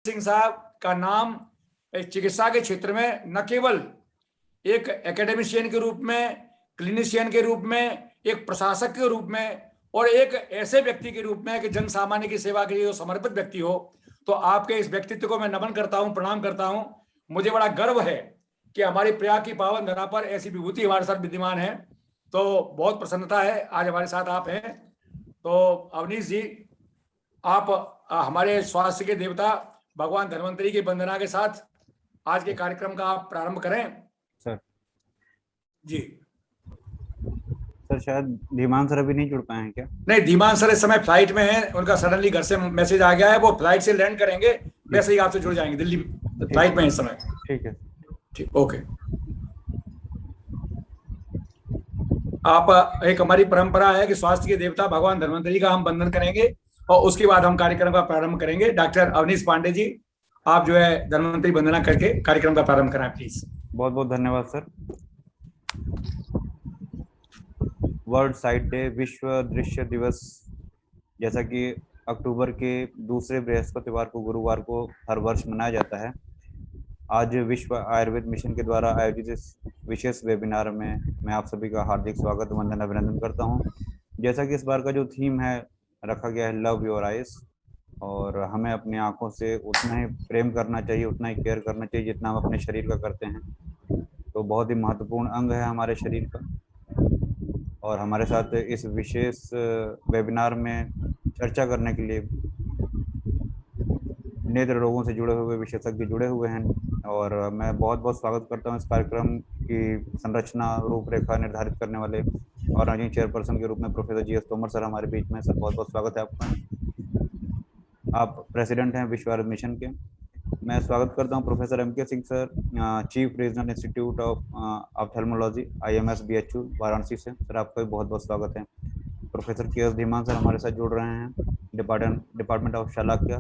सिंह साहब का नाम चिकित्सा के क्षेत्र में न केवल एक एकेडमिशियन के रूप में, क्लिनिशियन के रूप में, एक प्रशासक के रूप में और एक ऐसे व्यक्ति के रूप में कि जन सामान्य की सेवा के लिए जो समर्पित व्यक्ति हो, तो आपके इस व्यक्तित्व को मैं नमन करता हूं, प्रणाम करता हूं। मुझे बड़ा गर्व है कि हमारी प्रयाग की पावन धरा पर ऐसी विभूति हमारे साथ विद्यमान है, तो बहुत प्रसन्नता है आज हमारे साथ आप हैं। तो अवनीश जी, आप हमारे स्वास्थ्य के देवता भगवान धन्वंतरी की वंदना के साथ आज के कार्यक्रम का आप प्रारंभ करें। सर जी सर, शायद धीमान सर अभी नहीं जुड़ पाए हैं क्या? नहीं, धीमान सर इस समय फ्लाइट में हैं, उनका सडनली घर से मैसेज आ गया है, वो फ्लाइट से लैंड करेंगे, वैसे ही आपसे जुड़ जाएंगे। दिल्ली फ्लाइट में इस समय। ठीक है, ठीक, ओके। आप, एक हमारी परंपरा है कि स्वास्थ्य के देवता भगवान धन्वंतरी का हम वंदन करेंगे और उसके बाद हम कार्यक्रम का प्रारंभ करेंगे। डॉक्टर अवनीश पांडे जी, आप जो है धन्वंतरी वंदना करके कार्यक्रम का प्रारंभ कराएं प्लीज। बहुत बहुत धन्यवाद सर। वर्ल्ड साइट डे, विश्व दृश्य दिवस, जैसा कि अक्टूबर के दूसरे बृहस्पतिवार को, गुरुवार को हर वर्ष मनाया जाता है। आज विश्व आयुर्वेद मिशन के द्वारा आयोजित इस विशेष वेबिनार में मैं आप सभी का हार्दिक स्वागत, वंदन, अभिनंदन करता हूं। जैसा कि इस बार का जो थीम है रखा गया है, लव योर आइज, और हमें अपनी आंखों से उतना ही प्रेम करना चाहिए, उतना ही केयर करना चाहिए जितना हम अपने शरीर का करते हैं। तो बहुत ही महत्वपूर्ण अंग है हमारे शरीर का। और हमारे साथ इस विशेष वेबिनार में चर्चा करने के लिए नेत्र रोगों से जुड़े हुए विशेषज्ञ जुड़े हुए हैं, और मैं बहुत बहुत स्वागत करता हूं इस कार्यक्रम की संरचना रूपरेखा निर्धारित करने वाले ऑर्गेनाइजिंग चेयरपर्सन के रूप में professor G S Tomar sir हमारे बीच में। सर, बहुत बहुत स्वागत है आपका। आप प्रेसिडेंट हैं विश्व आयुर्वेद मिशन के। मैं स्वागत करता हूं professor M K Singh sir, chief regional institute of ophthalmology IMS BHU Varanasi से। सर, आपका भी बहुत बहुत स्वागत है। प्रोफेसर के एस धीमान सर हमारे साथ जुड़ रहे हैं, department of Shalakya,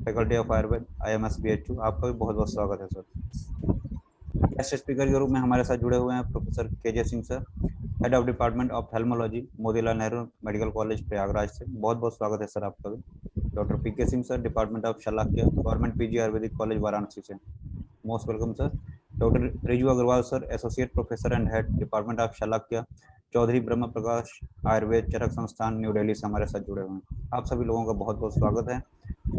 faculty of Ayurveda IMS BHU। आपका भी बहुत बहुत स्वागत है सर। गेस्ट स्पीकर के रूप में हमारे साथ जुड़े हुए हैं professor KJ Singh sir, head of department of ophthalmology, Motilal Nehru medical college Prayagraj से। बहुत बहुत स्वागत है सर आपका भी। Doctor PK Singh sir, department of Shalakya, government PG Ayurvedic college Varanasi से। Most welcome sir. Doctor Riju Agrawal sir, associate professor and head, department of Shalakya, Chaudhary Brahm Prakash Ayurveda चरक संस्थान, न्यू दिल्ली से हमारे साथ जुड़े हुए हैं। आप सभी लोगों का बहुत बहुत स्वागत है।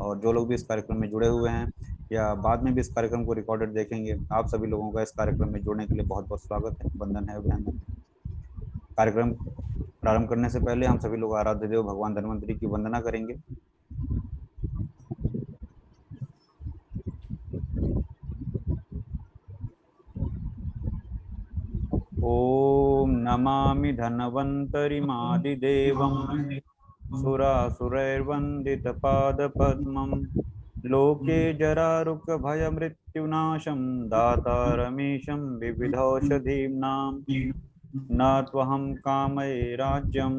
और जो लोग भी इस कार्यक्रम में जुड़े हुए हैं या बाद में भी इस कार्यक्रम को रिकॉर्डेड देखेंगे, आप सभी लोगों का इस कार्यक्रम में जुड़ने के लिए बहुत बहुत स्वागत है, वंदन है, अभिनंदन। कार्यक्रम प्रारंभ करने से पहले हम सभी लोग आराध्य देव भगवान धन्वंतरी की वंदना करेंगे। ओम नमामि धन्वन्तरिमादिदेवं सुरासुरैर्वन्दितपादपद्मं, लोके जरारुग्भयमृत्युनाशं दातारमीशं विविधौषधीनां। न त्वहं कामये राज्यं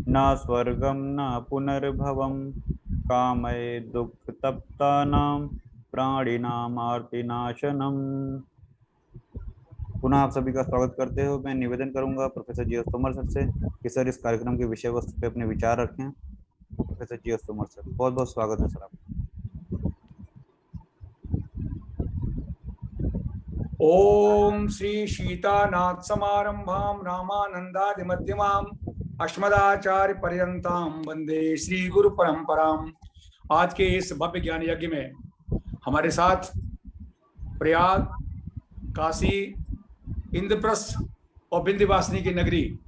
न स्वर्गं न पुनर्भवं, कामये दुःखतप्तानां प्राणिनामार्तिनाशनम्। पुनः आप सभी का स्वागत करते हुए मैं निवेदन करूंगा professor G S Tomar sir से कि सर इस कार्यक्रम के विषय वस्तु पे अपने विचार रखें। Professor G S Tomar sir, बहुत बहुत स्वागत है सर आपका। ओम श्री सीतानाथ समारंभां रामानंदादि मध्यमां अस्मदाचार्य पर्यंतां वंदे श्री गुरु परंपराम। आज के इस भव्य ज्ञान यज्ञ में हमारे साथ प्रयाग, काशी, इंद्रप्रस्थ और विंध्यवासिनी की नगरी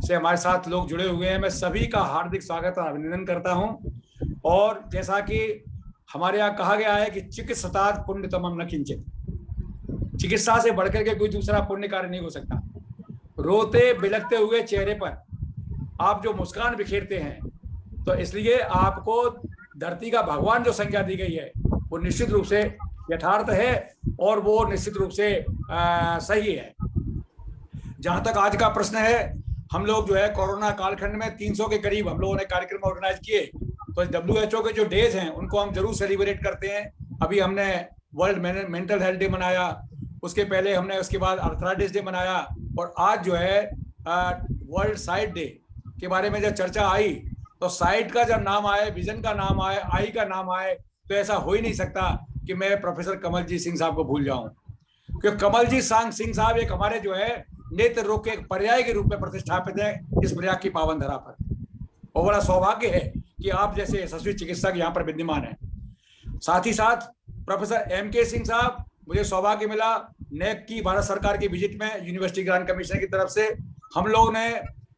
से हमारे साथ लोग जुड़े हुए हैं। मैं सभी का हार्दिक स्वागत और अभिनंदन करता हूं। और जैसा कि हमारे यहाँ कहा गया है कि चिकित्सतात् पुण्यतमं न किंचित, चिकित्सा से बढ़कर के कोई दूसरा पुण्य कार्य नहीं हो सकता। रोते बिलखते हुए चेहरे पर आप जो मुस्कान बिखेरते हैं, तो इसलिए आपको धरती का भगवान जो संज्ञा दी गई है वो निश्चित रूप से यथार्थ है और वो निश्चित रूप से सही है। जहां तक आज का प्रश्न है, हम लोग जो है कोरोना कालखंड में 300 के करीब हम लोगों ने कार्यक्रम ऑर्गेनाइज किए, तो WHO के जो डेज हैं उनको हम जरूर सेलिब्रेट करते हैं। अभी हमने वर्ल्ड मेंटल हेल्थ डे मनाया, उसके पहले हमने उसके बाद आर्थराइटिस डे मनाया, और आज जो है वर्ल्ड साइट डे के बारे में जब चर्चा आई, तो साइट का जब नाम आए, विजन का नाम आए, आई का नाम आए, तो ऐसा हो ही नहीं सकता कि मैं प्रोफेसर कमलजीत सिंह साहब को भूल जाऊं, क्योंकि कमलजीत सिंह साहब एक हमारे जो है नेत्र रोग के एक पर्याय के रूप में प्रतिष्ठापित है इस प्रयाग की पावन धरा पर। और बड़ा सौभाग्य है कि आप जैसे यशस्वी चिकित्सक यहाँ पर विद्यमान हैं। साथ ही साथ प्रोफेसर MK सिंह साहब, मुझे सौभाग्य मिला नेक की भारत सरकार की विजिट में यूनिवर्सिटी ग्रांट कमीशन की तरफ से हम लोग ने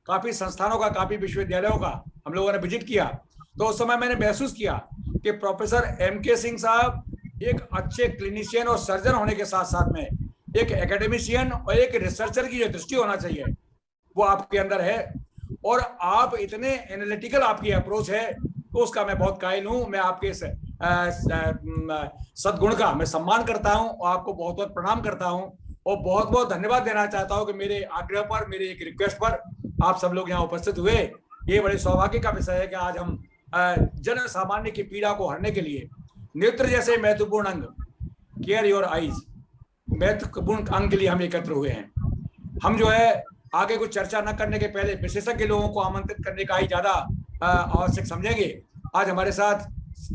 काफी संस्थानों का, काफी विश्वविद्यालयों का हम लोगों ने विजिट किया। तो उस समय मैंने महसूस किया कि प्रोफेसर MK सिंह साहब एक अच्छे क्लिनिशियन और सर्जन होने के साथ साथ में एक एकेडमिशियन और एक रिसर्चर की जो दृष्टि होना चाहिए वो आपके अंदर है, और आप इतने एनालिटिकल आपकी अप्रोच है, तो उसका मैं बहुत कायल हूं। मैं आपके सद्गुण का मैं सम्मान करता हूं और आपको बहुत बहुत प्रणाम करता हूं और बहुत बहुत धन्यवाद देना चाहता हूं कि मेरे आग्रह पर, मेरे एक रिक्वेस्ट पर आप सब लोग यहाँ उपस्थित हुए। ये बड़े सौभाग्य का विषय है कि आज हम जन सामान्य की पीड़ा को हरने के लिए नेत्र जैसे महत्वपूर्ण अंग, केयर योर आईज, महत्वपूर्ण अंग के लिए हम एकत्र हुए हैं। हम जो है आगे कुछ चर्चा न करने के पहले विशेषज्ञ लोगों को आमंत्रित करने का ही ज्यादा आवश्यक समझेंगे। आज हमारे साथ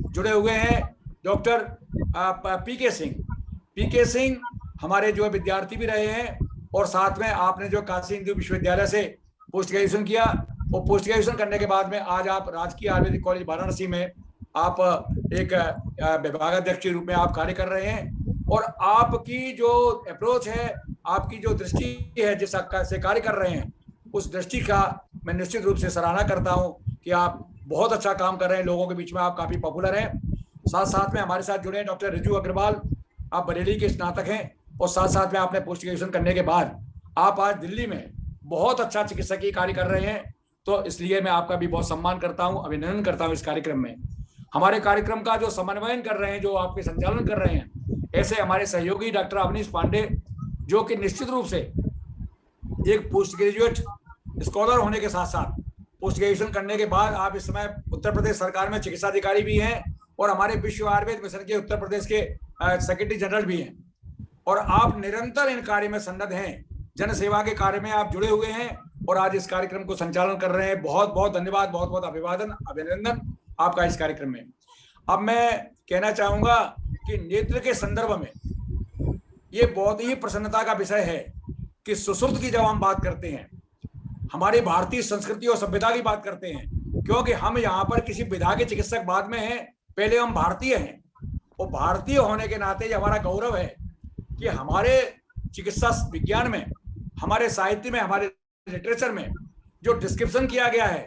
जुड़े हुए हैं doctor PK Singh. PK Singh हमारे जो विद्यार्थी भी रहे हैं और साथ में आपने जो काशी हिंदू विश्वविद्यालय से पोस्ट ग्रेजुएशन किया और पोस्ट ग्रेजुएशन करने के बाद में आज आप राजकीय आयुर्वेदिक कॉलेज वाराणसी में आप एक विभागाध्यक्ष के रूप में आप कार्य कर रहे हैं। और आपकी जो अप्रोच है, आपकी जो दृष्टि है जिस से कार्य कर रहे हैं, उस दृष्टि का मैं निश्चित रूप से सराहना करता हूं कि आप बहुत अच्छा काम कर रहे हैं, लोगों के बीच में आप काफी पॉपुलर हैं। साथ साथ में हमारे साथ जुड़े हैं डॉक्टर रिजू अग्रवाल, आप बरेली के स्नातक हैं और साथ साथ में आपने पोस्ट ग्रेजुएशन करने के बाद आप आज दिल्ली में बहुत अच्छा चिकित्सकीय कार्य कर रहे हैं। तो इसलिए मैं आपका भी बहुत सम्मान करता हूं, अभिनंदन करता हूं इस कार्यक्रम में। हमारे कार्यक्रम का जो समन्वयन कर रहे हैं, जो आपके संचालन कर रहे हैं, ऐसे हमारे सहयोगी डॉक्टर अवनीश पांडे, जो कि निश्चित रूप से एक पोस्ट ग्रेजुएट स्कॉलर होने के साथ साथ पोस्ट ग्रेजुएशन करने के बाद आप इस समय उत्तर प्रदेश सरकार में चिकित्सा अधिकारी भी हैं और हमारे विश्व आयुर्वेद मिशन के उत्तर प्रदेश के सेक्रेटरी जनरल भी हैं। और आप निरंतर इन कार्य में संलग्न हैं, जन सेवा के कार्य में आप जुड़े हुए हैं और आज इस कार्यक्रम को संचालन कर रहे हैं। बहुत बहुत धन्यवाद, बहुत बहुत अभिवादन, अभिनंदन आपका इस कार्यक्रम में। अब मैं कहना चाहूंगा कि नेत्र के संदर्भ में ये बहुत ही प्रसन्नता का विषय है कि सुश्रुत की जब हम बात करते हैं, हमारी भारतीय संस्कृति और सभ्यता की बात करते हैं, क्योंकि हम यहाँ पर किसी विधा के चिकित्सक बाद में हैं, पहले हम भारतीय हैं। और भारतीय होने के नाते ये हमारा गौरव है कि हमारे चिकित्सा विज्ञान में, हमारे साहित्य में, हमारे लिटरेचर में जो डिस्क्रिप्शन किया गया है,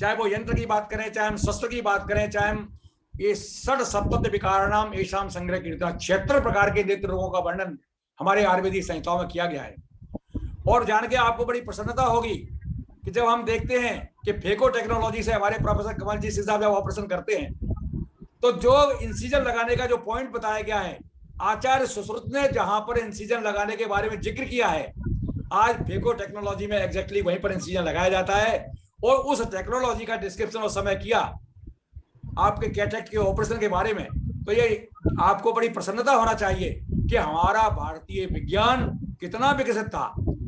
चाहे वो यंत्र की बात करें, चाहे हम शस्त्र की बात करें, चाहे हम ये 67 विकाराणाम येषाम संग्रह कीर्तन, 76 प्रकार के नेत्र रोगों का वर्णन हमारे आयुर्वेदिक संहिताओं में किया गया है। और जान के आपको बड़ी प्रसन्नता होगी कि जब हम देखते हैं कि फेको टेक्नोलॉजी से हमारे प्रोफेसर कमलजीत सिंह साहब जब ऑपरेशन करते हैं, तो जो इंसिजन लगाने का जो पॉइंट बताया गया है, आचार्य सुश्रुत ने जहां पर इंसिजन लगाने के बारे में जिक्र किया है, आज फेको टेक्नोलॉजी में एग्जैक्टली वहीं पर इंसिजन लगाया जाता है। और उस टेक्नोलॉजी का डिस्क्रिप्शन उस समय किया आपके कैटरेक्ट के ऑपरेशन के बारे में, तो ये आपको बड़ी प्रसन्नता होना चाहिए कि हमारा भारतीय विज्ञान कितना विकसित था।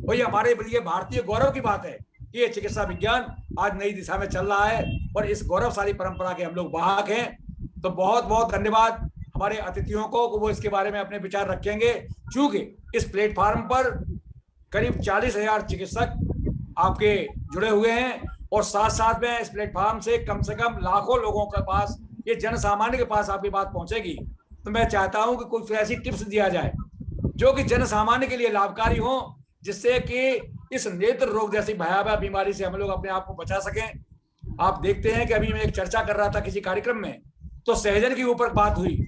और ये हमारे लिए भारतीय गौरव की बात है कि ये चिकित्सा विज्ञान आज नई दिशा में चल रहा है और इस गौरवशाली परंपरा के हम लोग वाहक हैं। तो बहुत बहुत धन्यवाद हमारे अतिथियों को, वो इसके बारे में अपने विचार रखेंगे। चूंकि इस प्लेटफॉर्म पर करीब 40,000 चिकित्सक आपके जुड़े हुए हैं और साथ साथ में इस प्लेटफॉर्म से कम लाखों लोगों के पास, ये जन सामान्य के पास आपकी बात पहुंचेगी। तो मैं चाहता हूं कि कुछ ऐसी टिप्स दिया जाए जो कि जन सामान्य के लिए लाभकारी हो, जिससे कि इस नेत्र रोग जैसी भयावह बीमारी से हम लोग अपने आप को बचा सकें। आप देखते हैं कि अभी मैं एक चर्चा कर रहा था किसी कार्यक्रम में, तो सहजन के ऊपर बात हुई।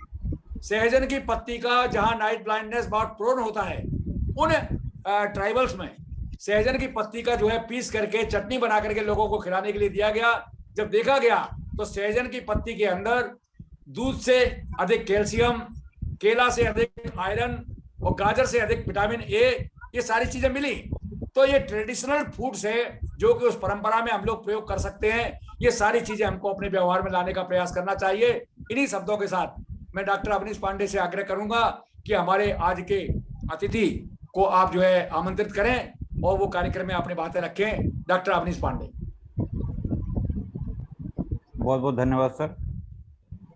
सहजन की पत्ती का जहां नाइट ब्लाइंडनेस बहुत प्रोन होता है, उन ट्राइबल्स में सहजन की पत्ती का जो है पीस करके चटनी बना करके लोगों को खिलाने के लिए दिया गया। जब देखा गया तो सहजन की पत्ती के अंदर दूध से अधिक कैल्शियम, केला से अधिक आयरन और गाजर से अधिक विटामिन ए, ये सारी चीजें मिली। तो ये ट्रेडिशनल फूड्स है जो कि उस परंपरा में हम लोग प्रयोग कर सकते हैं। ये सारी चीजें हमको अपने व्यवहार में लाने का प्रयास करना चाहिए। इन्हीं शब्दों के साथ मैं डॉक्टर अवनीश पांडे से आग्रह करूंगा कि हमारे आज के अतिथि को आप जो है आमंत्रित करें और वो कार्यक्रम में अपनी बातें रखें। डॉक्टर अवनीश पांडे। बहुत बहुत धन्यवाद सर,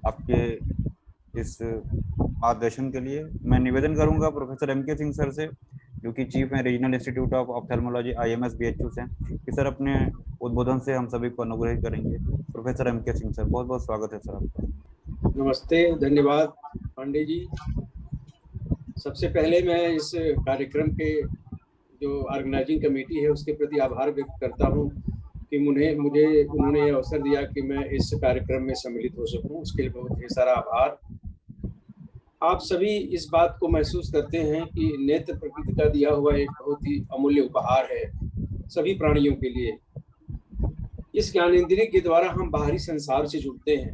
आपके इस मार्गदर्शन के लिए मैं निवेदन करूंगा professor M K Singh sir से, जो कि चीफ हैं regional institute of ophthalmology IMS BHU से, कि सर अपने उद्बोधन से हम सभी को अनुग्रहित करेंगे। Professor M K Singh sir, बहुत बहुत स्वागत है सर आपका। नमस्ते, धन्यवाद पांडे जी। सबसे पहले मैं इस कार्यक्रम के जो ऑर्गेनाइजिंग कमेटी है उसके प्रति आभार व्यक्त करता हूँ कि मुझे उन्होंने ये अवसर दिया कि मैं इस कार्यक्रम में सम्मिलित हो सकूं। उसके लिए बहुत ढेर सारा आभार। आप सभी इस बात को महसूस करते हैं कि नेत्र प्रकृति का दिया हुआ एक बहुत ही अमूल्य उपहार है सभी प्राणियों के लिए। इस ज्ञानेंद्रिय के द्वारा हम बाहरी संसार से जुड़ते हैं।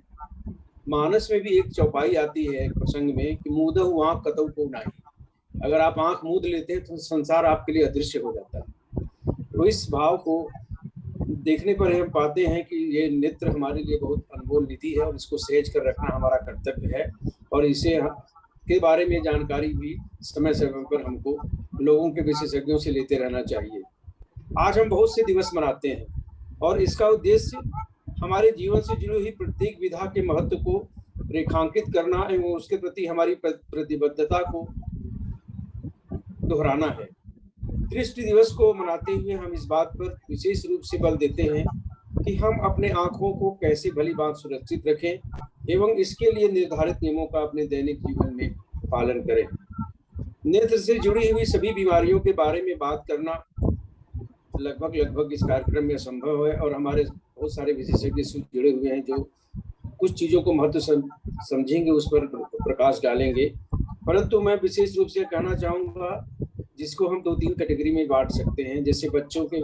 मानस में भी एक चौपाई आती है एक प्रसंग में कि मूदहु आँख कतहु को नाही। अगर आप आंख मूंद लेते हैं तो संसार आपके लिए अदृश्य हो जाता है। तो इस भाव को देखने पर हम पाते हैं कि ये नेत्र हमारे लिए बहुत अनमोल निधि है और इसको सहेज कर रखना हमारा कर्तव्य है, और इसे के बारे में जानकारी भी समय समय पर हमको लोगों के विशेषज्ञों से लेते रहना चाहिए। आज हम बहुत से दिवस मनाते हैं और इसका उद्देश्य हमारे जीवन से जुड़ी हुई प्रत्येक विधा के महत्व को रेखांकित करना एवं उसके प्रति हमारी प्रतिबद्धता को दोहराना है। दृष्टि दिवस को मनाते हुए हम इस बात पर विशेष रूप से बल देते हैं कि हम अपने आंखों को कैसे भली बात सुरक्षित रखें एवं इसके लिए निर्धारित नियमों का अपने दैनिक जीवन में पालन करें। नेत्र से जुड़ी हुई सभी बीमारियों के बारे में बात करना लगभग इस कार्यक्रम में संभव है, और हमारे बहुत सारे विशेषज्ञ जुड़े हुए हैं जो कुछ चीजों को महत्व समझेंगे, उस पर प्रकाश डालेंगे। परंतु मैं विशेष रूप से कहना चाहूँगा जिसको हम 2-3 कैटेगरी में बांट सकते हैं। जैसे बच्चों के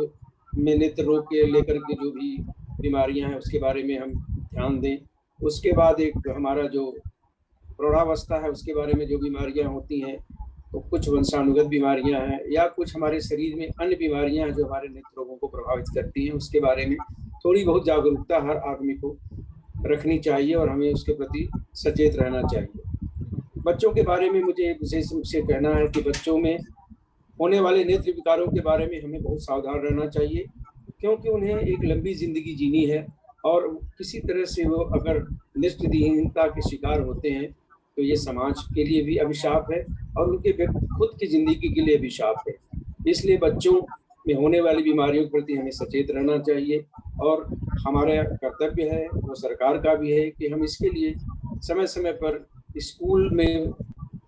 में नेत्र रोग के लेकर के जो भी बीमारियां हैं उसके बारे में हम ध्यान दें। उसके बाद एक हमारा जो प्रौढ़ावस्था है उसके बारे में जो बीमारियां होती हैं, तो कुछ वंशानुगत बीमारियां हैं या कुछ हमारे शरीर में अन्य बीमारियां हैं जो हमारे नेत्र रोगों को प्रभावित करती हैं। उसके बारे में थोड़ी बहुत जागरूकता हर आदमी को रखनी चाहिए और हमें उसके प्रति सचेत रहना चाहिए। बच्चों के बारे में मुझे विशेष रूप से कहना है कि बच्चों में होने वाले नेत्र विकारों के बारे में हमें बहुत सावधान रहना चाहिए, क्योंकि उन्हें एक लंबी जिंदगी जीनी है और किसी तरह से वो अगर नेत्रहीनता के शिकार होते हैं तो ये समाज के लिए भी अभिशाप है और उनके खुद की जिंदगी के लिए अभिशाप है। इसलिए बच्चों में होने वाली बीमारियों के प्रति हमें सचेत रहना चाहिए और हमारा कर्तव्य है, वो सरकार का भी है, कि हम इसके लिए समय समय पर स्कूल में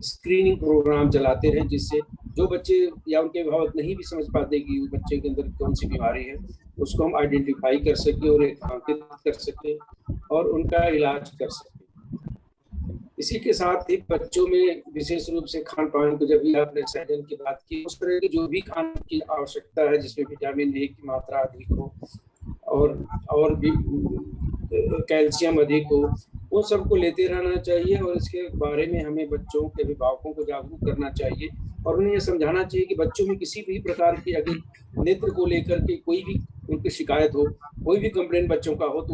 स्क्रीनिंग प्रोग्राम चलाते हैं, जिससे जो बच्चे या उनके अभिभावक नहीं भी समझ पाते कि बच्चे के अंदर कौन सी बीमारी है उसको हम आइडेंटिफाई कर सकें और रेखांकित कर सकें और उनका इलाज कर सकें। इसी के साथ ही बच्चों में विशेष रूप से खान पान को, जब भी आपने सहजन की बात की, उस तरह की जो भी खान की आवश्यकता है जिसमें विटामिन ए की मात्रा अधिक हो और भी कैल्शियम अधिक हो, वो सबको लेते रहना चाहिए और इसके बारे में हमें बच्चों के अभिभावकों को जागरूक करना चाहिए और उन्हें ये समझाना चाहिए कि बच्चों में किसी भी प्रकार की अगर नेत्र को लेकर के कोई भी उनकी शिकायत हो, कोई भी कंप्लेंट बच्चों का हो, तो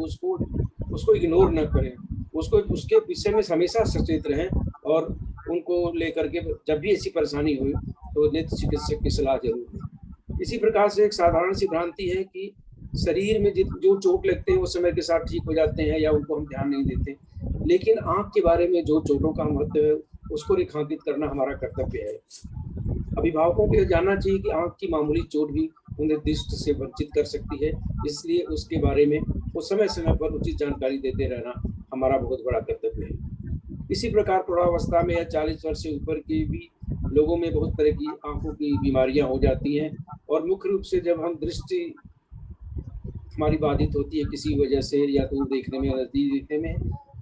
उसको इग्नोर न करें, उसके विषय में हमेशा सचेत रहें और उनको लेकर के जब भी ऐसी परेशानी हुई तो नेत्र चिकित्सक की सलाह जरूर लें। इसी प्रकार से एक साधारण सी भ्रांति है कि शरीर में जो चोट लगते हैं वो समय के साथ ठीक हो जाते हैं या उनको हम ध्यान नहीं देते, लेकिन आंख के बारे में जो चोटों का महत्व है उसको रेखांकित करना हमारा कर्तव्य है। अभिभावकों को जानना चाहिए कि आंख की मामूली चोट भी उन्हें दृष्टि से वंचित कर सकती है, इसलिए उसके बारे में वो समय समय पर उचित जानकारी देते रहना हमारा बहुत बड़ा कर्तव्य है। इसी प्रकार प्रौढ़ावस्था में या 40 वर्ष से ऊपर के भी लोगों में बहुत तरह की आंखों की बीमारियां हो जाती हैं और मुख्य रूप से जब हम दृष्टि हमारी बाधित होती है किसी वजह से या दूर देखने में, नजदीक देखने में,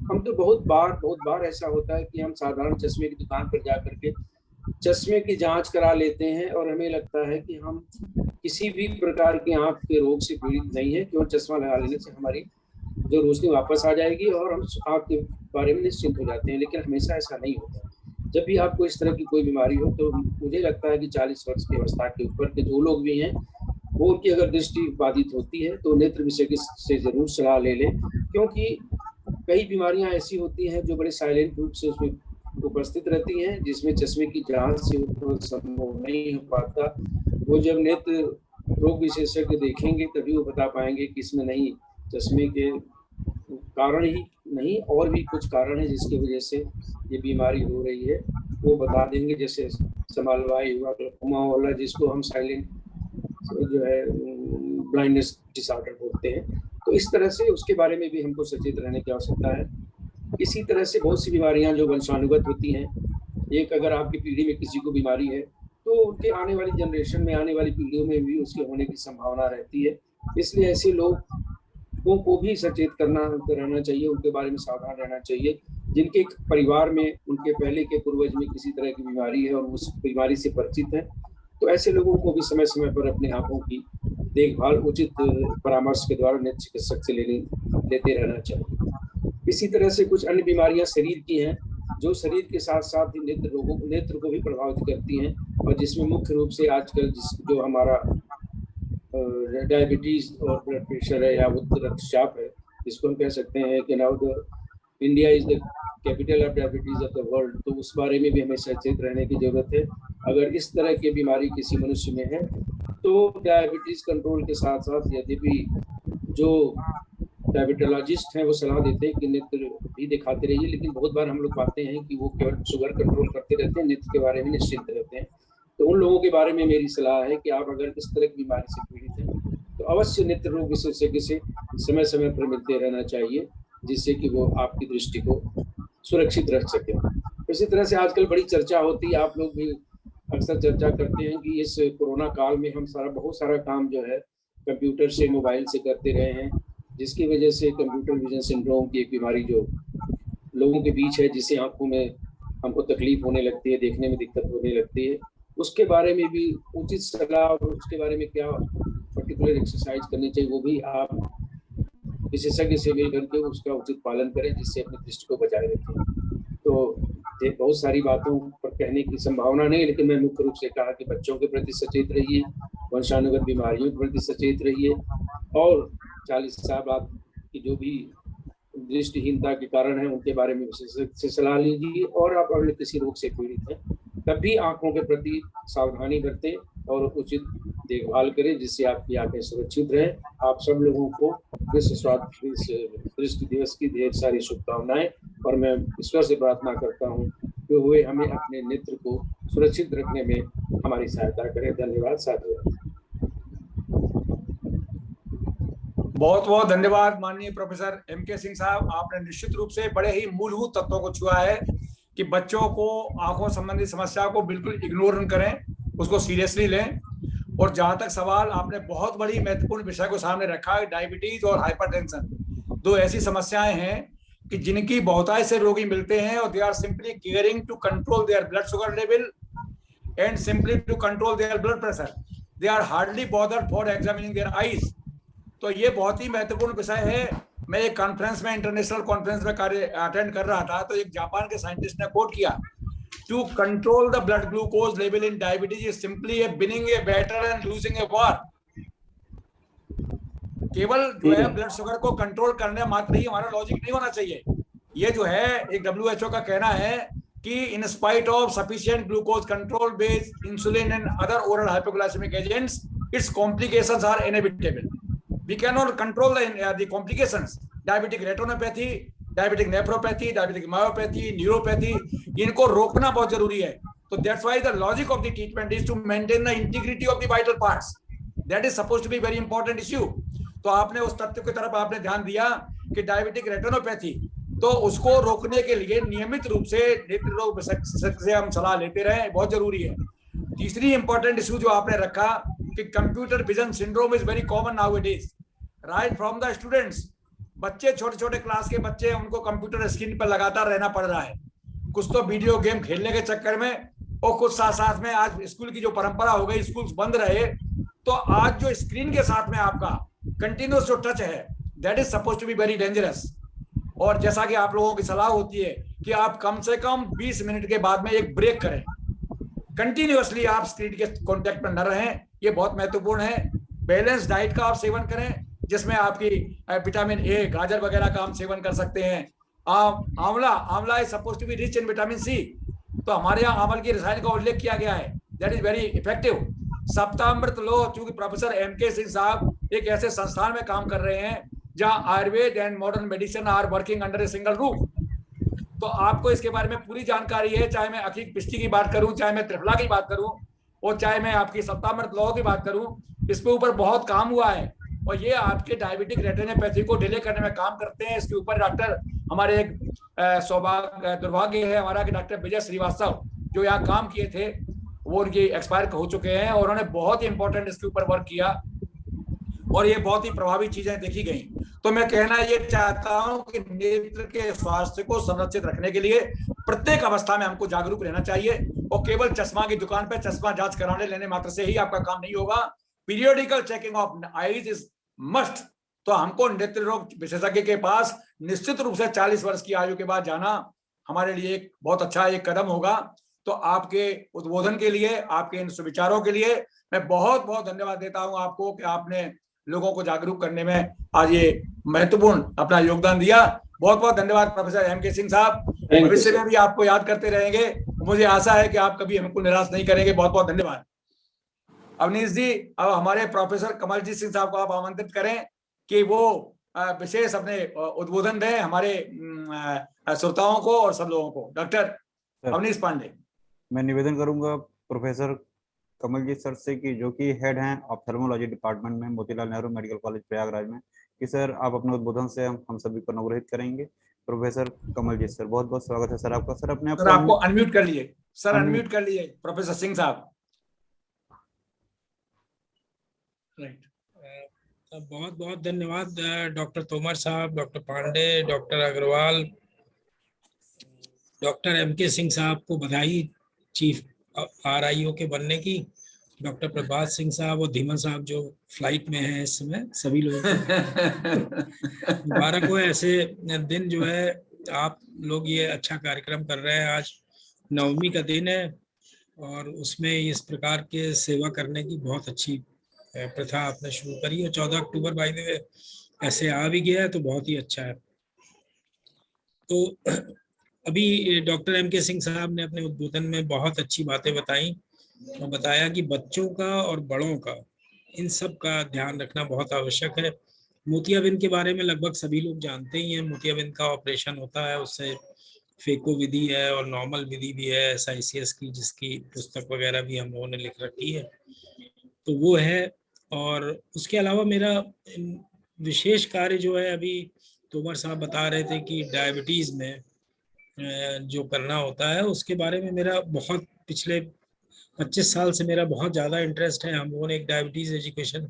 हम तो बहुत बार ऐसा होता है कि हम साधारण चश्मे की दुकान पर जाकर के चश्मे की जांच करा लेते हैं और हमें लगता है कि हम किसी भी प्रकार की आंख के रोग से पीड़ित नहीं है, क्यों चश्मा लगा लेने से हमारी जो रोशनी वापस आ जाएगी और हम आंख के बारे में निश्चिंत हो जाते हैं। लेकिन हमेशा ऐसा नहीं होता। जब भी आपको इस तरह की कोई बीमारी हो तो मुझे लगता है कि 40 वर्ष की अवस्था के ऊपर के जो लोग भी हैं वो उनकी अगर दृष्टि बाधित होती है तो नेत्र विशेषज्ञ से जरूर सलाह ले लें, क्योंकि कई बीमारियां ऐसी होती हैं जो बड़े साइलेंट रूप से उसमें उपस्थित रहती हैं, जिसमें चश्मे की जांच से संभव नहीं हो पाता। वो जब नेत्र रोग विशेषज्ञ देखेंगे तभी वो बता पाएंगे कि इसमें नहीं चश्मे के कारण ही नहीं, और भी कुछ कारण है जिसकी वजह से ये बीमारी हो रही है, वो बता देंगे। जैसे समालवाई हुआ, ग्लाइकोमा वाला, जिसको हम साइलेंट जो है ब्लाइंडनेस डिसऑर्डर बोलते हैं। तो इस तरह से उसके बारे में भी हमको सचेत रहने की आवश्यकता है। इसी तरह से बहुत सी बीमारियां जो वंशानुगत होती हैं, एक अगर आपकी पीढ़ी में किसी को बीमारी है तो उनके आने वाली जनरेशन में, आने वाली पीढ़ियों में भी उसके होने की संभावना रहती है। इसलिए ऐसे लोगों को भी सचेत रहना चाहिए, उनके बारे में सावधान रहना चाहिए। जिनके परिवार में उनके पहले के पूर्वज में किसी तरह की बीमारी है और उस बीमारी से परिचित है, तो ऐसे लोगों को भी समय समय पर अपने आंखों की देखभाल उचित परामर्श के द्वारा नेत्र चिकित्सक से लेते रहना चाहिए। इसी तरह से कुछ अन्य बीमारियां शरीर की हैं जो शरीर के साथ साथ ही नेत्र को भी प्रभावित करती हैं, और जिसमें मुख्य रूप से आजकल जो हमारा डायबिटीज और ब्लड प्रेशर है या उच्च रक्तचाप है, जिसको हम कह सकते हैं कि now the India is the capital of diabetes of the world, तो उस बारे में भी हमें सचेत रहने की जरूरत है। अगर इस तरह की बीमारी किसी मनुष्य में है तो डायबिटीज कंट्रोल के साथ साथ यद्यपि जो डायबिटोलॉजिस्ट हैं वो सलाह देते हैं कि नेत्र भी दिखाते रहिए, लेकिन बहुत बार हम लोग पाते हैं कि वो केवल शुगर कंट्रोल करते रहते हैं, नेत्र के बारे में निश्चिंत रहते हैं। तो उन लोगों के बारे में मेरी सलाह है कि आप अगर इस तरह की बीमारी से पीड़ित हैं तो अवश्य नेत्र रोग विशेषज्ञ से समय समय पर मिलते रहना चाहिए, जिससे कि वो आपकी दृष्टि को सुरक्षित रख सके। इसी तरह से आजकल बड़ी चर्चा होती है, आप लोग भी अक्सर चर्चा करते हैं कि इस कोरोना काल में हम बहुत सारा काम जो है कंप्यूटर से, मोबाइल से करते रहे हैं, जिसकी वजह से कंप्यूटर विजन सिंड्रोम की एक बीमारी जो लोगों के बीच है, जिससे आंखों में हमको तकलीफ होने लगती है, देखने में दिक्कत होने लगती है, उसके बारे में भी उचित सलाह और उसके बारे में क्या पर्टिकुलर एक्सरसाइज करनी चाहिए वो भी आप विशेषज्ञ से मिल करके उसका उचित पालन करें, जिससे अपनी दृष्टि को बचाए रखें। तो बहुत सारी बातों पर कहने की संभावना नहीं, लेकिन मैं मुख्य रूप से कहा कि बच्चों के प्रति सचेत रहिए, वंशानुगत बीमारियों के प्रति सचेत रहिए, और 40 साल बाद की जो भी दृष्टिहीनता के कारण है उनके बारे में विशेषज्ञ से सलाह लीजिए। और आप अगर किसी रोग से पीड़ित हैं तब भी आंखों के प्रति सावधानी बरतें और उचित देखभाल करें, जिससे आपकी आंखें सुरक्षित रहें। आप सब लोगों को विश्व दृष्टि दिवस की ढेर सारी शुभकामनाएं, और मैं ईश्वर से प्रार्थना करता हूं कि वे हमें अपने नेत्र को सुरक्षित रखने में हमारी सहायता करें। धन्यवाद साथियों। बहुत बहुत धन्यवाद माननीय प्रोफेसर एम.के. सिंह साहब। आपने निश्चित रूप से बड़े ही मूलभूत तत्वों को छुआ है कि बच्चों को आंखों संबंधी समस्या को बिल्कुल इग्नोर न करें, उसको सीरियसली लें। और जहां तक सवाल आपने बहुत बड़ी महत्वपूर्ण विषय को सामने रखा है, डायबिटीज और हाइपरटेंशन, दो ऐसी समस्याएं हैं कि जिनकी बहुतायत से रोगी मिलते हैं और they are simply caring to control their blood sugar level and simply to control their blood pressure, they are hardly bothered for examining their eyes. तो ये बहुत ही महत्वपूर्ण विषय है। मैं एक कॉन्फ्रेंस में, इंटरनेशनल कॉन्फ्रेंस में अटेंड कर रहा था, तो एक जापान के साइंटिस्ट ने कोट किया, to control the blood glucose level in diabetes is simply a winning a battle and losing a war. केवल जो है ब्लड शुगर को कंट्रोल करने मात्र ही हमारा लॉजिक नहीं होना चाहिए। ये जो है एक WHO का कहना है कि in spite of sufficient glucose control base insulin and other oral hypoglycaemic agents, its complications are inevitable. We cannot control the complications. Diabetic retinopathy, diabetic nephropathy, diabetic myopathy, neuropathy, इनको रोकना बहुत जरूरी है। तो that's why the logic of the treatment is to maintain the integrity of the vital parts. That is supposed to be very important issue. तो आपने उस तथ्य की तरफ आपने ध्यान दिया कि डायबिटिक रेटिनोपैथी, तो उसको रोकने के लिए नियमित रूप से नेत्र रोग विशेषज्ञ से हम सलाह लेते रहे, बहुत जरूरी है। तीसरी इंपॉर्टेंट इशू जो आपने रखा कि computer vision syndrome is very common nowadays, right from the students. बच्चे, छोटे छोटे क्लास के बच्चे, उनको कंप्यूटर स्क्रीन पर लगातार रहना पड़ रहा है, कुछ तो वीडियो गेम खेलने के चक्कर में, और कुछ साथ साथ में आज स्कूल की जो परंपरा हो गई, स्कूल बंद रहे, तो आज जो स्क्रीन के साथ में आपका कंटिन्यूस जो टच है, that is suppose to be very dangerous. और जैसा कि आप लोगों की सलाह होती है कि आप कम से कम 20 मिनट के बाद में एक ब्रेक करें, कंटिन्यूअसली आप स्क्रीन के कांटेक्ट में न रहें, ये बहुत महत्वपूर्ण है। बैलेंस डाइट का आप सेवन करें, जिसमें आपकी विटामिन ए, गाजर वगैरह का हम सेवन कर सकते हैं। Amla is suppose to be rich in vitamin C, तो हमारे यहाँ आंवल की रसायन का उल्लेख किया गया है, दैट इज वेरी इफेक्टिव। सप्तामृत लो, चूंकि प्रोफेसर एम.के. सिंह साहब एक ऐसे संस्थान में काम कर रहे हैं जहां Ayurveda and modern medicine are working under a single roof. तो आपको इसके बारे में पूरी जानकारी है, चाहे मैं अखिल पिष्टी की बात करूं, चाहे मैं त्रिफला की बात करूं, और चाहे मैं आपकी सत्तामृत लॉ की बात करूं, इसके ऊपर बहुत काम हुआ है और ये आपके डायबिटिक रेटिनोपैथी को डिले करने में काम करते हैं। इसके ऊपर डॉक्टर हमारे एक दुर्भाग्य है हमारा कि डॉक्टर विजय श्रीवास्तव जो यहाँ काम किए थे वो उनकी एक्सपायर हो चुके हैं, और उन्होंने बहुत ही इंपॉर्टेंट इसके ऊपर वर्क किया और ये बहुत ही प्रभावी चीजें देखी गई। तो मैं कहना ये चाहता हूं कि नेत्र के स्वास्थ्य को संरक्षित रखने के लिए प्रत्येक अवस्था में हमको जागरूक रहना चाहिए, और केवल चश्मा की दुकान पे चश्मा जांच कराने लेने मात्र से ही आपका काम नहीं होगा। Periodical checking of eyes is must. तो हमको नेत्र रोग विशेषज्ञ के पास निश्चित रूप से 40 वर्ष की आयु के बाद जाना हमारे लिए एक बहुत अच्छा एक कदम होगा। तो आपके उद्बोधन के लिए, आपके इन सुविचारों के लिए मैं बहुत बहुत धन्यवाद देता हूं आपको कि आपने लोगों को जागरूक करने में आज ये महत्वपूर्ण अपना योगदान दिया। बहुत बहुत धन्यवाद प्रोफेसर एम के सिंह साहब। भविष्य में भी आपको याद करते रहेंगे, मुझे आशा है कि आप कभी हमको निराश नहीं करेंगे। बहुत बहुत धन्यवाद। अवनीश जी, अब हमारे प्रोफेसर कमलजीत सिंह साहब को आप आमंत्रित करें कि वो विशेष अपने उद्बोधन दें हमारे श्रोताओं को और सब लोगों को। डॉक्टर अवनीश पांडे। मैं निवेदन करूंगा प्रोफेसर कमलजीत सर से कि जो कि हेड हैं ऑप्थेल्मोलॉजी डिपार्टमेंट में मोतीलाल नेहरू मेडिकल कॉलेज प्रयागराज में, कि सर आप अपने उद्बोधन से हम सभी को अनुग्रहित करेंगे। प्रोफेसर कमलजीत सर, बहुत बहुत स्वागत है सर आपका। सर अपने आपको अनम्यूट कर लिए सर, अनम्यूट कर लिए प्रोफेसर सिंह साहब। राइट, बहुत बहुत धन्यवाद doctor Tomar sahab, doctor Pande, doctor Agarwal, doctor M K Singh साहब को बधाई चीफ RIO के बनने की, डॉक्टर प्रभात सिंह साहब और धीमा साहब जो फ्लाइट में हैं इस समय, सभी लोगों को मुबारक हो। ऐसे दिन जो है आप लोग ये अच्छा कार्यक्रम कर रहे हैं। आज नवमी का दिन है और उसमें इस प्रकार के सेवा करने की बहुत अच्छी प्रथा आपने शुरू करी है। 14 अक्टूबर बाय द वे ऐसे आ भी गया है तो बहुत ही अच्छा है। तो अभी डॉक्टर एम के सिंह साहब ने अपने उद्बोधन में बहुत अच्छी बातें बताई और बताया कि बच्चों का और बड़ों का इन सब का ध्यान रखना बहुत आवश्यक है। मोतियाबिंद के बारे में लगभग सभी लोग जानते ही हैं। मोतियाबिंद का ऑपरेशन होता है, उससे फेको विधि है और नॉर्मल विधि भी है SICS की, जिसकी पुस्तक वगैरह भी हम लोगों ने लिख रखी है, तो वो है। और उसके अलावा मेरा विशेष कार्य जो है, अभी तोमर साहब बता रहे थे कि डायबिटीज़ में जो करना होता है उसके बारे में मेरा बहुत पिछले 25 साल से मेरा बहुत ज़्यादा इंटरेस्ट है। हम लोगों ने एक डायबिटीज़ एजुकेशन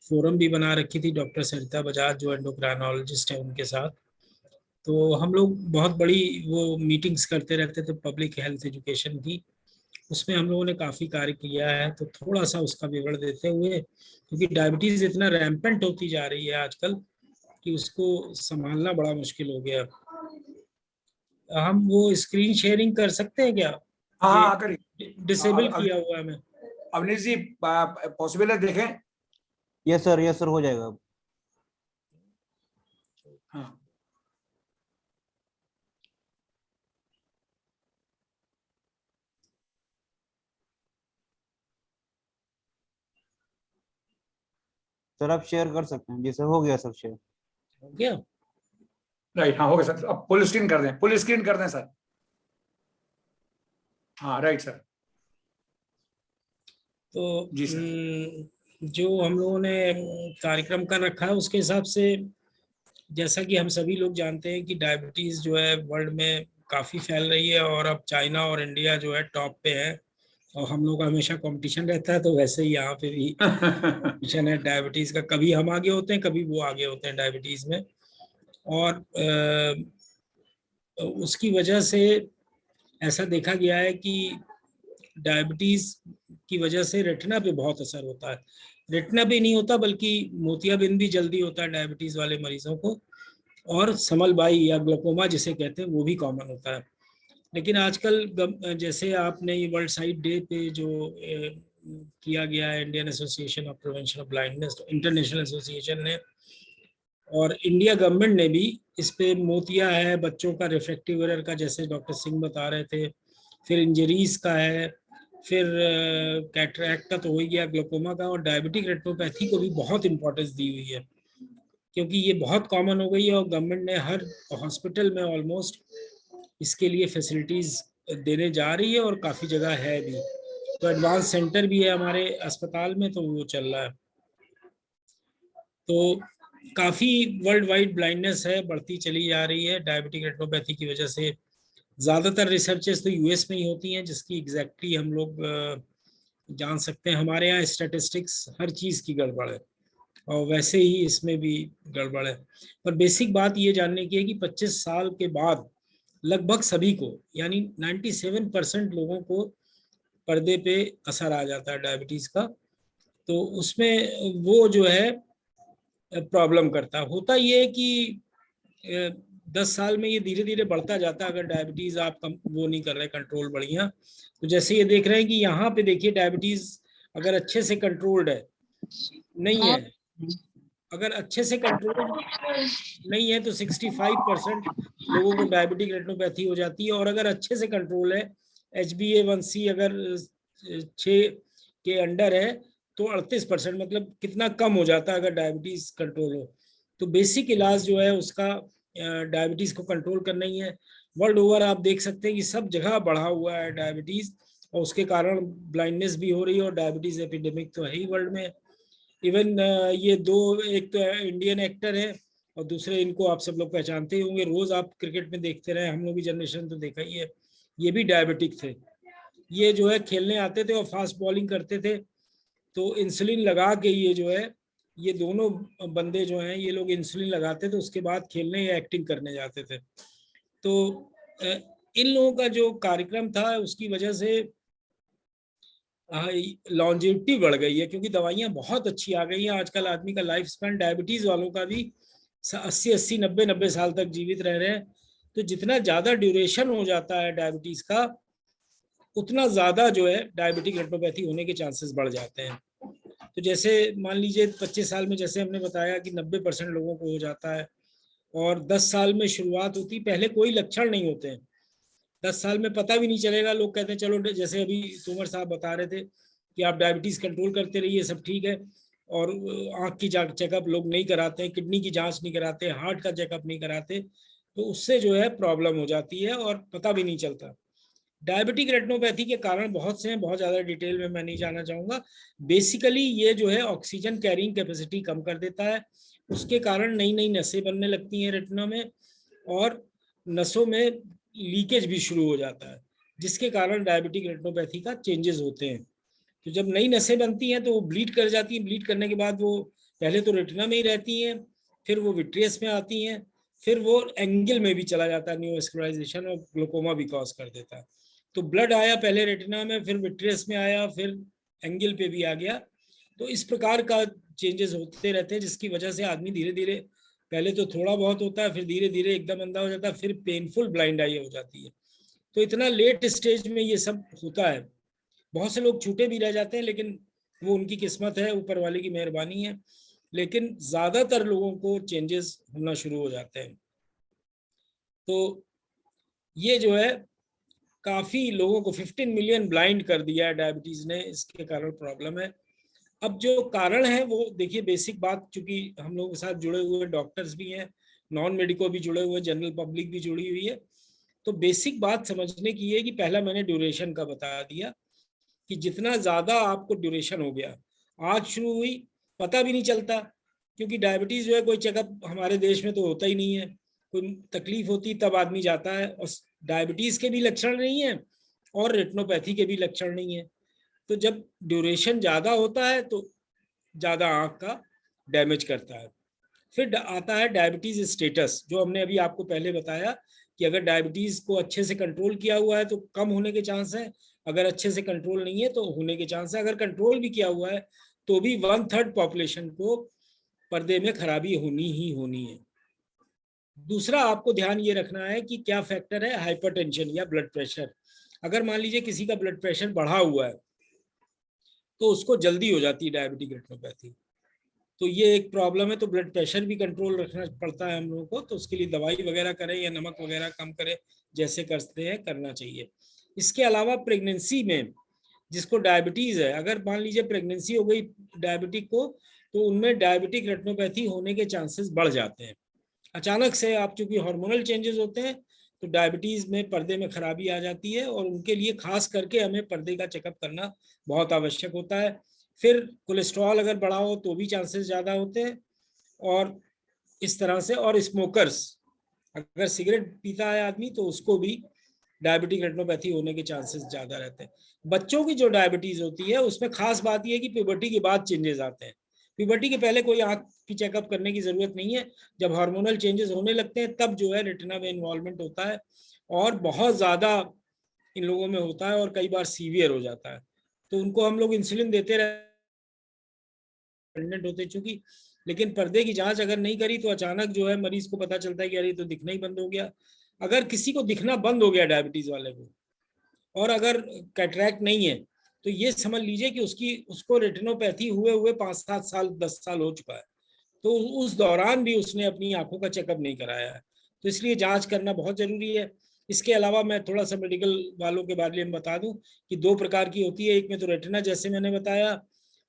फोरम भी बना रखी थी डॉक्टर सरिता बजाज जो एंडोक्राइनोलॉजिस्ट है उनके साथ। तो हम लोग बहुत बड़ी वो मीटिंग्स करते रहते थे पब्लिक हेल्थ एजुकेशन की, उसमें हम लोगों ने काफ़ी कार्य किया है। तो थोड़ा सा उसका विवरण देते हुए, क्योंकि डायबिटीज़ इतना रैम्पेंट होती जा रही है आजकल कि उसको संभालना बड़ा मुश्किल हो गया। हम वो स्क्रीन शेयरिंग कर सकते हैं क्या? हाँ करिए। डिसेबल किया हुआ है मैं। अवनीश जी पॉसिबल है, देखें। यस सर हो जाएगा। हाँ सर आप शेयर कर सकते हैं। जी सर हो गया सर, शेयर हो गया। राइट, हाँ हो गया सर। अब फुल स्क्रीन कर दें, फुल स्क्रीन कर दें सर। हाँ राइट सर। तो जी सर। जो हम लोगों ने कार्यक्रम कर रखा है उसके हिसाब से, जैसा कि हम सभी लोग जानते हैं कि डायबिटीज़ जो है वर्ल्ड में काफ़ी फैल रही है और अब चाइना और इंडिया जो है टॉप पे है और हम लोग का हमेशा कंपटीशन रहता है। तो वैसे ही यहाँ पे भी कंपटीशन है डायबिटीज़ का। कभी हम आगे होते हैं, कभी वो आगे होते हैं डायबिटीज़ में। और उसकी वजह से ऐसा देखा गया है कि डायबिटीज़ की वजह से रेटिना पे बहुत असर होता है। रेटिना पे नहीं होता बल्कि मोतियाबिंद भी जल्दी होता है डायबिटीज़ वाले मरीजों को, और समलबाई या ग्लूकोमा जिसे कहते हैं वो भी कॉमन होता है। लेकिन आजकल जैसे आपने ये वर्ल्ड साइट डे पे जो किया गया है, Indian association of prevention of blindness, international association ने और इंडिया गवर्नमेंट ने भी इस पे मोतिया है, बच्चों का रिफ्रैक्टिव एरर का जैसे डॉक्टर सिंह बता रहे थे, फिर इंजरीज का है, फिर कैटरैक्ट का तो हो ही गया, ग्लूकोमा का, और डायबिटिक रेटिनोपैथी को भी बहुत इंपॉर्टेंस दी हुई है क्योंकि ये बहुत कॉमन हो गई है और गवर्नमेंट ने हर हॉस्पिटल में ऑलमोस्ट इसके लिए फैसिलिटीज देने जा रही है और काफ़ी जगह है भी। तो एडवांस सेंटर भी है हमारे अस्पताल में, तो वो चल रहा है। तो काफ़ी वर्ल्ड वाइड ब्लाइंडनेस है, बढ़ती चली जा रही है डायबिटिक रेटिनोपैथी की वजह से। ज़्यादातर रिसर्चेस तो यूएस में ही होती हैं, जिसकी एग्जैक्टली हम लोग जान सकते हैं। हमारे यहाँ स्टैटिस्टिक्स हर चीज़ की गड़बड़ है और वैसे ही इसमें भी गड़बड़ है। पर बेसिक बात ये जानने की है कि 25 साल के बाद लगभग सभी को, यानी 97% लोगों को पर्दे पे असर आ जाता है डायबिटीज़ का। तो उसमें वो जो है प्रॉब्लम करता है। होता ये है कि 10 साल में ये धीरे धीरे बढ़ता जाता है, अगर डायबिटीज आप वो नहीं कर रहे कंट्रोल बढ़िया। तो जैसे ये देख रहे हैं कि यहाँ पे देखिए डायबिटीज अगर अच्छे से कंट्रोल्ड है नहीं है, अगर अच्छे से कंट्रोल नहीं है तो 65% लोगों को डायबिटिक रेटिनोपैथी हो जाती है। और अगर अच्छे से कंट्रोल है, HbA1c अगर 6 के अंडर है तो 38%, मतलब कितना कम हो जाता है अगर डायबिटीज कंट्रोल हो। तो बेसिक इलाज जो है उसका डायबिटीज को कंट्रोल करना ही है। वर्ल्ड ओवर आप देख सकते हैं कि सब जगह बढ़ा हुआ है डायबिटीज, और उसके कारण ब्लाइंडनेस भी हो रही है और डायबिटीज एपिडेमिक तो है ही वर्ल्ड में। इवन ये दो, एक तो इंडियन एक्टर है और दूसरे, इनको आप सब लोग पहचानते ही होंगे, रोज आप क्रिकेट में देखते रहे, हम लोग की जनरेशन तो देखा ही है। ये भी डायबिटिक थे। ये जो है खेलने आते थे और फास्ट बॉलिंग करते थे, तो इंसुलिन लगा के ये जो है, ये दोनों बंदे जो हैं ये लोग इंसुलिन लगाते थे, उसके बाद खेलने या एक्टिंग करने जाते थे। तो इन लोगों का जो कार्यक्रम था उसकी वजह से लॉन्जेविटी बढ़ गई है, क्योंकि दवाइयाँ बहुत अच्छी आ गई हैं। आजकल आदमी का लाइफ स्पैन डायबिटीज वालों का भी 80-80, 90-90 साल तक जीवित रह रहे हैं। तो जितना ज़्यादा ड्यूरेशन हो जाता है डायबिटीज़ का, उतना ज़्यादा जो है डायबिटिक रेटिनोपैथी होने के चांसेस बढ़ जाते हैं। तो जैसे मान लीजिए 25 साल में, जैसे हमने बताया कि 90% लोगों को हो जाता है, और 10 साल में शुरुआत होती, पहले कोई लक्षण नहीं होते हैं, 10 साल में पता भी नहीं चलेगा। लोग कहते हैं चलो, जैसे अभी तोमर साहब बता रहे थे कि आप डायबिटीज़ कंट्रोल करते रहिए, सब ठीक है, और आँख की चेकअप लोग नहीं कराते हैं, किडनी की जांच नहीं कराते, हार्ट का चेकअप नहीं कराते, तो उससे जो है प्रॉब्लम हो जाती है और पता भी नहीं चलता। डायबिटिक रेटिनोपैथी के कारण बहुत से हैं, बहुत ज़्यादा डिटेल में मैं नहीं जाना चाहूँगा। बेसिकली ये जो है ऑक्सीजन कैरिंग कैपेसिटी कम कर देता है, उसके कारण नई नई नसें बनने लगती हैं रेटिना में, और नसों में लीकेज भी शुरू हो जाता है, जिसके कारण डायबिटिक रेटिनोपैथी का चेंजेस होते हैं। तो जब नई नसें बनती हैं तो वो ब्लीड कर जाती हैं, ब्लीड करने के बाद वो पहले तो रेटिना में ही रहती हैं, फिर वो विट्रियस में आती हैं, फिर वो एंगल में भी चला जाता है, न्यूरोस्क्लेरोसिस, और ग्लूकोमा भी कॉज कर देता है। तो ब्लड आया पहले रेटिना में, फिर विट्रियस में आया, फिर एंगल पे भी आ गया। तो इस प्रकार का चेंजेस होते रहते हैं, जिसकी वजह से आदमी धीरे धीरे, पहले तो थोड़ा बहुत होता है, फिर धीरे धीरे एकदम अंधा हो जाता है, फिर पेनफुल ब्लाइंड आई हो जाती है। तो इतना लेट स्टेज में ये सब होता है। बहुत से लोग छूटे भी रह जाते हैं, लेकिन वो उनकी किस्मत है, ऊपर वाले की मेहरबानी है, लेकिन ज्यादातर लोगों को चेंजेस होना शुरू हो जाते हैं। तो ये जो है काफी लोगों को 15 मिलियन ब्लाइंड कर दिया है डायबिटीज ने, इसके कारण प्रॉब्लम है। अब जो कारण है वो देखिए, बेसिक बात, चूंकि हम लोगों के साथ जुड़े हुए डॉक्टर्स भी हैं, नॉन मेडिको भी जुड़े हुए, जनरल पब्लिक भी जुड़ी हुई है, तो बेसिक बात समझने की है कि पहला मैंने ड्यूरेशन का बता दिया कि जितना ज्यादा आपको ड्यूरेशन हो गया, आज शुरू हुई पता भी नहीं चलता, क्योंकि डायबिटीज जो है कोई चेकअप हमारे देश में तो होता ही नहीं है, कोई तकलीफ होती तब आदमी जाता है, और डायबिटीज के भी लक्षण नहीं है और रेटिनोपैथी के भी लक्षण नहीं है। तो जब ड्यूरेशन ज़्यादा होता है तो ज़्यादा आँख का डैमेज करता है। फिर आता है डायबिटीज़ स्टेटस, जो हमने अभी आपको पहले बताया कि अगर डायबिटीज़ को अच्छे से कंट्रोल किया हुआ है तो कम होने के चांस है, अगर अच्छे से कंट्रोल नहीं है तो होने के चांस है, अगर कंट्रोल भी किया हुआ है तो भी 1/3 पॉपुलेशन को पर्दे में खराबी होनी ही होनी है। दूसरा आपको ध्यान ये रखना है कि क्या फैक्टर है, हाइपरटेंशन या ब्लड प्रेशर। अगर मान लीजिए किसी का ब्लड प्रेशर बढ़ा हुआ है तो उसको जल्दी हो जाती है डायबिटिक रेटिनोपैथी, तो ये एक प्रॉब्लम है। तो ब्लड प्रेशर भी कंट्रोल रखना पड़ता है हम लोगों को, तो उसके लिए दवाई वगैरह करें या नमक वगैरह कम करें, जैसे करते हैं करना चाहिए। इसके अलावा प्रेगनेंसी में जिसको डायबिटीज है, अगर मान लीजिए प्रेगनेंसी हो गई डायबिटिक को, तो उनमें डायबिटिक रेटिनोपैथी होने के चांसेस बढ़ जाते हैं। अचानक से आप चूंकि हार्मोनल चेंजेस होते हैं तो डायबिटीज में पर्दे में खराबी आ जाती है, और उनके लिए खास करके हमें पर्दे का चेकअप करना बहुत आवश्यक होता है। फिर कोलेस्ट्रॉल अगर बढ़ा हो तो भी चांसेस ज़्यादा होते हैं, और इस तरह से। और स्मोकर्स, अगर सिगरेट पीता है आदमी तो उसको भी डायबिटिक रेटिनोपैथी होने के चांसेस ज़्यादा रहते हैं। बच्चों की जो डायबिटीज़ होती है उसमें खास बात यह है कि प्यूबर्टी के बाद चेंजेस आते हैं। प्यूबर्टी के पहले कोई आँख की चेकअप करने की ज़रूरत नहीं है। जब हार्मोनल चेंजेस होने लगते हैं तब जो है रेटिना में इन्वॉल्वमेंट होता है, और बहुत ज़्यादा इन लोगों में होता है, और कई बार सीवियर हो जाता है। तो उनको हम लोग इंसुलिन देते रहते होते चूंकि, लेकिन पर्दे की जांच अगर नहीं करी तो अचानक जो है मरीज को पता चलता है कि अरे तो दिखना ही बंद हो गया। अगर किसी को दिखना बंद हो गया डायबिटीज वाले को, और अगर कैटरैक्ट नहीं है, तो ये समझ लीजिए कि उसको रेटिनोपैथी हुए 5-7 साल 10 साल हो चुका है। तो उस दौरान भी उसने अपनी आंखों का चेकअप नहीं कराया है। तो इसलिए जांच करना बहुत जरूरी है। इसके अलावा मैं थोड़ा सा मेडिकल वालों के बारे में बता दूं कि 2 प्रकार की होती है। एक में तो रेटिना जैसे मैंने बताया,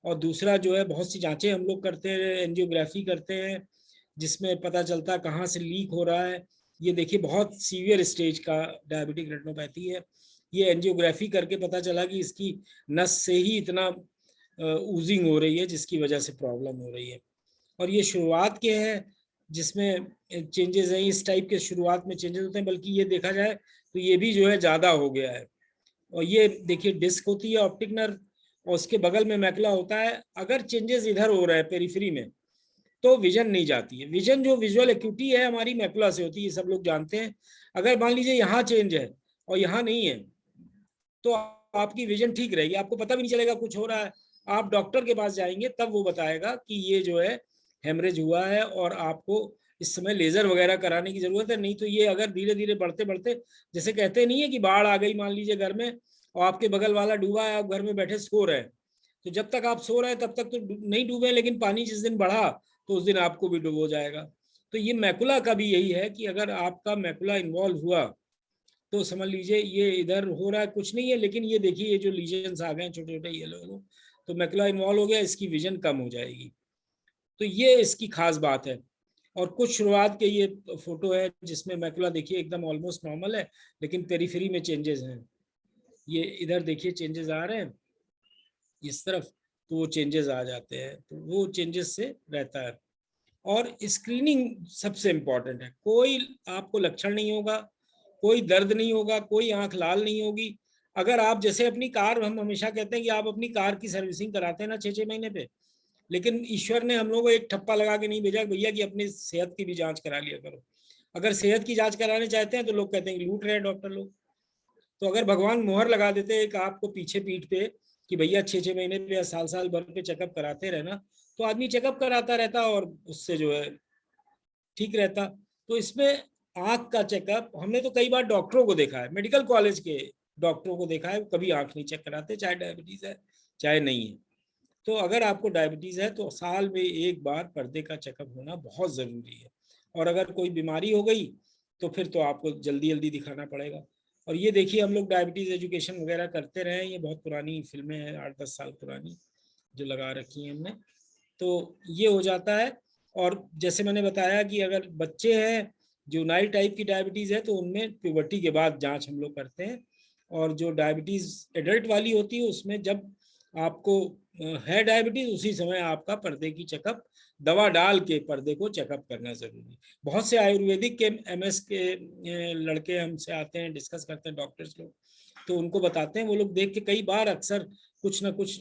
और दूसरा जो है बहुत सी जांचें हम लोग करते हैं, एंजियोग्राफी करते हैं, जिसमें पता चलता है कहाँ से लीक हो रहा है। ये देखिए बहुत सीवियर स्टेज का डायबिटिक रेटिनोपैथी है। ये एंजियोग्राफी करके पता चला कि इसकी नस से ही इतना ऊजिंग हो रही है जिसकी वजह से प्रॉब्लम हो रही है। और ये शुरुआत के हैं जिसमें चेंजेस हैं, इस टाइप के शुरुआत में चेंजेस होते हैं, बल्कि ये देखा जाए तो ये भी जो है ज़्यादा हो गया है। और ये देखिए डिस्क होती है ऑप्टिक नर्व, और उसके बगल में मैकुला होता है। अगर चेंजेस इधर हो रहे हैं पेरिफेरी में तो विजन नहीं जाती है। विजन जो विजुअल एक्यूटी है हमारी मैकुला से होती है, ये सब लोग जानते हैं। अगर मान लीजिए यहाँ चेंज है और यहाँ नहीं है तो आपकी विजन ठीक रहेगी, आपको पता भी नहीं चलेगा कुछ हो रहा है। आप डॉक्टर के पास जाएंगे तब वो बताएगा कि ये जो है हेमरेज हुआ है और आपको इस समय लेजर वगैरह कराने की जरूरत है। नहीं तो ये अगर धीरे धीरे बढ़ते बढ़ते, जैसे कहते नहीं है कि बाढ़ आ गई मान लीजिए घर में और आपके बगल वाला डूबा है, आप घर में बैठे सो रहे हैं, तो जब तक आप सो रहे हैं तब तक तो नहीं डूबे, लेकिन पानी जिस दिन बढ़ा तो उस दिन आपको भी डूबो जाएगा। तो ये मैकुला का भी यही है कि अगर आपका मैकुला इन्वॉल्व हुआ तो समझ लीजिए ये इधर हो रहा है कुछ नहीं है, लेकिन ये देखिए ये जो लीजन्स आ गए हैं छोटे छोटे येलो, तो मैकुला इन्वॉल्व हो गया, इसकी विजन कम हो जाएगी। तो ये इसकी खास बात है। और कुछ शुरुआत के ये फोटो है जिसमें मैकुला देखिए एकदम ऑलमोस्ट नॉर्मल है, लेकिन पेरिफेरी में चेंजेस हैं। ये इधर देखिए चेंजेस आ रहे हैं इस तरफ, तो वो चेंजेस आ जाते हैं, तो वो चेंजेस से रहता है। और स्क्रीनिंग सबसे इम्पोर्टेंट है। कोई आपको लक्षण नहीं होगा, कोई दर्द नहीं होगा, कोई आंख लाल नहीं होगी। अगर आप जैसे अपनी कार, हम हमेशा कहते हैं कि आप अपनी कार की सर्विसिंग कराते हैं ना 6-6 महीने पे, लेकिन ईश्वर ने हम लोगों को एक ठप्पा लगा के नहीं भेजा भैया कि अपनी सेहत की भी जांच करा लिया करो। अगर सेहत की जांच कराने चाहते हैं तो लोग कहते हैं कि लूट रहे हैं डॉक्टर लोग। तो अगर भगवान मोहर लगा देते एक आपको पीछे पीठ पे कि भैया 6-6 महीने पे या साल भर पे चेकअप कराते रहना, तो आदमी चेकअप कराता रहता और उससे जो है ठीक रहता। तो इसमें आंख का चेकअप हमने तो कई बार डॉक्टरों को देखा है, मेडिकल कॉलेज के डॉक्टरों को देखा है, कभी आंख नहीं चेक कराते, चाहे डायबिटीज है चाहे नहीं है। तो अगर आपको डायबिटीज है तो साल में एक बार पर्दे का चेकअप होना बहुत जरूरी है। और अगर कोई बीमारी हो गई तो फिर तो आपको जल्दी जल्दी दिखाना पड़ेगा। और ये देखिए हम लोग डायबिटीज एजुकेशन वगैरह करते रहे, ये बहुत पुरानी फिल्में हैं 8-10 साल पुरानी जो लगा रखी हैं हमने, तो ये हो जाता है। और जैसे मैंने बताया कि अगर बच्चे हैं जो नई टाइप की डायबिटीज़ है तो उनमें प्यूबर्टी के बाद जांच हम लोग करते हैं। और जो डायबिटीज़ एडल्ट वाली होती है उसमें जब आपको है डायबिटीज़ उसी समय आपका पर्दे की चेकअप, दवा डाल के पर्दे को चेकअप करना ज़रूरी है। बहुत से आयुर्वेदिक के MS के लड़के हमसे आते हैं, डिस्कस करते हैं डॉक्टर्स लोग, तो उनको बताते हैं, वो लोग देख के कई बार अक्सर कुछ ना कुछ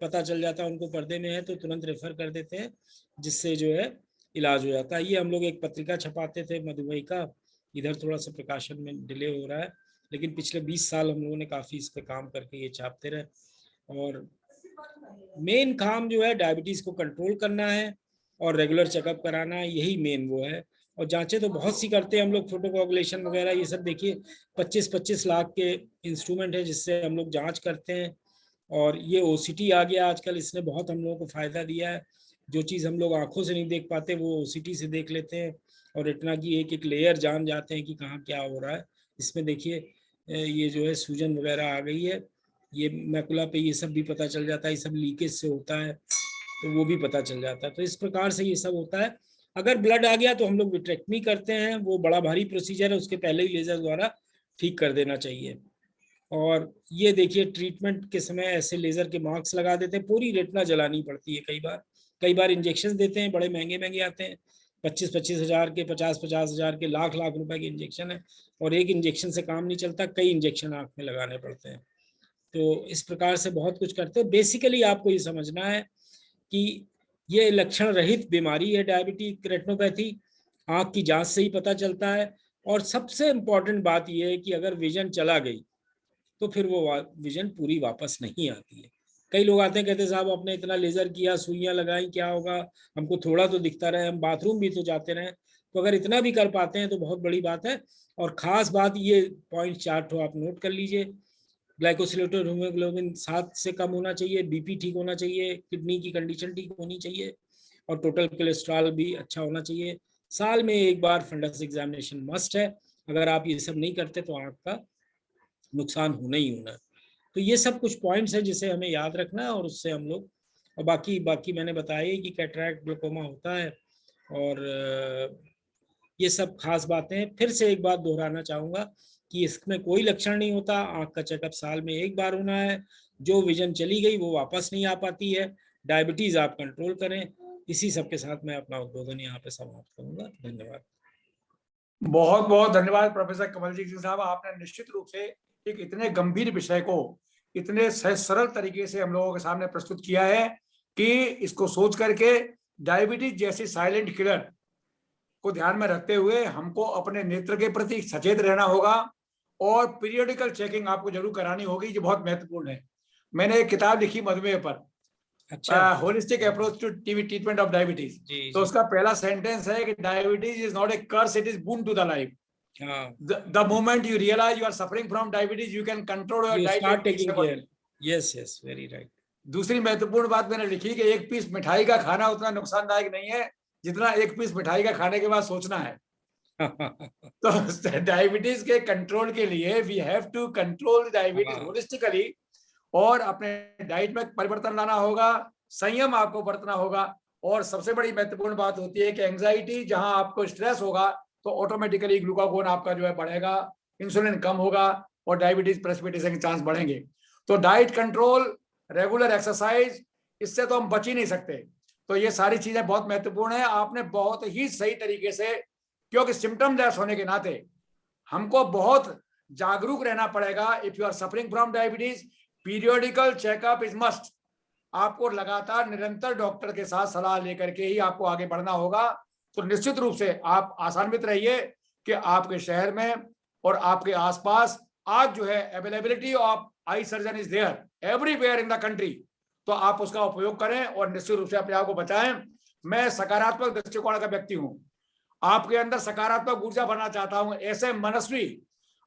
पता चल जाता है उनको पर्दे में है तो तुरंत रेफर कर देते हैं, जिससे जो है इलाज हो जाता है। ये हम लोग एक पत्रिका छपाते थे मधुमेह का, इधर थोड़ा सा प्रकाशन में डिले हो रहा है, लेकिन पिछले 20 साल हम लोगों ने काफ़ी इस पर काम करके ये छापते रहे। और मेन काम जो है डायबिटीज़ को कंट्रोल करना है और रेगुलर चेकअप कराना है, यही मेन वो है। और जांचें तो बहुत सी करते हैं हम लोग, फोटोकोगुलेशन वगैरह ये सब देखिए 25-25 लाख के इंस्ट्रूमेंट है जिससे हम लोग जांच करते हैं। और ये OCT आ गया आजकल, इसने बहुत हम लोगों को फ़ायदा दिया है। जो चीज़ हम लोग आंखों से नहीं देख पाते वो OCT से देख लेते हैं, और रेटिना की एक एक लेयर जान जाते हैं कि कहाँ क्या हो रहा है। इसमें देखिए ये जो है सूजन वगैरह आ गई है, ये मैकुला पे ये सब भी पता चल जाता है, ये सब लीकेज से होता है तो वो भी पता चल जाता है। तो इस प्रकार से ये सब होता है। अगर ब्लड आ गया तो हम लोग विट्रेक्टमी करते हैं, वो बड़ा भारी प्रोसीजर है, उसके पहले ही लेजर द्वारा ठीक कर देना चाहिए। और ये देखिए ट्रीटमेंट के समय ऐसे लेजर के मार्क्स लगा देते हैं, पूरी रेटिना जलानी पड़ती है कई बार इंजेक्शन देते हैं, बड़े महंगे महंगे आते हैं, 25-25 हजार के, 50-50 हजार के, लाख लाख रुपए के इंजेक्शन है, और एक इंजेक्शन से काम नहीं चलता, कई इंजेक्शन आंख में लगाने पड़ते हैं। तो इस प्रकार से बहुत कुछ करते हैं। बेसिकली आपको ये समझना है कि ये लक्षण रहित बीमारी है डायबिटिक रेटिनोपैथी, आंख की जांच से ही पता चलता है। और सबसे इम्पोर्टेंट बात यह है कि अगर विजन चला गई तो फिर वो विजन पूरी वापस नहीं आती है। कई लोग आते हैं, कहते हैं साहब आपने इतना लेजर किया, सुइयां लगाई, क्या होगा, हमको थोड़ा तो दिखता रहे, हम बाथरूम भी तो जाते रहे। तो अगर इतना भी कर पाते हैं तो बहुत बड़ी बात है। और खास बात ये पॉइंट 4 तो आप नोट कर लीजिए। ग्लाइकोसिलेटेड हीमोग्लोबिन 7 से कम होना चाहिए, बीपी ठीक होना चाहिए, किडनी की कंडीशन ठीक होनी चाहिए, और टोटल कोलेस्ट्रॉल भी अच्छा होना चाहिए। साल में एक बार फंडस एग्जामिनेशन मस्ट है। अगर आप ये सब नहीं करते तो आंख का नुकसान होना ही होना है। तो ये सब कुछ पॉइंट्स है जिसे हमें याद रखना है, और उससे हम लोग, और बाकी मैंने बताया कि कैटरैक्ट ग्लूकोमा होता है, और ये सब खास बातें। फिर से एक बात दोहराना चाहूंगा कि इसमें कोई लक्षण नहीं होता, आंख का चेकअप साल में एक बार होना है। जो विजन चली गई वो वापस नहीं आ पाती है। डायबिटीज आप कंट्रोल करें। इसी सब के साथ मैं अपना उद्बोधन यहाँ पे समाप्त करूंगा। धन्यवाद। बहुत बहुत धन्यवाद प्रोफेसर कमलजीत सिंह साहब। आपने निश्चित रूप से एक इतने गंभीर विषय को इतने सरल तरीके से हम लोगों के सामने प्रस्तुत किया है कि इसको सोच करके डायबिटीज जैसी साइलेंट किलर को ध्यान में रखते हुए हमको अपने नेत्र के प्रति सचेत रहना होगा, और पीरियोडिकल चेकिंग आपको जरूर करानी होगी, जो बहुत महत्वपूर्ण है। मैंने एक किताब लिखी मधुमेह पर, holistic approach to treatment of diabetes. तो उसका पहला सेंटेंस है कि diabetes is not a curse, it is boon to the life. The moment you realize you are suffering from diabetes, you can control your diet. Start taking care. Yes, very right. दूसरी महत्वपूर्ण बात मैंने लिखी कि एक piece मिठाई का खाना उतना नुकसानदायक नहीं है जितना एक पीस मिठाई का खाने के बाद सोचना है। तो डायबिटीज के कंट्रोल के लिए we have to control diabetes holistically, और अपने डाइट में परिवर्तन लाना होगा, संयम आपको बरतना होगा। और सबसे बड़ी महत्वपूर्ण बात होती है कि एंजाइटी, जहां आपको स्ट्रेस होगा तो ऑटोमेटिकली ग्लूकागोन आपका जो है बढ़ेगा, इंसुलिन कम होगा, और डायबिटीज प्रेसिपिटेशन के चांस बढ़ेंगे। तो डाइट कंट्रोल, रेगुलर एक्सरसाइज, इससे तो हम बच ही नहीं सकते। तो ये सारी चीजें बहुत महत्वपूर्ण है। आपने बहुत ही सही तरीके से, क्योंकि सिम्टम लेस होने के नाते हमको बहुत जागरूक रहना पड़ेगा। If you are suffering from diabetes, periodical checkup is must. आपको लगातार निरंतर डॉक्टर के साथ सलाह लेकर के ही आपको आगे बढ़ना होगा। तो निश्चित रूप से आप आशान्वित रहिए कि आपके शहर में और आपके आसपास आज जो है availability of eye surgeon is there everywhere in the country. तो आप उसका उपयोग करें और निश्चित रूप से अपने आप को बचाएं। मैं सकारात्मक दृष्टिकोण का व्यक्ति हूं, आपके अंदर सकारात्मक ऊर्जा भरना चाहता हूं। ऐसे मनस्वी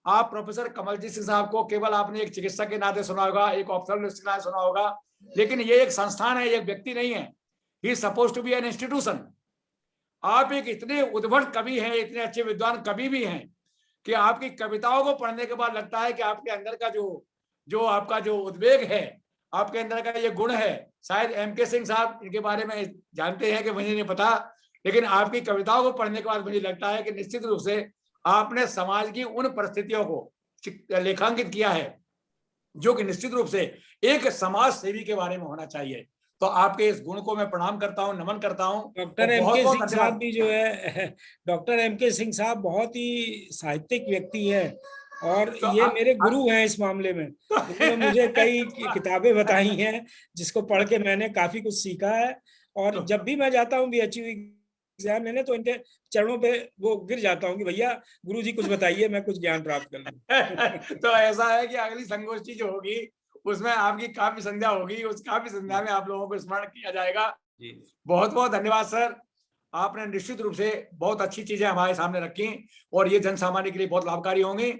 आप प्रोफेसर कमलजीत सिंह साहब को केवल आपने एक चिकित्सक के नाते सुना होगा, एक ऑप्थेल्मोलॉजिस्ट के नाते सुना होगा, लेकिन ये एक संस्थान है, एक व्यक्ति नहीं है। He is supposed to be an institution. आप एक इतने उद्भट कवि हैं, इतने अच्छे विद्वान कवि भी हैं कि आपकी कविताओं को पढ़ने के बाद लगता है कि आपके अंदर का जो आपका जो उद्वेग है, आपके अंदर का ये गुण है। शायद एमके सिंह साहब इनके बारे में जानते हैं कि मुझे नहीं पता, लेकिन आपकी कविताओं को पढ़ने के बाद मुझे लगता है कि निश्चित रूप से आपने समाज की उन परिस्थितियों को लेखांकित किया है जो कि निश्चित रूप से एक समाज सेवी के बारे में होना चाहिए। तो आपके इस गुण को मैं प्रणाम करता हूं, नमन करता हूं। डॉक्टर एमके सिंह साहब भी जो है, डॉक्टर एमके सिंह साहब बहुत ही साहित्यिक व्यक्ति है, और तो ये मेरे गुरु हैं इस मामले में। उन्होंने मुझे कई किताबें बताई हैं जिसको पढ़ के मैंने काफी कुछ सीखा है। और जब भी मैं जाता हूँ BHU एग्जाम लेने तो इनके चरणों पे वो गिर जाता हूँ कि भैया गुरुजी कुछ बताइए, मैं कुछ ज्ञान प्राप्त कर लूं। तो ऐसा है कि अगली संगोष्ठी जो होगी उसमें आपकी काफी संध्या होगी, उस काफी संध्या में आप लोगों को स्मरण किया जाएगा। बहुत बहुत धन्यवाद सर, आपने निश्चित रूप से बहुत अच्छी चीजें हमारे सामने रखी और ये जन सामान्य के लिए बहुत लाभकारी होंगी।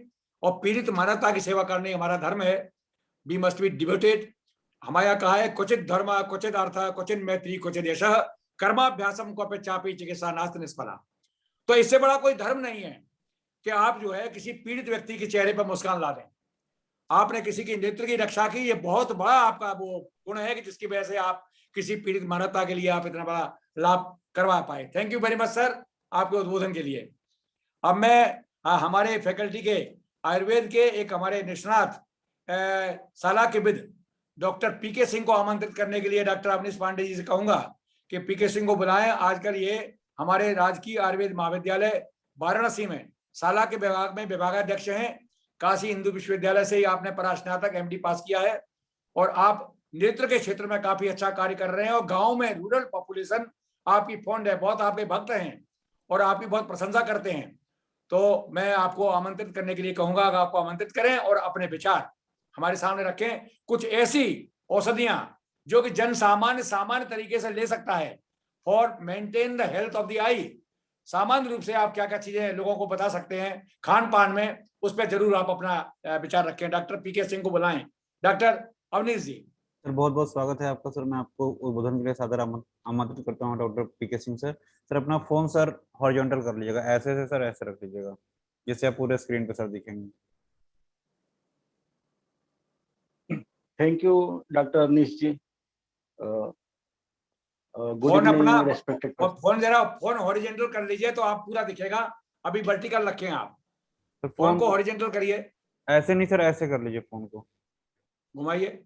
और पीड़ित मानवता की सेवा करने हमारा धर्म है। We must be devoted. हमारा कहा है क्वचित धर्म क्वचित अर्थ क्वचित मैत्री क्वचित यशः कर्माभ्यासम को अपेक्षापि चिकित्सा नास्ति निष्फला। तो इससे बड़ा कोई धर्म नहीं है कि आप जो है किसी पीड़ित व्यक्ति के चेहरे पर मुस्कान ला दें। आपने किसी की नेत्र की रक्षा की, ये बहुत बड़ा आपका वो गुण है कि जिसकी वजह से आप किसी पीड़ित मानवता के लिए आप इतना बड़ा लाभ करवा पाए। Thank you very much sir आपके उद्बोधन के लिए। अब मैं हमारे फैकल्टी के आयुर्वेद के एक हमारे निष्णात सालाकिबिद डॉक्टर पीके सिंह को आमंत्रित करने के लिए डॉक्टर अवनीश पांडे जी से कहूंगा कि पीके सिंह को बुलाएं। आजकल ये हमारे राजकीय आयुर्वेद महाविद्यालय वाराणसी में साला के विभाग में विभागाध्यक्ष हैं। काशी हिंदू विश्वविद्यालय से ही आपने परास्नातक एमडी पास किया है और आप नेत्र के क्षेत्र में काफी अच्छा कार्य कर रहे हैं और गांव में रूरल पॉपुलेशन आपकी फॉन्ड है, बहुत आपके भक्त हैं और आपकी बहुत प्रशंसा करते हैं। तो मैं आपको आमंत्रित करने के लिए कहूंगा, आपको आमंत्रित करें और अपने विचार हमारे सामने रखें। कुछ ऐसी औषधियां जो कि जन सामान्य तरीके से ले सकता है for maintain the health of the eye. सामान्य रूप से आप क्या क्या चीजें लोगों को बता सकते हैं खान पान में, उस पर जरूर आप अपना विचार रखें। डॉक्टर पीके सिंह को बुलाएं। डॉक्टर अवनीश जी। सर बहुत बहुत स्वागत है आपका। सर मैं आपको उद्बोधन के लिए सादर आमंत्रित करता हूँ डॉक्टर पीके सिंह सर। सर अपना फोन सर हॉरिजॉन्टल कर लीजिएगा, ऐसे से सर ऐसे रख लीजिएगा जिससे आप पूरे स्क्रीन पे सर दिखेंगे। Thank you doctor Avnish ji. Good phone अपना इवनिंग रेस्पेक्टेड। फोन जरा फोन हॉरिजॉन्टल कर लीजिए तो आप पूरा दिखेगा। अभी वर्टिकल रखें आप, तो फोन को हॉरिजॉन्टल करिए। ऐसे नहीं सर, ऐसे कर लीजिए, फोन को घुमाइए।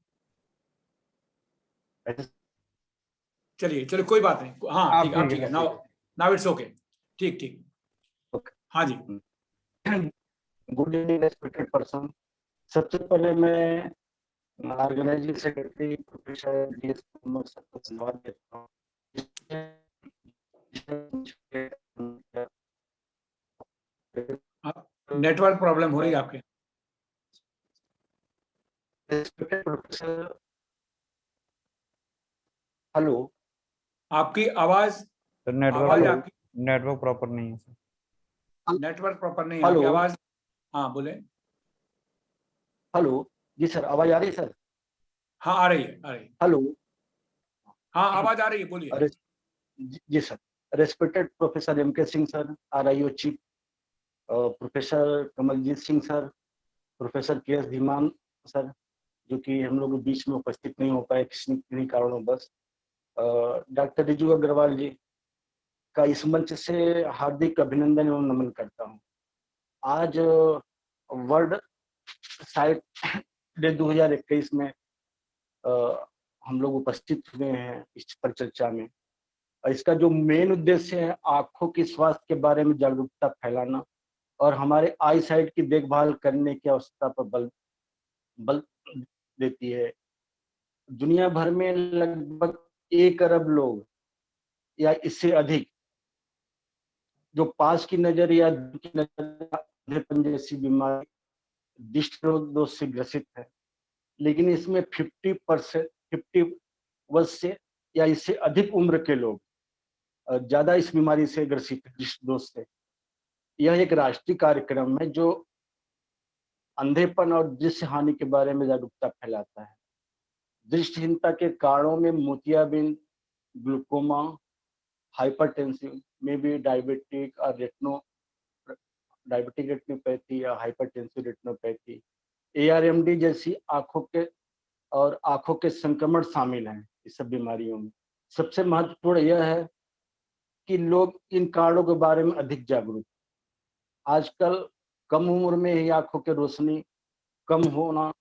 चलिए चलिए कोई बात नहीं। हाँ ठीक है, ठीक है। Now it's okay. ठीक ठीक। हाँ जी। Good evening respected person. सबसे पहले मैं organising secretary professor G S Tomar sir को धन्यवाद देता हूँ। नेटवर्क प्रॉब्लम हो रही है आपके। रेस्पेक्टेड प्रोफेसर, हेलो, आपकी आवाज सर नेटवर्क प्रॉपर नहीं है सर। नेटवर्क प्रॉपर नहीं है आपकी आवाज। हाँ बोले। हेलो जी सर, आवाज आ रही है सर? हाँ आ रही है, आ रही है। हेलो, हाँ आवाज आ रही है, बोलिए। अरे जी sir. Respected professor M K Singh sir, RIO chief, professor Kamaljeet Singh sir, professor KS Dhiman sir, जो कि हम लोग के बीच में उपस्थित नहीं हो पाए किन्हीं कारणों बस। डॉक्टर रिजू अग्रवाल जी का इस मंच से हार्दिक अभिनंदन एवं नमन करता हूँ। आज वर्ल्ड साइट डे 2021 में हम लोग उपस्थित हुए हैं इस परिचर्चा में। इसका जो मेन उद्देश्य है आंखों की स्वास्थ्य के बारे में जागरूकता फैलाना और हमारे आई साइट की देखभाल करने की आवश्यकता पर बल देती है। दुनिया भर में लगभग 1 अरब लोग या इससे अधिक जो पास की नजर या दूर की नजर अंधेपन जैसी बीमारी दृष्टि दोष से ग्रसित है, लेकिन इसमें 50 वर्ष से या इससे अधिक उम्र के लोग ज्यादा इस बीमारी से ग्रसित है, दृष्टि दोष से। यह एक राष्ट्रीय कार्यक्रम है जो अंधेपन और दृश्य हानि के बारे में जागरूकता फैलाता है। दृष्टिहीनता के कारणों में मोतियाबिंद, ग्लूकोमा, हाइपरटेंसिव में भी डायबिटिक रेटिनोपैथी या हाइपरटेंसिव रेटिनोपैथी, ARMD जैसी आंखों के संक्रमण शामिल हैं इस सब बीमारियों में। सबसे महत्वपूर्ण यह है कि लोग इन कारणों के बारे में अधिक जागरूक। आजकल कम उम्र में ही आंखों की रोशनी कम होना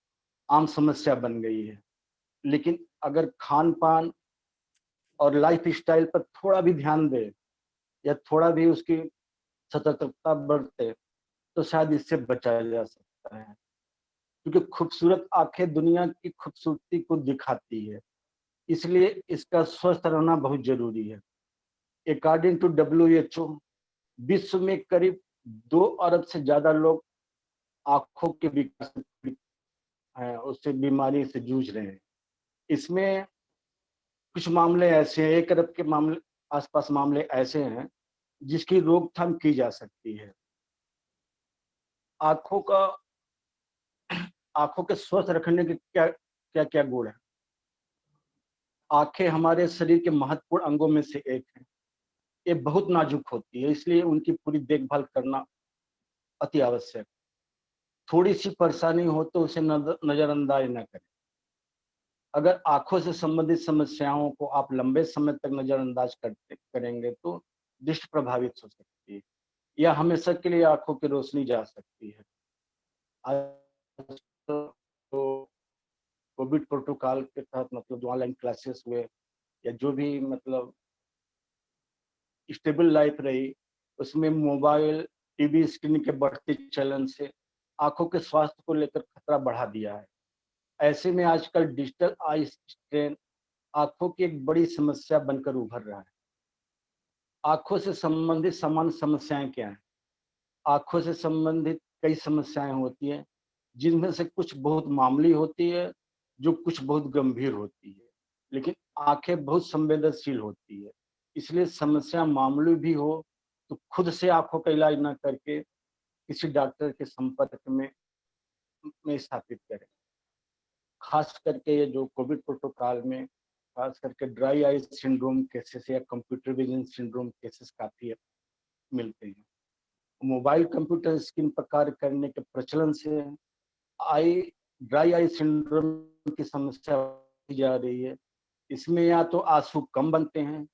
आम समस्या बन गई है, लेकिन अगर खान पान और लाइफ स्टाइल पर थोड़ा भी ध्यान दे या थोड़ा भी उसकी सतर्कता बरते तो शायद इससे बचा जा सकता है, क्योंकि खूबसूरत आंखें दुनिया की खूबसूरती को दिखाती है, इसलिए इसका स्वस्थ रहना बहुत जरूरी है। अकॉर्डिंग टू WHO विश्व में करीब 2 अरब से ज्यादा लोग आंखों के विकास उससे बीमारी से जूझ रहे हैं। इसमें कुछ मामले ऐसे हैं, 1 अरब के मामले आसपास मामले ऐसे हैं जिसकी रोकथाम की जा सकती है। आंखों के स्वस्थ रखने के क्या गुण है? आंखें हमारे शरीर के महत्वपूर्ण अंगों में से एक है। ये बहुत नाजुक होती है, इसलिए उनकी पूरी देखभाल करना अति आवश्यक। थोड़ी सी परेशानी हो तो उसे नजरअंदाज न करें। अगर आंखों से संबंधित समस्याओं को आप लंबे समय तक नजरअंदाज करेंगे तो दृष्टि प्रभावित हो सकती है या हमेशा के लिए आंखों की रोशनी जा सकती है। आज तो कोविड प्रोटोकॉल के तहत मतलब जो ऑनलाइन क्लासेस हुए या जो भी मतलब स्टेबल लाइफ रही, उसमें मोबाइल टीवी स्क्रीन के बढ़ते चलन से आंखों के स्वास्थ्य को लेकर खतरा बढ़ा दिया है। ऐसे में आजकल डिजिटल आई स्ट्रेन आंखों की एक बड़ी समस्या बनकर उभर रहा है। आंखों से संबंधित सामान्य समस्याएं क्या हैं? आंखों से संबंधित कई समस्याएं होती हैं, जिनमें से कुछ बहुत मामूली होती है, जो कुछ बहुत गंभीर होती है। लेकिन आंखें बहुत संवेदनशील होती है, इसलिए समस्या मामूली भी हो तो खुद से आंखों का इलाज न करके किसी डॉक्टर के संपर्क में स्थापित करें। खास करके ये जो कोविड प्रोटोकॉल में खास करके ड्राई आई सिंड्रोम केसेस या कंप्यूटर विजन सिंड्रोम केसेस काफी मिलते हैं। मोबाइल कंप्यूटर स्क्रीन पर कार्य करने के प्रचलन से ड्राई आई सिंड्रोम की समस्या बढ़ती जा रही है। इसमें या तो आंसू कम बनते हैं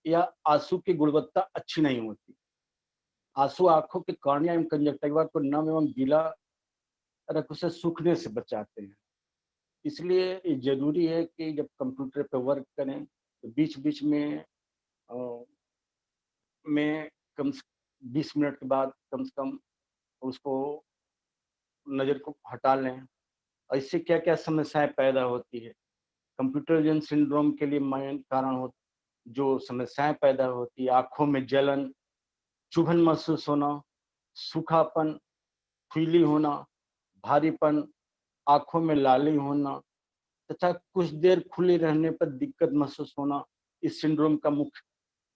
या आंसू की गुणवत्ता अच्छी नहीं होती। आंसू आंखों के कॉर्निया एवं कंजक्टिवा को नम एवं गीला रख उसे सूखने से बचाते हैं। इसलिए ये जरूरी है कि जब कंप्यूटर पे वर्क करें तो बीच बीच में कम से 20 मिनट के बाद कम से कम उसको नज़र को हटा लें। और इससे क्या क्या समस्याएं पैदा होती है? कंप्यूटर विजन सिंड्रोम के लिए मेन कारण हो जो समस्याएं पैदा होती है, आंखों में जलन, चुभन महसूस होना, सूखापन, खुजली होना, भारीपन, आंखों में लाली होना तथा कुछ देर खुले रहने पर दिक्कत महसूस होना इस सिंड्रोम का मुख्य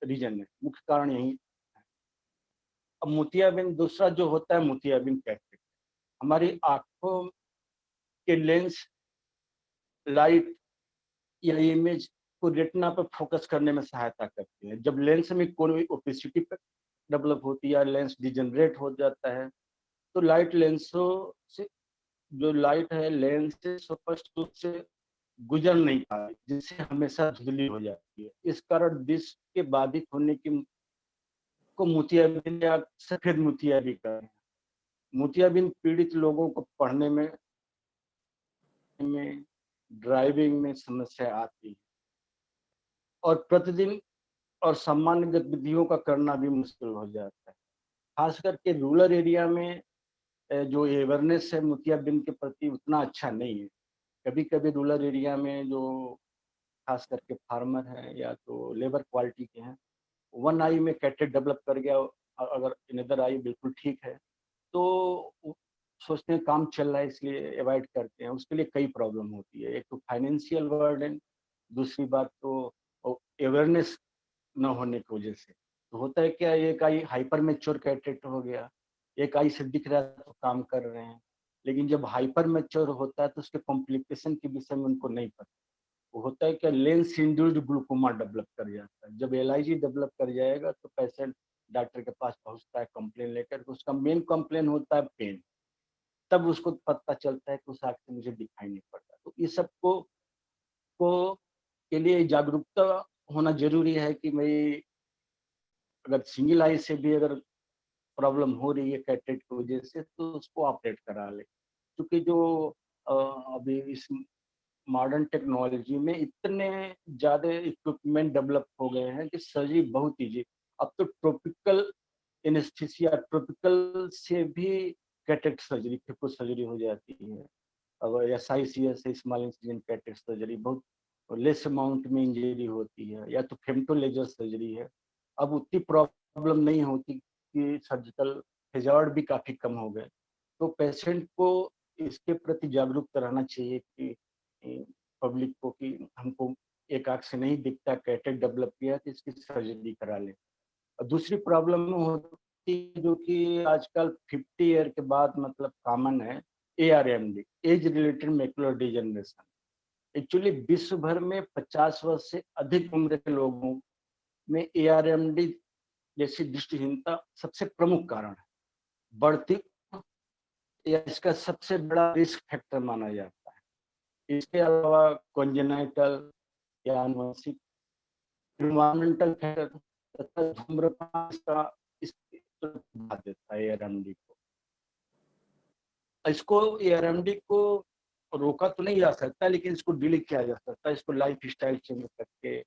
रीजन है, मुख्य कारण यही है। अब मोतियाबिंद दूसरा जो होता है मोतियाबिंद कैटरेक्ट, हमारी आंखों के लेंस लाइट या इमेज को रेटिना पर फोकस करने में सहायता करती है। जब लेंस में कोई ओपेसिटी डेवलप होती है या लेंस डिजनरेट हो जाता है तो लाइट लेंसों से जो लाइट है लेंस से स्पष्ट रूप से गुजर नहीं पाती, जिससे हमेशा धुंधली हो जाती है। इस कारण दृष्टि के बाधित होने की को मोतियाबिंद या सफेद मोतियाबिंद कहते हैं। मोतियाबिंद पीड़ित लोगों को पढ़ने में ड्राइविंग में समस्या आती है और प्रतिदिन और सामान्य गतिविधियों का करना भी मुश्किल हो जाता है। खास करके रूरल एरिया में जो अवेयरनेस है मोतियाबिंद के प्रति उतना अच्छा नहीं है। कभी कभी रूरल एरिया में जो खास करके फार्मर है या तो लेबर क्वालिटी के हैं, वन आई में कैटरेक्ट डेवलप कर गया, अगर इनदर आई बिल्कुल ठीक है तो सोचते हैं काम चल रहा है इसलिए अवॉइड करते हैं। उसके लिए कई प्रॉब्लम होती है, एक तो फाइनेंशियल बर्डन, दूसरी बात तो अवेयरनेस न होने की वजह से। तो होता है क्या, एक आई हाइपर मैच्योर कैटरेक्ट हो गया, एक आई से दिख रहा है तो काम कर रहे हैं, लेकिन जब हाइपर मैच्योर होता है तो उसके कॉम्प्लिकेशन के विषय में उनको नहीं पता। वो होता है क्या, लेंस इंड्यूस्ड ग्लूकोमा डेवलप कर जाता है। जब LIG डेवलप कर जाएगा तो पेशेंट डॉक्टर के पास पहुंचता है कंप्लेन लेकर, उसका मेन कंप्लेन होता है पेन। तब उसको पता चलता है कि उस आँख से मुझे दिखाई नहीं पड़ता। तो इस सब को के लिए जागरूकता होना जरूरी है कि भाई अगर सिंगल आई से भी अगर प्रॉब्लम हो रही है कैटरेक्ट की वजह से तो उसको ऑपरेट करा ले। क्योंकि जो अभी इस मॉडर्न टेक्नोलॉजी में इतने ज्यादा इक्विपमेंट डेवलप हो गए हैं कि सर्जरी बहुत ईजी। अब तो ट्रॉपिकल एनेस्थीसिया, ट्रॉपिकल से भी कैटरेक्ट सर्जरी, फिको सर्जरी हो जाती है। अब SICS है, स्मॉल इंसिजन कैटरेक्ट सर्जरी, बहुत लेस अमाउंट में इंजरी होती है, या तो फेमटो लेजर सर्जरी है। अब उतनी प्रॉब्लम नहीं होती कि सर्जिकल हेजार्ड भी काफी कम हो गए। तो पेशेंट को इसके प्रति जागरूक कराना चाहिए कि पब्लिक को कि हमको एक आंख से नहीं दिखता, कैटरेक्ट डेवलप किया तो इसकी सर्जरी करा ले। और दूसरी प्रॉब्लम होती है जो कि आजकल 50 ईयर के बाद मतलब कॉमन है, ARMD, age related macular degeneration. Actually विश्व भर में 50 वर्ष से अधिक उम्र के लोगों में ARMD जैसी दृष्टिहीनता सबसे प्रमुख कारण है। बढ़ती या इसका सबसे बड़ा रिस्क फैक्टर माना जाता है। इसके अलावा कॉन्जेनाइटल या आनुवंशिक, एनवायरमेंटल फैक्टर तथा धूम्रपान का इस बढ़ा देता है ARMD को। इसको ARMD को रोका तो नहीं जा सकता, लेकिन इसको डिले किया जा सकता है। इसको लाइफ स्टाइल चेंज करके,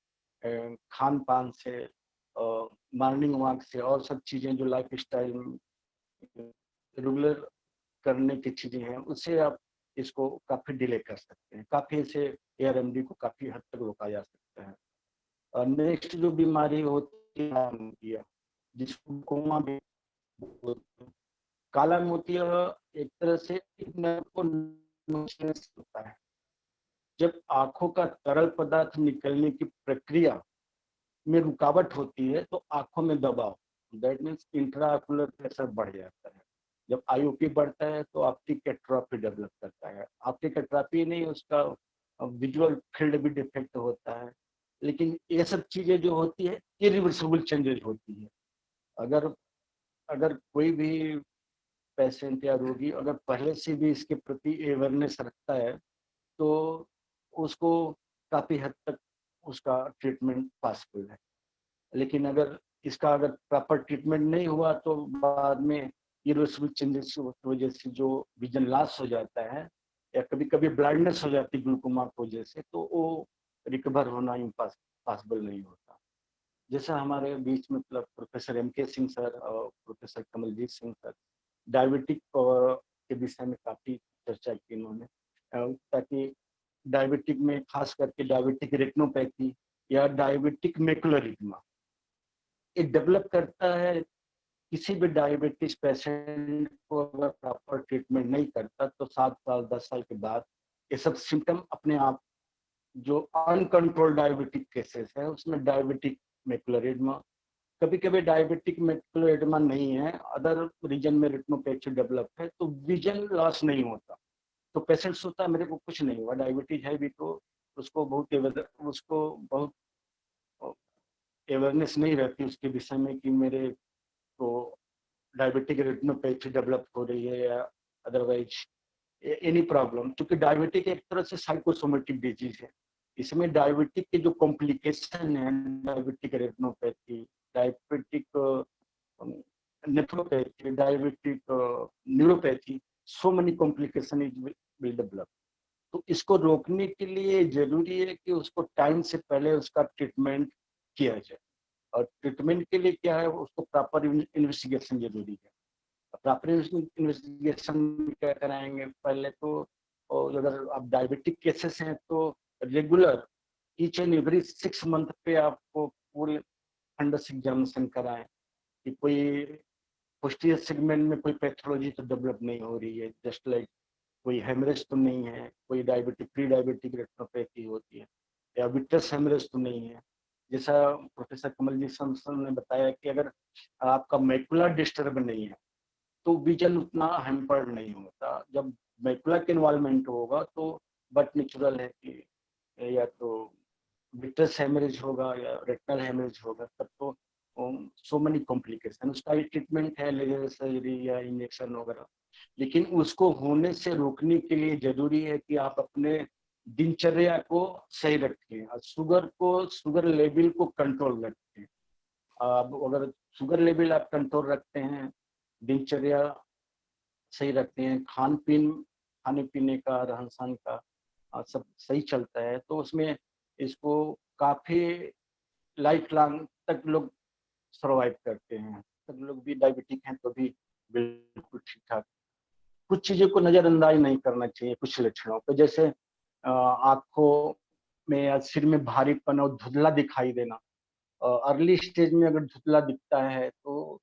खान पान से, मॉर्निंग वॉक से और सब चीजें जो लाइफ स्टाइल रेगुलर करने की चीजें हैं, उससे आप इसको काफी डिले कर सकते हैं। काफी इसे ARMD को काफी हद तक रोका जा सकता है। और नेक्स्ट जो बीमारी होती है काला मोतिया, जिसको कोमा भी बोलते हैं। काला मोतिया एक तरह से एक नर्व को नुकसान होता है। जब आंखों का तरल पदार्थ निकलने की प्रक्रिया में रुकावट होती है तो आंखों में दबाव, दैट मीन्स इंट्राऑक्यूलर प्रेशर बढ़ जाता है। जब IOP बढ़ता है तो ऑप्टिक एट्रोफी डेवलप करता है। ऑप्टिक एट्रोफी नहीं, उसका विजुअल फील्ड भी डिफेक्ट होता है। लेकिन ये सब चीजें जो होती है इरिवर्सिबल चेंजेस होती है। अगर अगर कोई भी पेशेंट या रोगी अगर पहले से भी इसके प्रति अवेयरनेस रखता है तो उसको काफी हद तक उसका ट्रीटमेंट पॉसिबल है। लेकिन अगर इसका अगर प्रॉपर ट्रीटमेंट नहीं हुआ तो बाद में इरिवर्सिबल चेंजेस की वजह से जो विजन लॉस हो जाता है या कभी कभी ब्लाइंडनेस हो जाती है ग्लूकोमा की वजह से, तो वो रिकवर होना इम्पॉसिबल नहीं होता। जैसा हमारे बीच में मतलब प्रोफेसर MK सिंह सर और professor Kamaljeet Singh sir diabetic के विषय में काफी चर्चा की इन्होंने, ताकि डायबिटिक में खास करके डायबिटिक रेटिनोपैथी या डायबिटिक मैकुलर एडिमा ये डेवलप करता है। किसी भी डायबिटीज पेशेंट को अगर प्रॉपर ट्रीटमेंट नहीं करता तो 7 साल 10 साल के बाद ये सब सिम्टम अपने आप, जो अनकंट्रोल डायबिटिक केसेस है उसमें डायबिटिक मैकुलर एडिमा, कभी कभी डायबिटिक मैकुलर एडिमा नहीं है, अदर रीजन में रेटिनोपैथी डेवलप है तो विजन लॉस नहीं होता। तो पेशेंट सोचता है मेरे को कुछ नहीं हुआ, डायबिटीज है भी, तो उसको बहुत अवेयरनेस नहीं रहती उसके विषय में कि मेरे को डायबिटिक रेटिनोपैथी डेवलप हो रही है या अदरवाइज एनी प्रॉब्लम। क्योंकि डायबिटिक एक तरह से साइकोसोमेटिक डिजीज है। इसमें डायबिटिक के जो कॉम्प्लिकेशन है, diabetic retinopathy, diabetic nephropathy, diabetic neuropathy, so many complication is will develop. तो इसको रोकने के लिए जरूरी है कि उसको टाइम से पहले उसका ट्रीटमेंट किया जाए। और ट्रीटमेंट के लिए क्या है, उसको प्रॉपर इन्वेस्टिगेशन जरूरी है। प्रॉपर इन्वेस्टिगेशन क्या कराएंगे पहले तो, और अगर आप डायबिटिक केसेस हैं तो regular each and every 6 month पे आपको पूरे फंडस एग्जामिनेशन कराएं कि कोई पोस्टीरियर सेगमेंट में कोई पैथोलॉजी तो डेवलप नहीं हो रही है, जस्ट लाइक कोई हेमरेज तो नहीं है, कोई डायबिटिक प्री डायबिटिक रेटिनोपैथी होती है, या विट्रस हेमरेज तो नहीं है। जैसा प्रोफेसर कमलजीत सर ने बताया कि अगर आपका मैकुलर डिस्टर्ब नहीं है तो विजन उतना हैम्पर्ड नहीं होता। जब मैकुलर के इन्वॉल्वमेंट होगा तो बट नेचुरल है कि या तो विट्रस हेमरेज होगा या रेटिनल हेमरेज होगा, तब तो सो मेनी कॉम्प्लिकेशन। उसका ही ट्रीटमेंट है, लेजर सर्जरी या इंजेक्शन वगैरह। लेकिन उसको होने से रोकने के लिए जरूरी है कि आप अपने दिनचर्या को सही रखें और शुगर लेवल को कंट्रोल रखें। अब अगर शुगर लेवल आप कंट्रोल रखते हैं, दिनचर्या सही रखते हैं, खाने पीने का, रहन सहन का सब सही चलता है, तो उसमें इसको काफी लाइफ लॉन्ग तक लोग सर्वाइव करते हैं। सब लोग भी डायबिटिक हैं तो भी बिल्कुल ठीक ठाक। कुछ चीजों को नजरअंदाज नहीं करना चाहिए, कुछ लक्षणों पे, जैसे आंखों में या सिर में भारीपन और धुंधला दिखाई देना। अर्ली स्टेज में अगर धुंधला दिखता है तो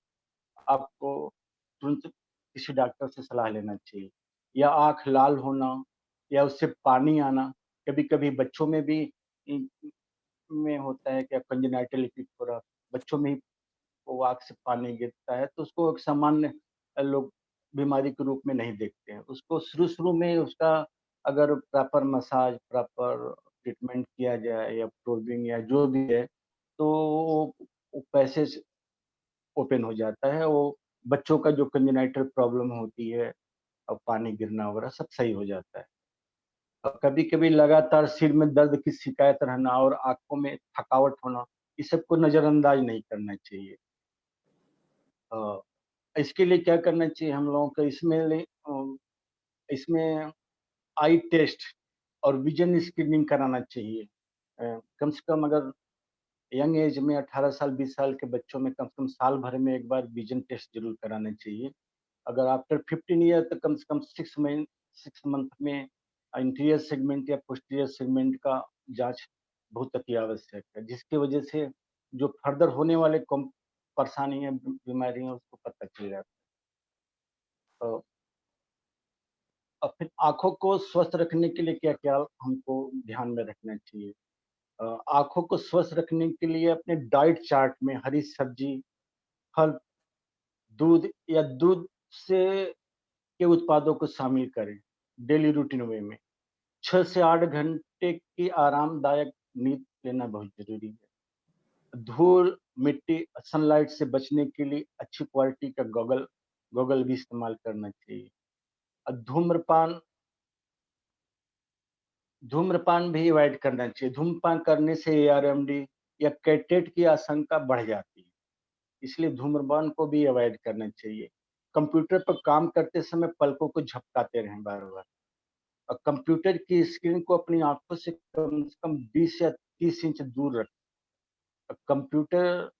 आपको तुरंत किसी डॉक्टर से सलाह लेना चाहिए। या आंख लाल होना या उससे पानी आना, कभी कभी बच्चों में भी में होता है कि कंजेनाइटल इपिथोरा, बच्चों में ही वो आंख से पानी गिरता है, तो उसको एक सामान्य लोग बीमारी के रूप में नहीं देखते हैं। उसको शुरू शुरू में उसका अगर प्रॉपर मसाज, प्रॉपर ट्रीटमेंट किया जाए या प्रोबिंग या जो भी है, तो वो पैसेज ओपन हो जाता है। वो बच्चों का जो कंजेनाइटल प्रॉब्लम होती है और पानी गिरना वगैरह सब सही हो जाता है। और कभी कभी लगातार सिर में दर्द की शिकायत रहना और आंखों में थकावट होना, इस सबको नजरअंदाज नहीं करना चाहिए। इसके लिए क्या करना चाहिए हम लोगों को, इसमें आई टेस्ट और विजन स्क्रीनिंग कराना चाहिए। कम से कम अगर यंग एज में 18 साल 20 साल के बच्चों में कम से कम साल भर में एक बार विजन टेस्ट जरूर कराना चाहिए। अगर आफ्टर 15 ईयर तो कम से कम 6 मंथ में इंटीरियर सेगमेंट या पोस्टीरियर सेगमेंट का जांच बहुत अति आवश्यक है, जिसकी वजह से जो फर्दर होने वाले परेशानी है, बीमारी है, उसको पता चल जाता है। और फिर आंखों को स्वस्थ रखने के लिए क्या क्या हमको ध्यान में रखना चाहिए। आंखों को स्वस्थ रखने के लिए अपने डाइट चार्ट में हरी सब्जी, फल, दूध या दूध से के उत्पादों को शामिल करें डेली रूटीन वे में। 6 से 8 घंटे की आरामदायक नींद लेना बहुत जरूरी है। धूल, मिट्टी, सनलाइट से बचने के लिए अच्छी क्वालिटी का गॉगल भी इस्तेमाल करना चाहिए। धूम्रपान भी अवॉइड करना चाहिए। धूम्रपान करने से ARMD या कैटरेट की आशंका बढ़ जाती है, इसलिए धूम्रपान को भी अवॉइड करना चाहिए। कंप्यूटर पर काम करते समय पलकों को झपकाते रहें बार-बार। और कंप्यूटर की स्क्रीन को अपनी आंखों से कम 20 या 30 इंच दूर रखें। कंप्यूटर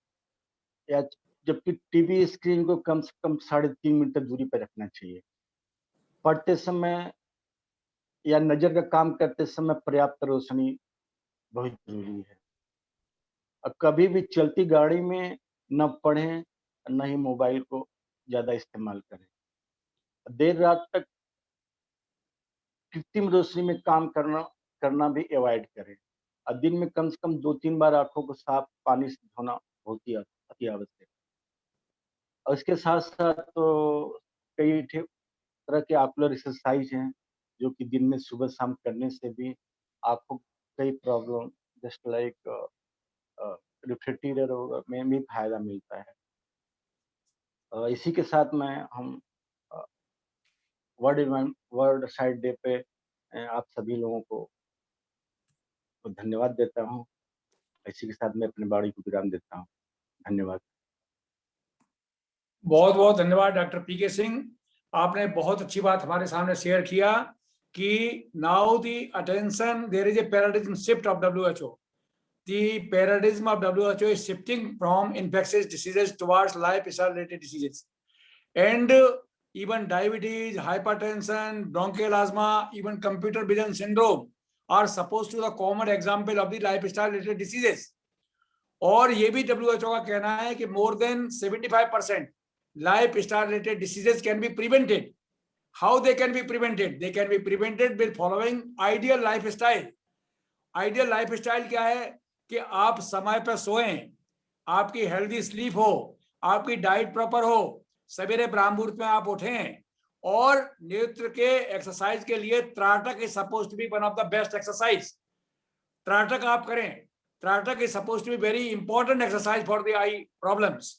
या जबकि टीवी स्क्रीन को कम से कम 3.5 मीटर दूरी पर रखना चाहिए। पढ़ते समय या नजर का काम करते समय पर्याप्त रोशनी बहुत जरूरी है। और कभी भी चलती गाड़ी में न पढ़ें, न ही मोबाइल को ज्यादा इस्तेमाल करें। देर रात तक कृत्रिम रोशनी में काम करना भी अवॉइड करें। और दिन में कम से कम 2-3 बार आंखों को साफ पानी से धोना बहुत ही अति आवश्यक है। और इसके साथ साथ तो कई तरह के ऑकुलर एक्सरसाइज हैं, जो कि दिन में सुबह शाम करने से भी आपको कई प्रॉब्लम जस्ट लाइक रिफ्रेक्टिव में भी फायदा मिलता है। इसी के साथ में हम वर्ल्ड साइड डे पे आप सभी लोगों को धन्यवाद देता हूँ। इसी के साथ मैं अपने वाणी को विराम देता हूँ। धन्यवाद। बहुत बहुत धन्यवाद डॉक्टर पीके सिंह, आपने बहुत अच्छी बात हमारे सामने शेयर किया कि now the attention, there is a paradigm shift of WHO. The paradigm of WHO is shifting from infectious diseases towards lifestyle related diseases, and even diabetes, hypertension, bronchial asthma, even computer vision syndrome are supposed to be the common example of the lifestyle related diseases. और ये भी WHO का कहना है कि more than 75% lifestyle related diseases can be prevented. How they can be prevented? They can be prevented with following ideal lifestyle. Ideal lifestyle क्या है कि आप समय पर सोएं, आपकी हेल्दी स्लीप हो, आपकी डाइट प्रॉपर हो, सवेरे ब्राह्म मुहूर्त में आप उठें, और नेत्र के एक्सरसाइज के लिए trataka is supposed to be one of the best exercise. त्राटक आप करें। Trataka is supposed to be very important exercise for the eye problems.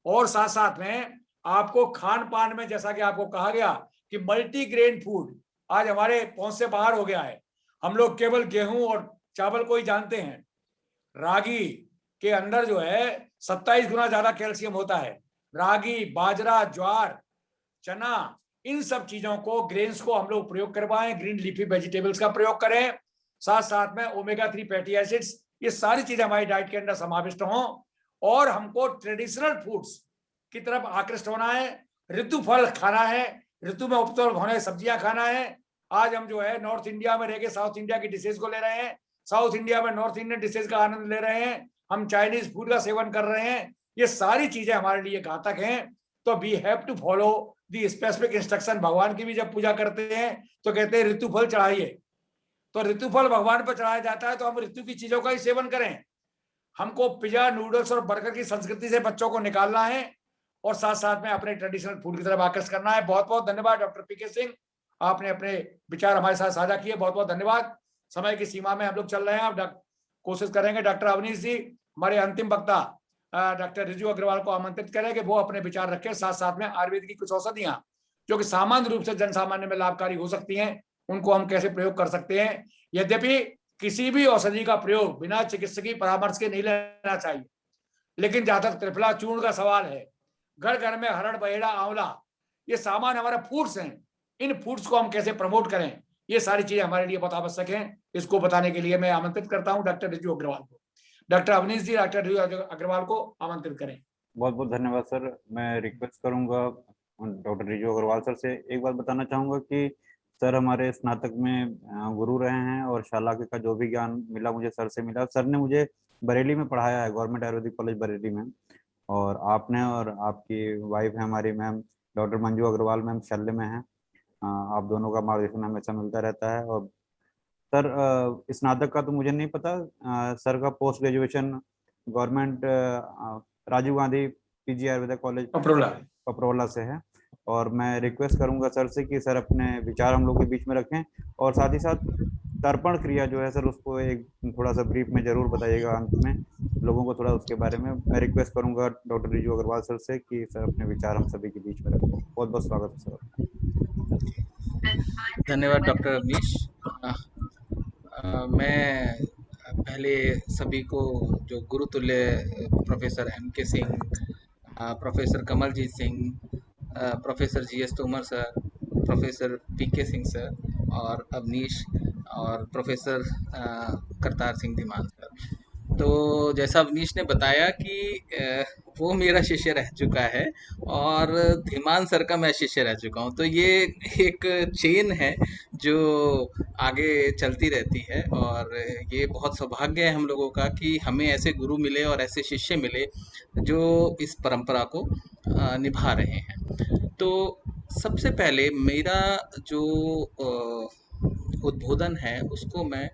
और साथ साथ में आपको खान पान में, जैसा कि आपको कहा गया कि मल्टी ग्रेन फूड आज हमारे पहुंच से बाहर हो गया है। हम लोग केवल गेहूं और चावल को ही जानते हैं। रागी के अंदर जो है 27 गुना ज्यादा कैल्शियम होता है। रागी, बाजरा, ज्वार, चना, इन सब चीजों को, ग्रेन्स को हम लोग प्रयोग करवाएं। ग्रीन लीफी वेजिटेबल्स का प्रयोग करें। साथ साथ में ओमेगा 3 फैटी एसिड्स, ये सारी चीजें हमारी डाइट के अंदर समाविष्ट हों। और हमको ट्रेडिशनल फूड्स की तरफ आकृष्ट होना है। ऋतु फल खाना है, ऋतु में उपलब्ध होने सब्जियां खाना है। आज हम जो है नॉर्थ इंडिया में रह के साउथ इंडिया की डिशेज को ले रहे हैं, साउथ इंडिया में नॉर्थ इंडियन डिशेज का आनंद ले रहे हैं, हम चाइनीज फूड का सेवन कर रहे हैं। ये सारी चीजें हमारे लिए घातक हैं। तो we have to follow the specific instruction. भगवान की भी जब पूजा करते हैं तो कहते हैं ऋतु फल चढ़ाइए। तो ऋतु फल भगवान पर चढ़ाया जाता है, तो हम ऋतु की चीजों का ही सेवन करें। हमको पिज्जा, नूडल्स और बर्गर की संस्कृति से बच्चों को निकालना है, और साथ साथ में अपने ट्रेडिशनल फूड की तरफ आकर्षित करना है। बहुत बहुत धन्यवाद डॉक्टर पीके सिंह, आपने अपने विचार हमारे साथ साझा किए। बहुत बहुत धन्यवाद। समय की सीमा में हम लोग चल रहे हैं। अब कोशिश करेंगे डॉक्टर अवनीश जी, हमारे अंतिम वक्ता डॉक्टर रिजू अग्रवाल को आमंत्रित करें कि वो अपने विचार रखें। साथ साथ में आयुर्वेद की कुछ औषधियां जो कि सामान्य रूप से जन सामान्य में लाभकारी हो सकती हैं, उनको हम कैसे प्रयोग कर सकते हैं। यद्यपि किसी भी औषधि का प्रयोग बिना चिकित्सकीय परामर्श के नहीं लेना चाहिए, लेकिन जहां तक त्रिफला चूर्ण का सवाल है, घर घर में हरड़, बहेड़ा, आंवला, ये सामान्य हमारे फूड्स हैं, इन फूड्स को हम कैसे प्रमोट करें, ये सारी चीजें हमारे लिए बहुत आवश्यक हैं। इसको बताने के लिए मैं आमंत्रित करता हूं डॉक्टर रिजू अग्रवाल को। डॉक्टर अवनीश जी, डॉक्टर रिजू अग्रवाल को आमंत्रित करें। बहुत बहुत धन्यवाद सर। मैं रिक्वेस्ट करूंगा डॉक्टर रिजू अग्रवाल सर से। एक बात बताना चाहूंगा कि सर हमारे स्नातक में गुरु रहे हैं और शाला का जो भी ज्ञान मिला मुझे सर से मिला। सर ने मुझे बरेली में पढ़ाया है, गवर्नमेंट आयुर्वेदिक कॉलेज बरेली में। और आपने और आपकी वाइफ है हमारी ma'am doctor Manju Agarwal ma'am शल्य में हैं। आप दोनों का मार्गदर्शन हमेशा मिलता रहता है। और सर स्नातक का तो मुझे नहीं पता, सर का post graduation government Rajiv Gandhi PG Ayurvedic college Paprola से है। और मैं रिक्वेस्ट करूंगा सर से कि सर अपने विचार हम लोग के बीच में रखें, और साथ ही साथ तर्पण क्रिया जो है सर उसको एक थोड़ा सा ब्रीफ में जरूर बताइएगा अंत में लोगों को थोड़ा उसके बारे में। मैं रिक्वेस्ट करूंगा डॉक्टर रिजू अग्रवाल सर से कि सर अपने विचार हम सभी के बीच में रखें। बहुत बहुत स्वागत है सर। धन्यवाद डॉक्टर अवनीश। मैं पहले सभी को जो गुरुतुल्य professor M.K. Singh, professor Kamaljeet Singh, professor G.S. Tomar sir, professor P.K. Singh sir और अवनीश और प्रोफेसर करतार सिंह धीमान सर। तो जैसा अवनीश ने बताया कि वो मेरा शिष्य रह चुका है और धीमान सर का मैं शिष्य रह चुका हूँ। तो ये एक चेन है जो आगे चलती रहती है और ये बहुत सौभाग्य है हम लोगों का कि हमें ऐसे गुरु मिले और ऐसे शिष्य मिले जो इस परंपरा को निभा रहे हैं। तो सबसे पहले मेरा जो उद्बोधन है उसको मैं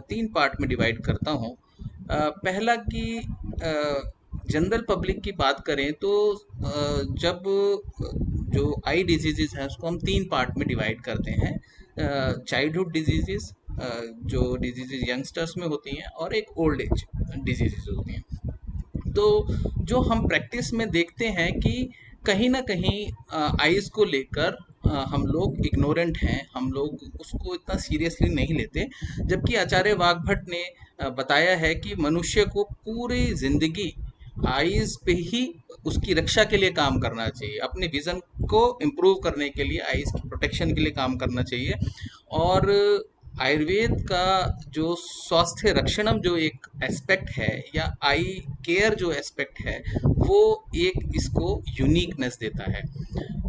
3 पार्ट में डिवाइड करता हूँ। पहला कि जनरल पब्लिक की बात करें तो जब जो आई डिजीजेस हैं उसको हम 3 पार्ट में डिवाइड करते हैं। चाइल्डहुड डिजीजेस, जो डिजीजेस यंगस्टर्स में होती हैं, और एक ओल्ड एज डिजीजेस होती हैं। तो जो हम प्रैक्टिस में देखते हैं कि कहीं ना कहीं आइज़ को लेकर हम लोग इग्नोरेंट हैं, हम लोग उसको इतना सीरियसली नहीं लेते। जबकि आचार्य वाग्भट ने बताया है कि मनुष्य को पूरी जिंदगी आइज़ पे ही उसकी रक्षा के लिए काम करना चाहिए, अपने विज़न को इम्प्रूव करने के लिए, आइज़ की प्रोटेक्शन के लिए काम करना चाहिए। और आयुर्वेद का जो स्वास्थ्य रक्षणम जो एक एस्पेक्ट है या आई केयर जो एस्पेक्ट है वो एक इसको यूनिकनेस देता है।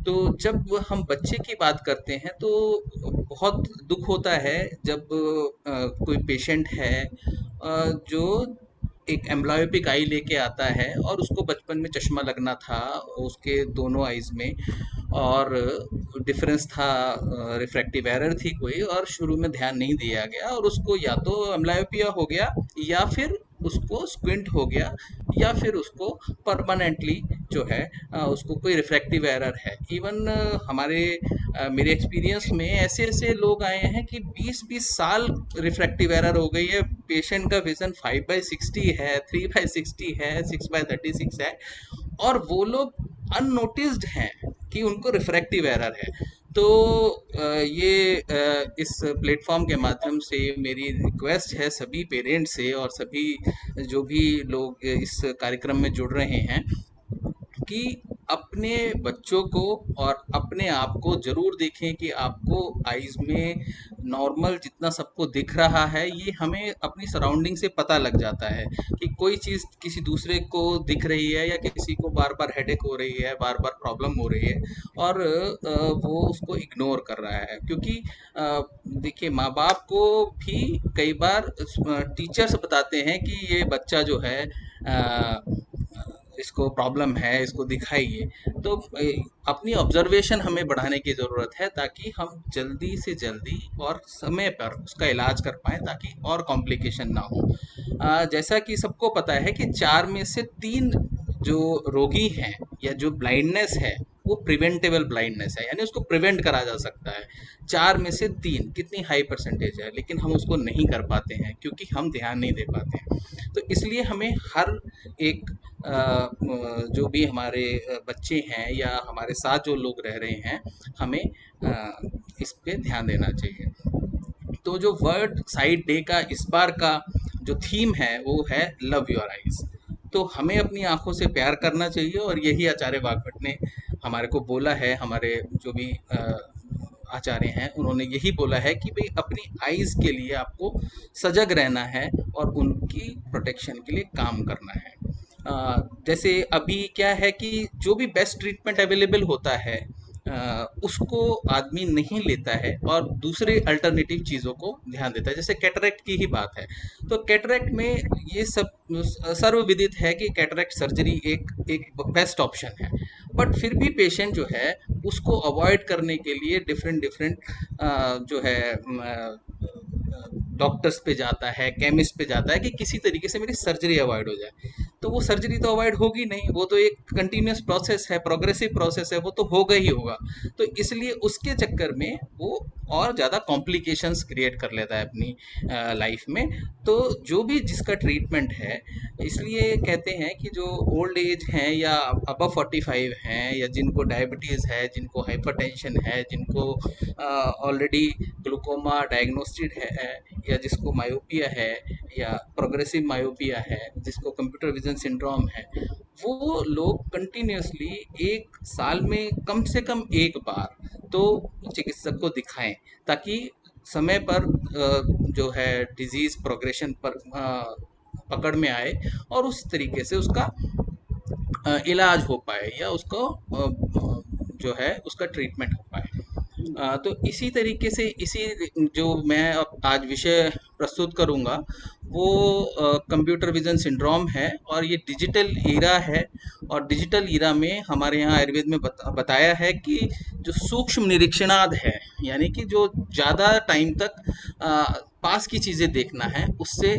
तो जब हम बच्चे की बात करते हैं तो बहुत दुख होता है जब कोई पेशेंट है जो एक एम्ब्लायोपिक आई लेके आता है और उसको बचपन में चश्मा लगना था उसके दोनों आइज़ में, और डिफरेंस था, रिफ्रैक्टिव एरर थी कोई, और शुरू में ध्यान नहीं दिया गया और उसको या तो एम्ब्लायोपिया हो गया या फिर उसको स्क्विंट हो गया या फिर उसको परमानेंटली जो है उसको कोई रिफ्रैक्टिव एरर है। इवन मेरे एक्सपीरियंस में ऐसे ऐसे लोग आए हैं कि 20-20 साल रिफ्रैक्टिव एरर हो गई है, पेशेंट का विजन 5/60 है, 3/60 है, 6/36 है, और वो लोग अननोटिस्ड हैं कि उनको रिफ्रैक्टिव एरर है। तो ये इस प्लेटफॉर्म के माध्यम से मेरी रिक्वेस्ट है सभी पेरेंट्स से और सभी जो भी लोग इस कार्यक्रम में जुड़ रहे हैं कि अपने बच्चों को और अपने आप को जरूर देखें कि आपको आइज़ में नॉर्मल जितना सबको दिख रहा है ये हमें अपनी सराउंडिंग से पता लग जाता है कि कोई चीज़ किसी दूसरे को दिख रही है या किसी को बार बार हेडेक हो रही है, बार बार प्रॉब्लम हो रही है और वो उसको इग्नोर कर रहा है। क्योंकि देखिए माँ बाप को भी कई बार टीचर्स बताते हैं कि ये बच्चा जो है इसको प्रॉब्लम है, इसको दिखाइए। तो अपनी ऑब्जर्वेशन हमें बढ़ाने की ज़रूरत है ताकि हम जल्दी से जल्दी और समय पर उसका इलाज कर पाएँ ताकि और कॉम्प्लिकेशन ना हो। जैसा कि सबको पता है कि 4 में से 3 जो रोगी हैं या जो ब्लाइंडनेस है वो प्रिवेंटेबल ब्लाइंडनेस है, यानी उसको प्रिवेंट करा जा सकता है। 4 में से 3 कितनी हाई परसेंटेज है, लेकिन हम उसको नहीं कर पाते हैं क्योंकि हम ध्यान नहीं दे पाते हैं। तो इसलिए हमें हर एक जो भी हमारे बच्चे हैं या हमारे साथ जो लोग रह रहे हैं, हमें इस पे ध्यान देना चाहिए। तो जो वर्ल्ड साइट डे का इस बार का जो थीम है वो है लव योर आइज। तो हमें अपनी आंखों से प्यार करना चाहिए, और यही आचार्य वाग्भट ने हमारे को बोला है। हमारे जो भी आचार्य हैं उन्होंने यही बोला है कि भाई अपनी आइज के लिए आपको सजग रहना है और उनकी प्रोटेक्शन के लिए काम करना है। जैसे अभी क्या है कि जो भी बेस्ट ट्रीटमेंट अवेलेबल होता है उसको आदमी नहीं लेता है और दूसरे अल्टरनेटिव चीज़ों को ध्यान देता है। जैसे कैटरेक्ट की ही बात है, तो कैटरेक्ट में ये सब सर्वविदित है कि कैटरेक्ट सर्जरी एक बेस्ट ऑप्शन है, बट फिर भी पेशेंट जो है उसको अवॉइड करने के लिए डिफरेंट जो है डॉक्टर्स पे जाता है, केमिस्ट पे जाता है कि किसी तरीके से मेरी सर्जरी अवॉइड हो जाए। तो वो सर्जरी तो अवॉइड होगी नहीं, वो तो एक कंटिन्यूस प्रोसेस है, प्रोग्रेसिव प्रोसेस है, वो तो होगा ही होगा। तो इसलिए उसके चक्कर में वो और ज़्यादा कॉम्प्लिकेशंस क्रिएट कर लेता है अपनी लाइफ में। तो जो भी जिसका ट्रीटमेंट है, इसलिए कहते हैं कि जो ओल्ड एज हैं या अबव 45 हैं या जिनको डायबिटीज़ है, जिनको हाइपरटेंशन है, जिनको ऑलरेडी ग्लूकोमा डायग्नोस्टिड है, या जिसको मायोपिया है या प्रोग्रेसिव मायोपिया है, जिसको कंप्यूटर विजन सिंड्रोम है, वो लोग कंटिन्यूसली एक साल में कम से कम एक बार तो चिकित्सक को दिखाएं, ताकि समय पर जो है डिजीज प्रोग्रेशन पर पकड़ में आए और उस तरीके से उसका इलाज हो पाए या उसको जो है उसका ट्रीटमेंट हो पाए। तो इसी तरीके से इसी जो मैं अब आज विषय प्रस्तुत करूंगा वो कंप्यूटर विजन सिंड्रोम है, और ये डिजिटल ईरा है। और डिजिटल ईरा में हमारे यहाँ आयुर्वेद में बताया है कि जो सूक्ष्म निरीक्षणाद है, यानी कि जो ज़्यादा टाइम तक पास की चीज़ें देखना है, उससे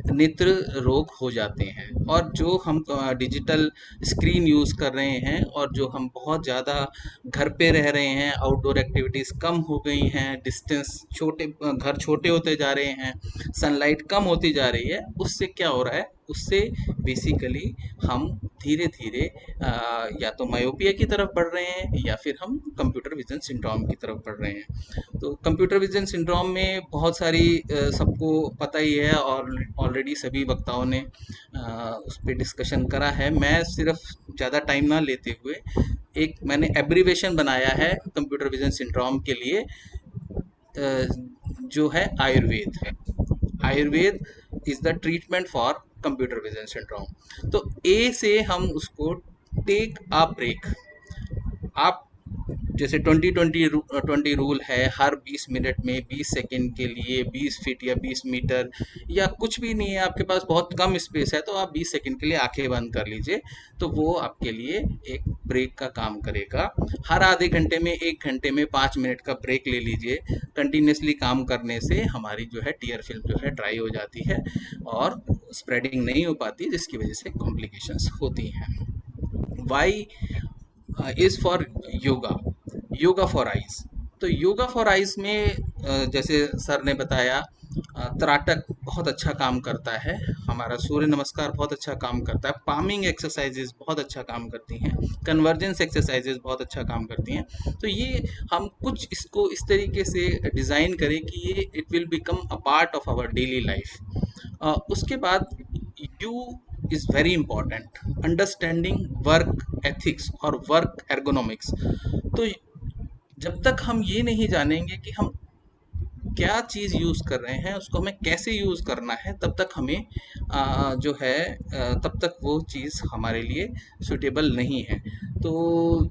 नेत्र रोग हो जाते हैं। और जो हम डिजिटल स्क्रीन यूज़ कर रहे हैं और जो हम बहुत ज़्यादा घर पे रह रहे हैं, आउटडोर एक्टिविटीज़ कम हो गई हैं, डिस्टेंस घर छोटे होते जा रहे हैं, सनलाइट कम होती जा रही है, उससे क्या हो रहा है, उससे बेसिकली हम धीरे धीरे या तो मायोपिया की तरफ बढ़ रहे हैं या फिर हम कंप्यूटर विजन सिंड्रोम की तरफ बढ़ रहे हैं। तो कंप्यूटर विजन सिंड्रोम में बहुत सारी सबको पता ही है और ऑलरेडी सभी वक्ताओं ने उस पर डिस्कशन करा है। मैं सिर्फ ज़्यादा टाइम ना लेते हुए एक मैंने एब्रीवेशन बनाया है कंप्यूटर विजन सिंड्रोम के लिए, जो है Ayurveda is the treatment for computer vision syndrome. तो ए से हम उसको टेक अ ब्रेक। आप जैसे 20-20 रूल है, हर 20 मिनट में 20 सेकंड के लिए 20 फीट या 20 मीटर या कुछ भी नहीं है, आपके पास बहुत कम स्पेस है तो आप 20 सेकंड के लिए आंखें बंद कर लीजिए, तो वो आपके लिए एक ब्रेक का काम करेगा। हर आधे घंटे में 1 घंटे में 5 मिनट का ब्रेक ले लीजिए। कंटिन्यूसली काम करने से हमारी जो है टीयर फिल्म जो है ड्राई हो जाती है और स्प्रेडिंग नहीं हो पाती, जिसकी वजह से कॉम्प्लिकेशंस होती हैं। Why is for yoga for eyes. तो योगा फॉर आइज में जैसे सर ने बताया, त्राटक बहुत अच्छा काम करता है, हमारा सूर्य नमस्कार बहुत अच्छा काम करता है, पामिंग एक्सरसाइजेज बहुत अच्छा काम करती हैं, कन्वर्जेंस एक्सरसाइजेज बहुत अच्छा काम करती हैं। तो ये हम कुछ इसको इस तरीके से डिज़ाइन करें कि ये it will become a part of our daily life. उसके बाद you is very important, understanding work ethics और work ergonomics। तो जब तक हम ये नहीं जानेंगे कि हम क्या चीज़ यूज़ कर रहे हैं, उसको हमें कैसे यूज़ करना है, तब तक हमें जो है तब तक वो चीज़ हमारे लिए सूटेबल नहीं है। तो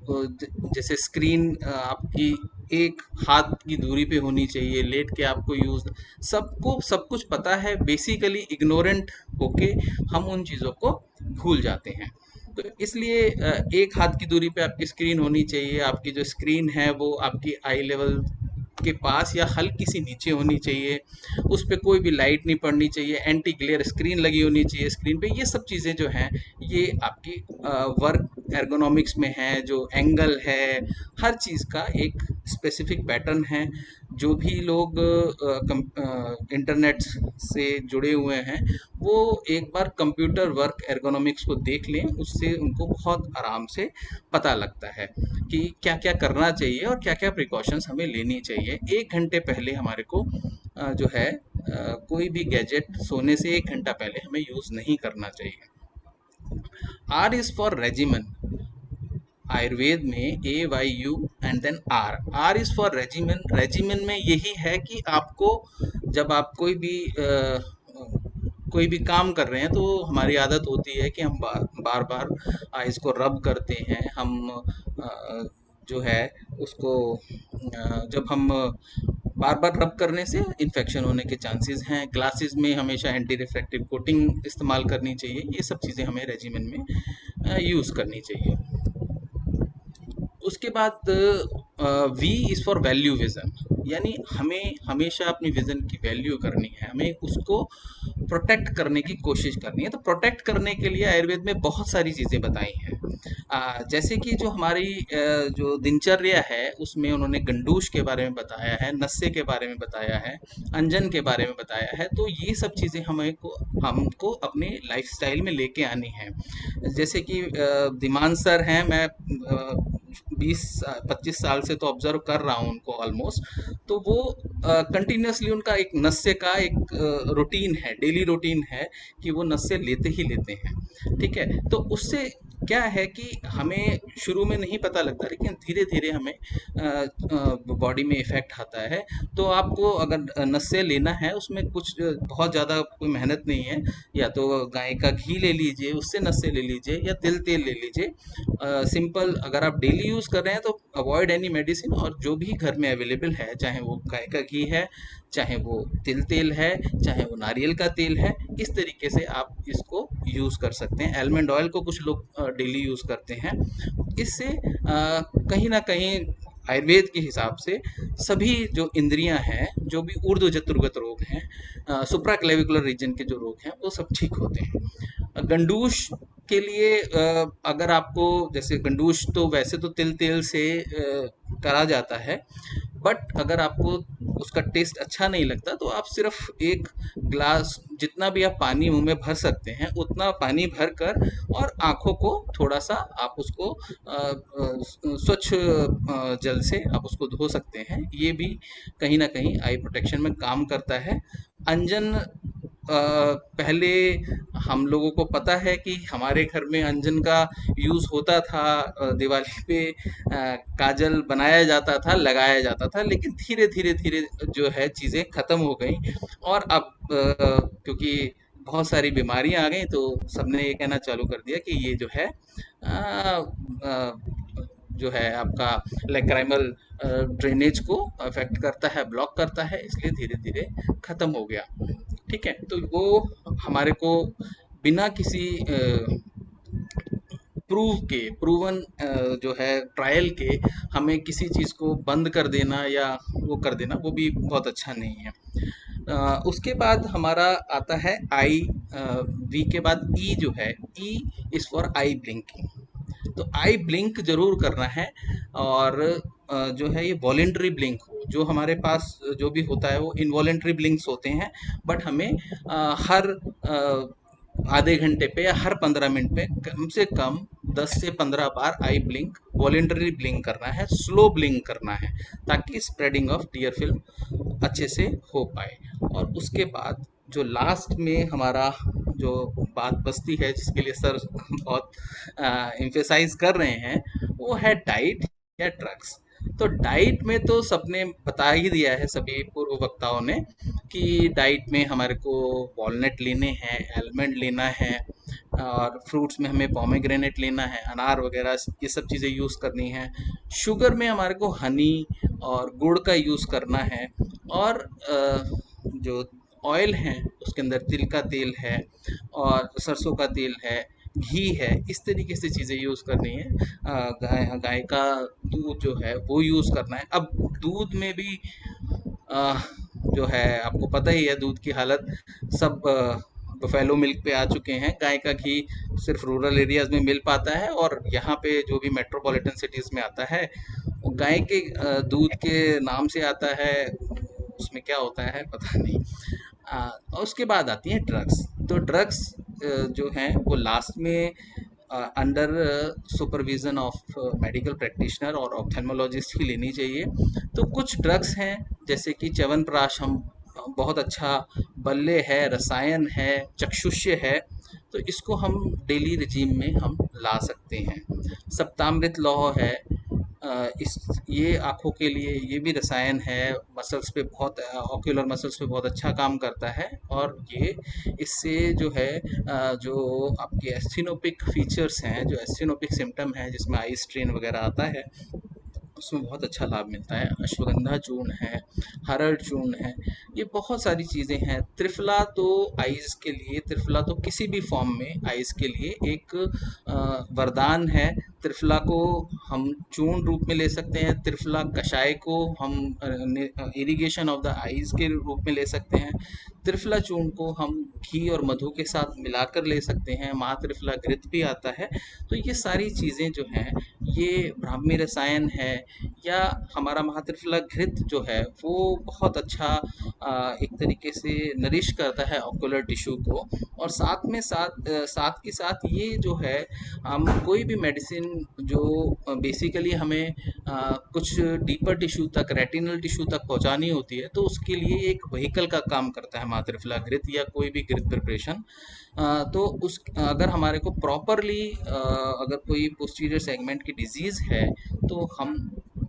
जैसे स्क्रीन आपकी एक हाथ की दूरी पे होनी चाहिए, लेट के आपको यूज़, सबको सब कुछ पता है, बेसिकली इग्नोरेंट होके हम उन चीज़ों को भूल जाते हैं। तो इसलिए एक हाथ की दूरी पे आपकी स्क्रीन होनी चाहिए, आपकी जो स्क्रीन है वो आपकी आई लेवल के पास या हल्की सी नीचे होनी चाहिए, उस पर कोई भी लाइट नहीं पड़नी चाहिए, एंटी ग्लेयर स्क्रीन लगी होनी चाहिए स्क्रीन पे। ये सब चीज़ें जो हैं ये आपकी वर्क एर्गोनॉमिक्स में है, जो एंगल है, हर चीज़ का एक स्पेसिफिक पैटर्न है। जो भी लोग इंटरनेट से जुड़े हुए हैं वो एक बार कंप्यूटर वर्क एर्गोनॉमिक्स को देख लें, उससे उनको बहुत आराम से पता लगता है कि क्या क्या करना चाहिए और क्या क्या प्रिकॉशंस हमें लेनी चाहिए। 1 घंटे पहले हमारे को जो है कोई भी गैजेट सोने से 1 घंटा पहले हमें यूज़ नहीं करना चाहिए। R is for regimen. Ayurveda में AYU and then R is for regimen. Regimen में यही है कि आपको जब आप कोई भी काम कर रहे हैं तो हमारी आदत होती है कि हम बार बार आइस को रब करते हैं। हम जो है उसको जब हम बार बार रब करने से इन्फेक्शन होने के चांसेस हैं। ग्लासेस में हमेशा एंटी रिफ्रैक्टिव कोटिंग इस्तेमाल करनी चाहिए। ये सब चीज़ें हमें रेजिमेन में यूज़ करनी चाहिए। उसके बाद V is for value vision, यानी हमें हमेशा अपनी विज़न की वैल्यू करनी है, हमें उसको प्रोटेक्ट करने की कोशिश करनी है। तो प्रोटेक्ट करने के लिए आयुर्वेद में बहुत सारी चीज़ें बताई हैं। जैसे कि जो हमारी जो दिनचर्या है उसमें उन्होंने गंडूश के बारे में बताया है, नस्से के बारे में बताया है, अंजन के बारे में बताया है। तो ये सब चीज़ें हमको अपने लाइफस्टाइल में लेके आनी है। जैसे कि धीमान सर हैं, मैं 20-25 साल से तो ऑब्जर्व कर रहा हूँ उनको ऑलमोस्ट। तो वो कंटिन्यूसली उनका एक नस्से का एक रूटीन है, डेली रूटीन है कि वो नस्से लेते ही लेते हैं। ठीक है, तो उससे क्या है कि हमें शुरू में नहीं पता लगता, लेकिन धीरे धीरे हमें बॉडी में इफेक्ट आता है। तो आपको अगर नस्से लेना है उसमें कुछ बहुत ज़्यादा कोई मेहनत नहीं है। या तो गाय का घी ले लीजिए, उससे नस्से ले लीजिए, या तेल ले लीजिए। सिंपल, अगर आप डेली यूज़ कर रहे हैं तो अवॉइड एनी मेडिसिन, और जो भी घर में अवेलेबल है, चाहे वो गाय का घी है, चाहे वो तेल है, चाहे वो नारियल का तेल है, इस तरीके से आप इसको यूज़ कर सकते हैं। आलमंड ऑयल को कुछ लोग डेली यूज़ करते हैं। इससे कहीं ना कहीं आयुर्वेद के हिसाब से सभी जो इंद्रियां हैं, जो भी ऊर्ध्व जत्रुगत रोग हैं, सुप्रा क्लेविकुलर रीजन के जो रोग हैं, वो सब ठीक होते हैं। गंडूश के लिए अगर आपको, जैसे गंडूश तो वैसे तो तेल से करा जाता है, बट अगर आपको उसका टेस्ट अच्छा नहीं लगता तो आप सिर्फ एक ग्लास, जितना भी आप पानी मुंह में भर सकते हैं उतना पानी भर कर, और आँखों को थोड़ा सा आप उसको स्वच्छ जल से आप उसको धो सकते हैं। ये भी कहीं ना कहीं आई प्रोटेक्शन में काम करता है। अंजन, पहले हम लोगों को पता है कि हमारे घर में अंजन का यूज़ होता था, दिवाली पे काजल बनाया जाता था, लगाया जाता था, लेकिन धीरे धीरे धीरे जो है चीज़ें ख़त्म हो गई। और अब क्योंकि बहुत सारी बीमारियां आ गई तो सबने ये कहना चालू कर दिया कि ये जो है जो है आपका लैक्राइमल ड्रेनेज को अफेक्ट करता है, ब्लॉक करता है, इसलिए धीरे धीरे ख़त्म हो गया। ठीक है, तो वो हमारे को बिना किसी प्रूवन जो है ट्रायल के हमें किसी चीज़ को बंद कर देना या वो कर देना, वो भी बहुत अच्छा नहीं है। उसके बाद हमारा आता है आई। वी के बाद ई जो है, E is for I blinking. तो आई ब्लिंक जरूर करना है, और जो है ये वॉलेंट्री ब्लिंक हो। जो हमारे पास जो भी होता है वो इनवॉलेंट्री ब्लिंक्स होते हैं, बट हमें हर आधे घंटे पे या हर 15 मिनट पे कम से कम 10 से 15 बार आई ब्लिंक, वॉलेंटरी ब्लिंक करना है, स्लो ब्लिंक करना है, ताकि स्प्रेडिंग ऑफ टीयर फिल्म अच्छे से हो पाए। और उसके बाद जो लास्ट में हमारा जो बात बचती है, जिसके लिए सर बहुत एम्फेसाइज कर रहे हैं, वो है डाइट या ड्रग्स। तो डाइट में तो सबने बता ही दिया है, सभी पूर्व वक्ताओं ने, कि डाइट में हमारे को वॉलनट लेने हैं, आलमंड लेना है, और फ्रूट्स में हमें पोमेग्रेनेट लेना है, अनार वगैरह ये सब चीज़ें यूज़ करनी है। शुगर में हमारे को हनी और गुड़ का यूज़ करना है, और जो ऑयल है उसके अंदर तिल का तेल है और सरसों का तेल है, घी है, इस तरीके से चीज़ें यूज़ करनी है। गाय का दूध जो है वो यूज़ करना है। अब दूध में भी जो है आपको पता ही है, दूध की हालत सब बफेलो मिल्क पे आ चुके हैं। गाय का घी सिर्फ रूरल एरियाज में मिल पाता है, और यहाँ पे जो भी मेट्रोपॉलिटन सिटीज में आता है वो गाय के दूध के नाम से आता है। उसमें क्या होता है पता नहीं। और उसके बाद आती हैं ड्रग्स। तो ड्रग्स जो हैं वो लास्ट में under supervision of medical practitioner और ऑप्थेल्मोलॉजिस्ट ही लेनी चाहिए। तो कुछ ड्रग्स हैं जैसे कि च्यवनप्राश, हम बहुत अच्छा बल्ले है, रसायन है, चक्षुष्य है, तो इसको हम डेली रिजीम में हम ला सकते हैं। सप्तामृत लौह है, इस ये आँखों के लिए ये भी रसायन है, मसल्स पे बहुत ऑक्यूलर मसल्स पे बहुत अच्छा काम करता है, और ये इससे जो है जो आपके एस्थेनोपिक फीचर्स हैं, जो एस्थेनोपिक सिम्टम है जिसमें आई स्ट्रेन वगैरह आता है, उसमें बहुत अच्छा लाभ मिलता है। अश्वगंधा चूर्ण है, हरड़ चूर्ण है, ये बहुत सारी चीज़ें हैं। त्रिफला तो आइज़ के लिए, त्रिफला तो किसी भी फॉर्म में आइज़ के लिए एक वरदान है। त्रिफला को हम चूर्ण रूप में ले सकते हैं, त्रिफला कषाय को हम इरिगेशन ऑफ द आइज़ के रूप में ले सकते हैं, त्रिफला चूर्ण को हम घी और मधु के साथ मिलाकर ले सकते हैं, माँ त्रिफला घृत भी आता है। तो ये सारी चीज़ें जो हैं ये ब्राह्मी रसायन है, या हमारा महात्रिफला घृत जो है वो बहुत अच्छा एक तरीके से नरिश करता है ऑक्यूलर टिश्यू को। और साथ में साथ के साथ ये जो है हम कोई भी मेडिसिन जो बेसिकली हमें कुछ डीपर टिश्यू तक, रेटिनल टिश्यू तक पहुंचानी होती है, तो उसके लिए एक व्हीकल का काम करता है महात्रिफला घृत या कोई भी घृत प्रिपरेशन। तो उस अगर हमारे को प्रॉपरली अगर कोई पोस्टीरियर सेगमेंट की डिजीज़ है तो हम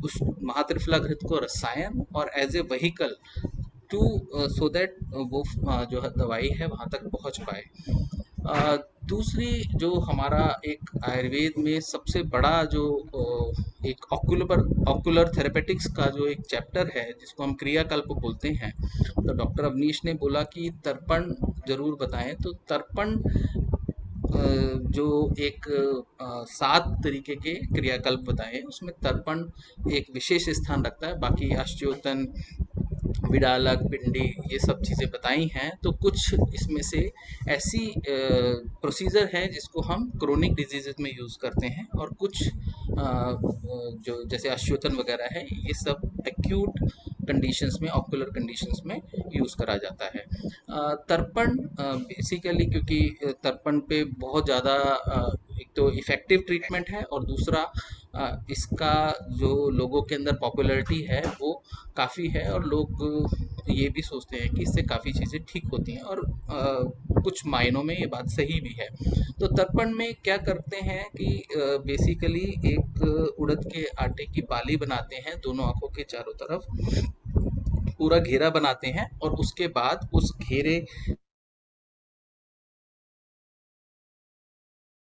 उस महात्रिफला घृत को रसायन और as a vehicle to so that वो जो दवाई है वहाँ तक पहुँच पाए। दूसरी जो हमारा एक आयुर्वेद में सबसे बड़ा जो एक ऑक्यूलर थेरेपेटिक्स का जो एक चैप्टर है जिसको हम क्रियाकल्प बोलते हैं, तो डॉक्टर अवनीश ने बोला कि तर्पण जरूर बताएं। तो तर्पण जो एक 7 तरीके के क्रियाकल्प बताए, उसमें तर्पण एक विशेष स्थान रखता है। बाकी अश्चोतन, विडालक, पिंडी, ये सब चीज़ें बताई हैं। तो कुछ इसमें से ऐसी प्रोसीजर है जिसको हम क्रोनिक डिजीज़ में यूज़ करते हैं, और कुछ जो जैसे अश्चोतन वगैरह है ये सब एक्यूट कंडीशंस में, ऑक्यूलर कंडीशंस में यूज़ करा जाता है। तर्पण बेसिकली क्योंकि तर्पण पे बहुत ज़्यादा एक तो इफ़ेक्टिव ट्रीटमेंट है, और दूसरा इसका जो लोगों के अंदर पॉपुलैरिटी है वो काफ़ी है, और लोग ये भी सोचते हैं कि इससे काफ़ी चीज़ें ठीक होती हैं, और कुछ मायनों में ये बात सही भी है। तो तर्पण में क्या करते हैं कि बेसिकली एक उड़द के आटे की बाली बनाते हैं, दोनों आँखों के चारों तरफ पूरा घेरा बनाते हैं, और उसके बाद उस घेरे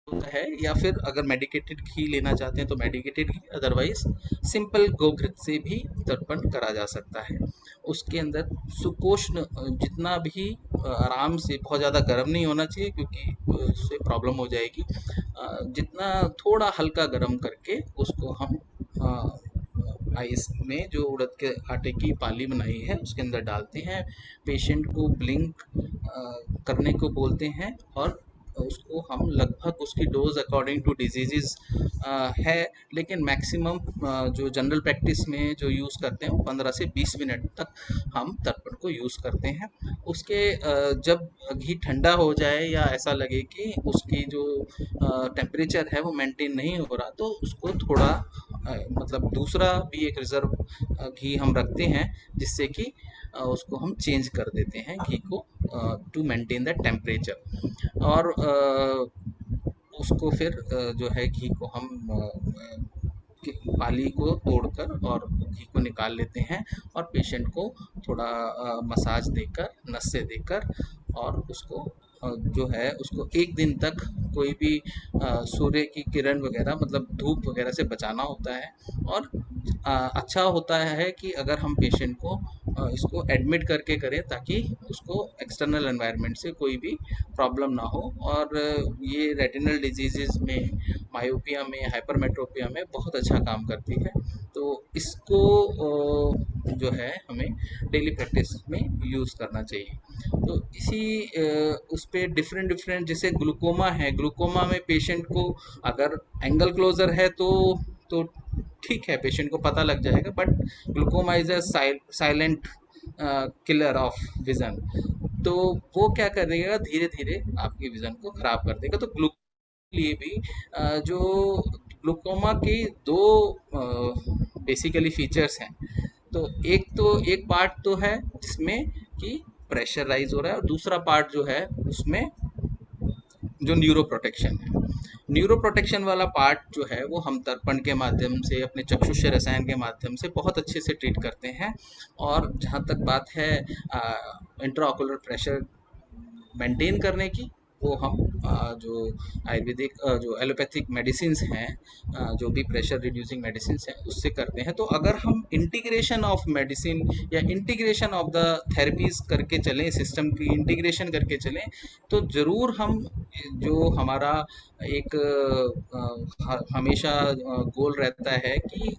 है, या फिर अगर मेडिकेटेड घी लेना चाहते हैं तो मेडिकेटेड घी, अदरवाइज सिंपल गोघृत से भी तर्पण करा जा सकता है। उसके अंदर सुपोष्ण जितना भी आराम से, बहुत ज़्यादा गर्म नहीं होना चाहिए क्योंकि उससे प्रॉब्लम हो जाएगी, जितना थोड़ा हल्का गर्म करके उसको हम आइस में जो उड़द के आटे की पाली बनाई है उसके अंदर डालते हैं। पेशेंट को ब्लिंक करने को बोलते हैं, और उसको हम लगभग उसकी डोज अकॉर्डिंग टू डिजीज़ है, लेकिन मैक्सिमम जो जनरल प्रैक्टिस में जो यूज़ करते हैं वो 15 से 20 मिनट तक हम तर्पण को यूज़ करते हैं। उसके जब घी ठंडा हो जाए या ऐसा लगे कि उसकी जो टेम्परेचर है वो मेंटेन नहीं हो रहा, तो उसको थोड़ा मतलब दूसरा भी एक रिज़र्व घी हम रखते हैं, जिससे कि उसको हम चेंज कर देते हैं घी को टू मेंटेन द टेम्परेचर। और उसको फिर जो है घी को हम पाली को तोड़कर और घी को निकाल लेते हैं, और पेशेंट को थोड़ा मसाज देकर, नस से देकर, और उसको जो है उसको 1 दिन तक कोई भी सूर्य की किरण वगैरह, मतलब धूप वगैरह से बचाना होता है। और अच्छा होता है कि अगर हम पेशेंट को इसको एडमिट करके करें, ताकि उसको एक्सटर्नल एनवायरनमेंट से कोई भी प्रॉब्लम ना हो। और ये रेटिनल डिजीजेस में, मायोपिया में, हाइपरमेट्रोपिया में बहुत अच्छा काम करती है। तो इसको जो है हमें डेली प्रैक्टिस में यूज़ करना चाहिए। तो इसी उस पे डिफरेंट डिफरेंट, जैसे ग्लूकोमा है, ग्लूकोमा में पेशेंट को अगर एंगल क्लोजर है तो ठीक है, पेशेंट को पता लग जाएगा, but glaucoma is a silent killer of vision. तो वो क्या करेगा, धीरे धीरे आपकी विजन को खराब कर देगा। तो लिए भी जो ग्लूकोमा के दो बेसिकली फीचर्स हैं। तो एक पार्ट तो है जिसमें कि प्रेशर राइज हो रहा है, और दूसरा पार्ट जो है उसमें जो न्यूरो प्रोटेक्शन है। न्यूरो प्रोटेक्शन वाला पार्ट जो है वो हम दर्पण के माध्यम से, अपने चक्षुष रसायन के माध्यम से बहुत अच्छे से ट्रीट करते हैं। और जहाँ तक बात है इंट्राऑकुलर प्रेशर मेंटेन करने की, वो हम जो आयुर्वेदिक जो एलोपैथिक मेडिसिन हैं, जो भी प्रेशर रिड्यूसिंग मेडिसिन हैं, उससे करते हैं। तो अगर हम इंटीग्रेशन ऑफ मेडिसिन या इंटीग्रेशन ऑफ द थेरेपीज करके चलें, सिस्टम की इंटीग्रेशन करके चलें, तो ज़रूर हम जो हमारा एक हमेशा गोल रहता है कि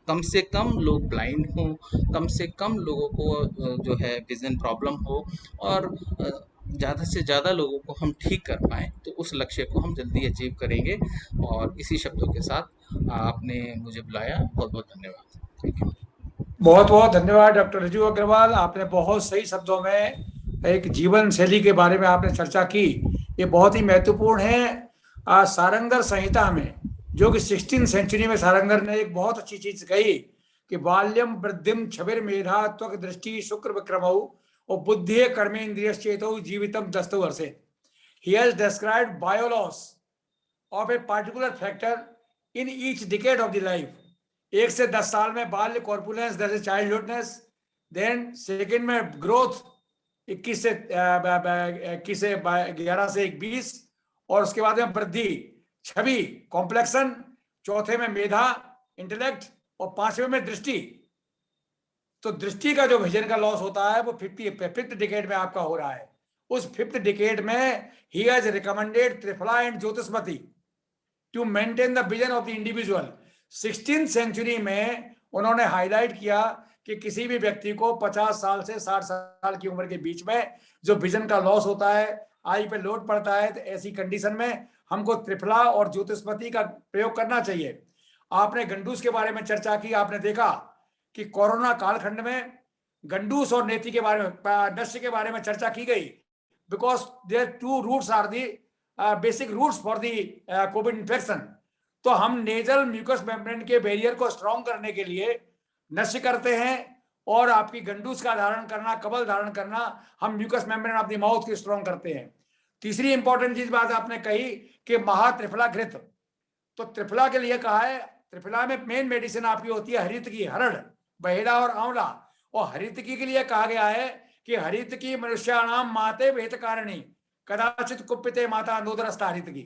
कम से कम लोग ब्लाइंड हों, कम से कम लोगों को जो है विजन प्रॉब्लम हो, और ज़्यादा से ज़्यादा लोगों को हम ठीक कर पाएँ, तो उस लक्ष्य को हम जल्दी अचीव करेंगे। और इसी शब्दों के साथ आपने मुझे बुलाया, बहुत बहुत धन्यवाद। Thank you. बहुत बहुत धन्यवाद डॉक्टर राजीव अग्रवाल। आपने बहुत सही शब्दों में एक जीवन शैली के बारे में आपने चर्चा की। ये बहुत ही महत्वपूर्ण है। सारंगर संहिता में, जो कि 16वीं सेंचुरी में सारंगर ने एक बहुत अच्छी चीज कही कि बाल्यम वृद्धिम छविर मेधा त्वक दृष्टि शुक्र विक्रमौ और बुद्धि कर्मेन्द्रियश्चेतो जीवितम दस्तु वर्षे। He has described biology of a particular factor in each decade of the life. 1 से 10 साल में बाल्य कॉर्पुलेंस, दैट इज चाइल्डहुडनेस, देन सेकंड में ग्रोथ 21 से 11 से 20, और उसके बाद में वृद्धि, छवि, कॉम्प्लेक्शन, चौथे में मेधा, इंटेलेक्ट, और 5वें में दृष्टि। तो दृष्टि का जो विजन का लॉस होता है वो 5th डिकेड में आपका हो रहा है। उस 5th डिकेड में ही has recommended triphala and jyotishmati to maintain the vision of the individual. 16th century में उन्होंने हाईलाइट किया कि किसी भी व्यक्ति को 50 साल से 60 साल की उम्र के बीच में जो विजन का लॉस होता है, आई पे लोड पड़ता है, तो ऐसी कंडीशन में हमको त्रिफला और ज्योतिष्मति का प्रयोग करना चाहिए। आपने गंडूस के बारे में चर्चा की। आपने देखा कि कोरोना कालखंड में गंडूस और नेति के बारे में, नस्य के बारे में चर्चा की गई, because there 2 routes are the basic routes for the COVID infection. तो हम नेजल म्यूकस मेम्ब्रेन के बैरियर को स्ट्रॉन्ग करने के लिए नस्य करते हैं, और आपकी गंडूस का धारण करना, कवल धारण करना, हम mucous membrane of the mouth की स्ट्रॉन्ग करते हैं। तीसरी इंपॉर्टेंट चीज बात आपने कही कि महात्रिफला घृत। तो त्रिफला के लिए कहा है, त्रिफला में मेन मेडिसिन आपकी होती है हरितकी, हरड़, बहेड़ा और आंवला। और हरितकी के लिए कहा गया है कि हरितकी मनुष्याणाम माते वेत कारणी कदाचित कुपिते माता नोदरस्ता हरितकी।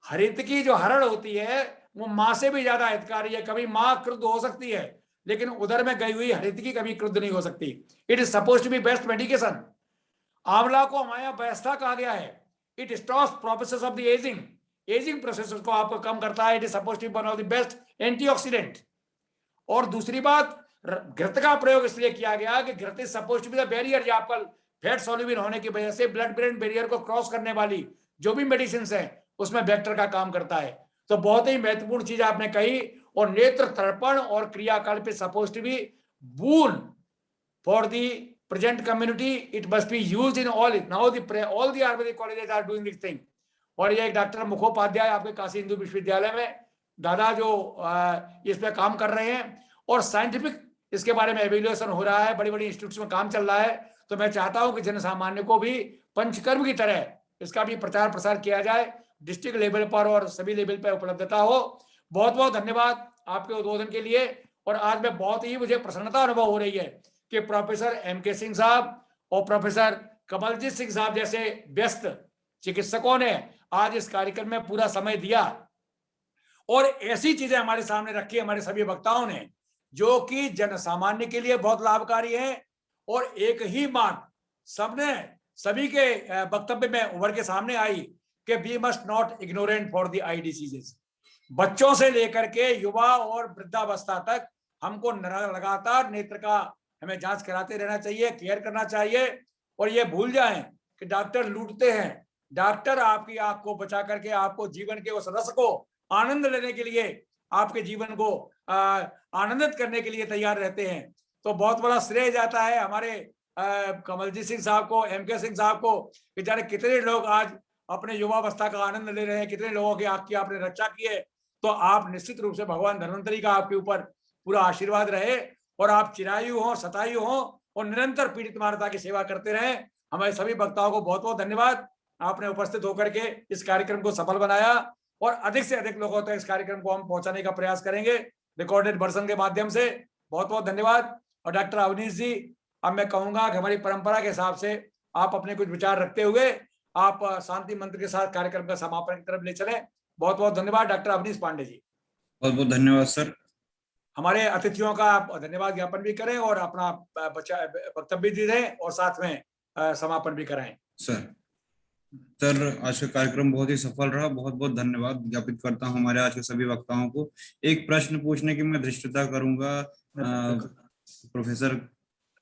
हरितकी जो हरड़ होती है वो माँ से भी ज्यादा हितकारी है। कभी माँ क्रुद्ध हो सकती है, लेकिन उधर में गई हुई हरितकी कभी क्रुद्ध नहीं हो सकती। It is suppose to be best medication. आंवला को हमारा व्यवस्था कहा गया है। It stops process of the aging process को आपको कम करता है। It is suppose to be one of the best antioxidant. और दूसरी बात, घृत का प्रयोग इसलिए किया गया कि घृत is suppose to be the barrier, जो आपका फैट सॉल्युबल होने की वजह से ब्लड ब्रेन बैरियर को क्रॉस करने वाली जो भी मेडिसिन है उसमें वेक्टर का काम करता है। तो बहुत ही महत्वपूर्ण चीज आपने कही। और नेत्र तर्पण और kriyakalpa is suppose to be boon for the present community. It must be used in all now all the Ayurvedic colleges are doing this thing. और ये एक डॉक्टर मुखोपाध्याय आपके काशी हिंदू विश्वविद्यालय में दादा जो इस पे काम कर रहे हैं, और साइंटिफिक इसके बारे में एवेल्युएशन हो रहा है, बड़ी बड़ी इंस्टीट्यूट्स में काम चल रहा है। तो मैं चाहता हूं कि जन सामान्य को भी पंचकर्म की तरह इसका भी प्रचार प्रसार किया जाए, डिस्ट्रिक्ट लेवल पर और सभी लेवल पर उपलब्धता हो। बहुत बहुत धन्यवाद आपके उद्बोधन के लिए। और आज में बहुत ही मुझे प्रसन्नता अनुभव हो रही है कि प्रोफेसर MK सिंह साहब और प्रोफेसर कमलजीत सिंह साहब जैसे व्यस्त चिकित्सकों ने आज इस कार्यक्रम में पूरा समय दिया, और ऐसी चीजें हमारे सामने रखी हमारे सभी वक्ताओं ने, जो कि जन सामान्य के लिए बहुत लाभकारी है और एक ही बात सबने सभी के वक्तव्य में उभर के सामने आई कि we must not ignorant for the eye diseases. बच्चों से लेकर के युवा और वृद्धावस्था तक हमको लगातार नेत्र का हमें जांच कराते रहना चाहिए, केयर करना चाहिए। और ये भूल जाएं कि डॉक्टर लूटते हैं, डॉक्टर आपकी आंख को बचा करके आपको जीवन के उस रस को आनंद लेने के लिए, आपके जीवन को आनंदित करने के लिए तैयार रहते हैं। तो बहुत बड़ा श्रेय जाता है हमारे कमलजीत सिंह साहब को, एमके सिंह साहब को, कि जाने कितने लोग आज अपने युवावस्था का आनंद ले रहे हैं, कितने लोगों की आंख की आपने रक्षा की है। तो आप निश्चित रूप से भगवान धन्वंतरी का आपके ऊपर पूरा आशीर्वाद रहे और आप चिरायु हो, शतायु हो और निरंतर पीड़ित मानवता की सेवा करते रहें। हमारे सभी वक्ताओं को बहुत बहुत धन्यवाद, आपने उपस्थित होकर के इस कार्यक्रम को सफल बनाया और अधिक से अधिक लोगों तक इस कार्यक्रम को हम पहुंचाने का प्रयास करेंगे रिकॉर्डेड वर्जन के माध्यम से। बहुत बहुत धन्यवाद। और डॉक्टर अवनीश जी, अब मैं कहूंगा कि हमारी परंपरा के हिसाब से आप अपने कुछ विचार रखते हुए आप शांति मंत्र के साथ कार्यक्रम का समापन की तरफ ले चलें। बहुत बहुत धन्यवाद डॉक्टर अवनीश पांडे जी। बहुत बहुत धन्यवाद सर। हमारे अतिथियों का आप धन्यवाद ज्ञापन भी करें और अपना वक्तव्य भी दें और साथ में समापन भी कराएं। सर आज का कार्यक्रम बहुत ही सफल रहा, बहुत बहुत धन्यवाद ज्ञापित करता हूं हमारे आज के सभी वक्ताओं को। एक प्रश्न पूछने की मैं धृष्टता करूंगा, प्रोफेसर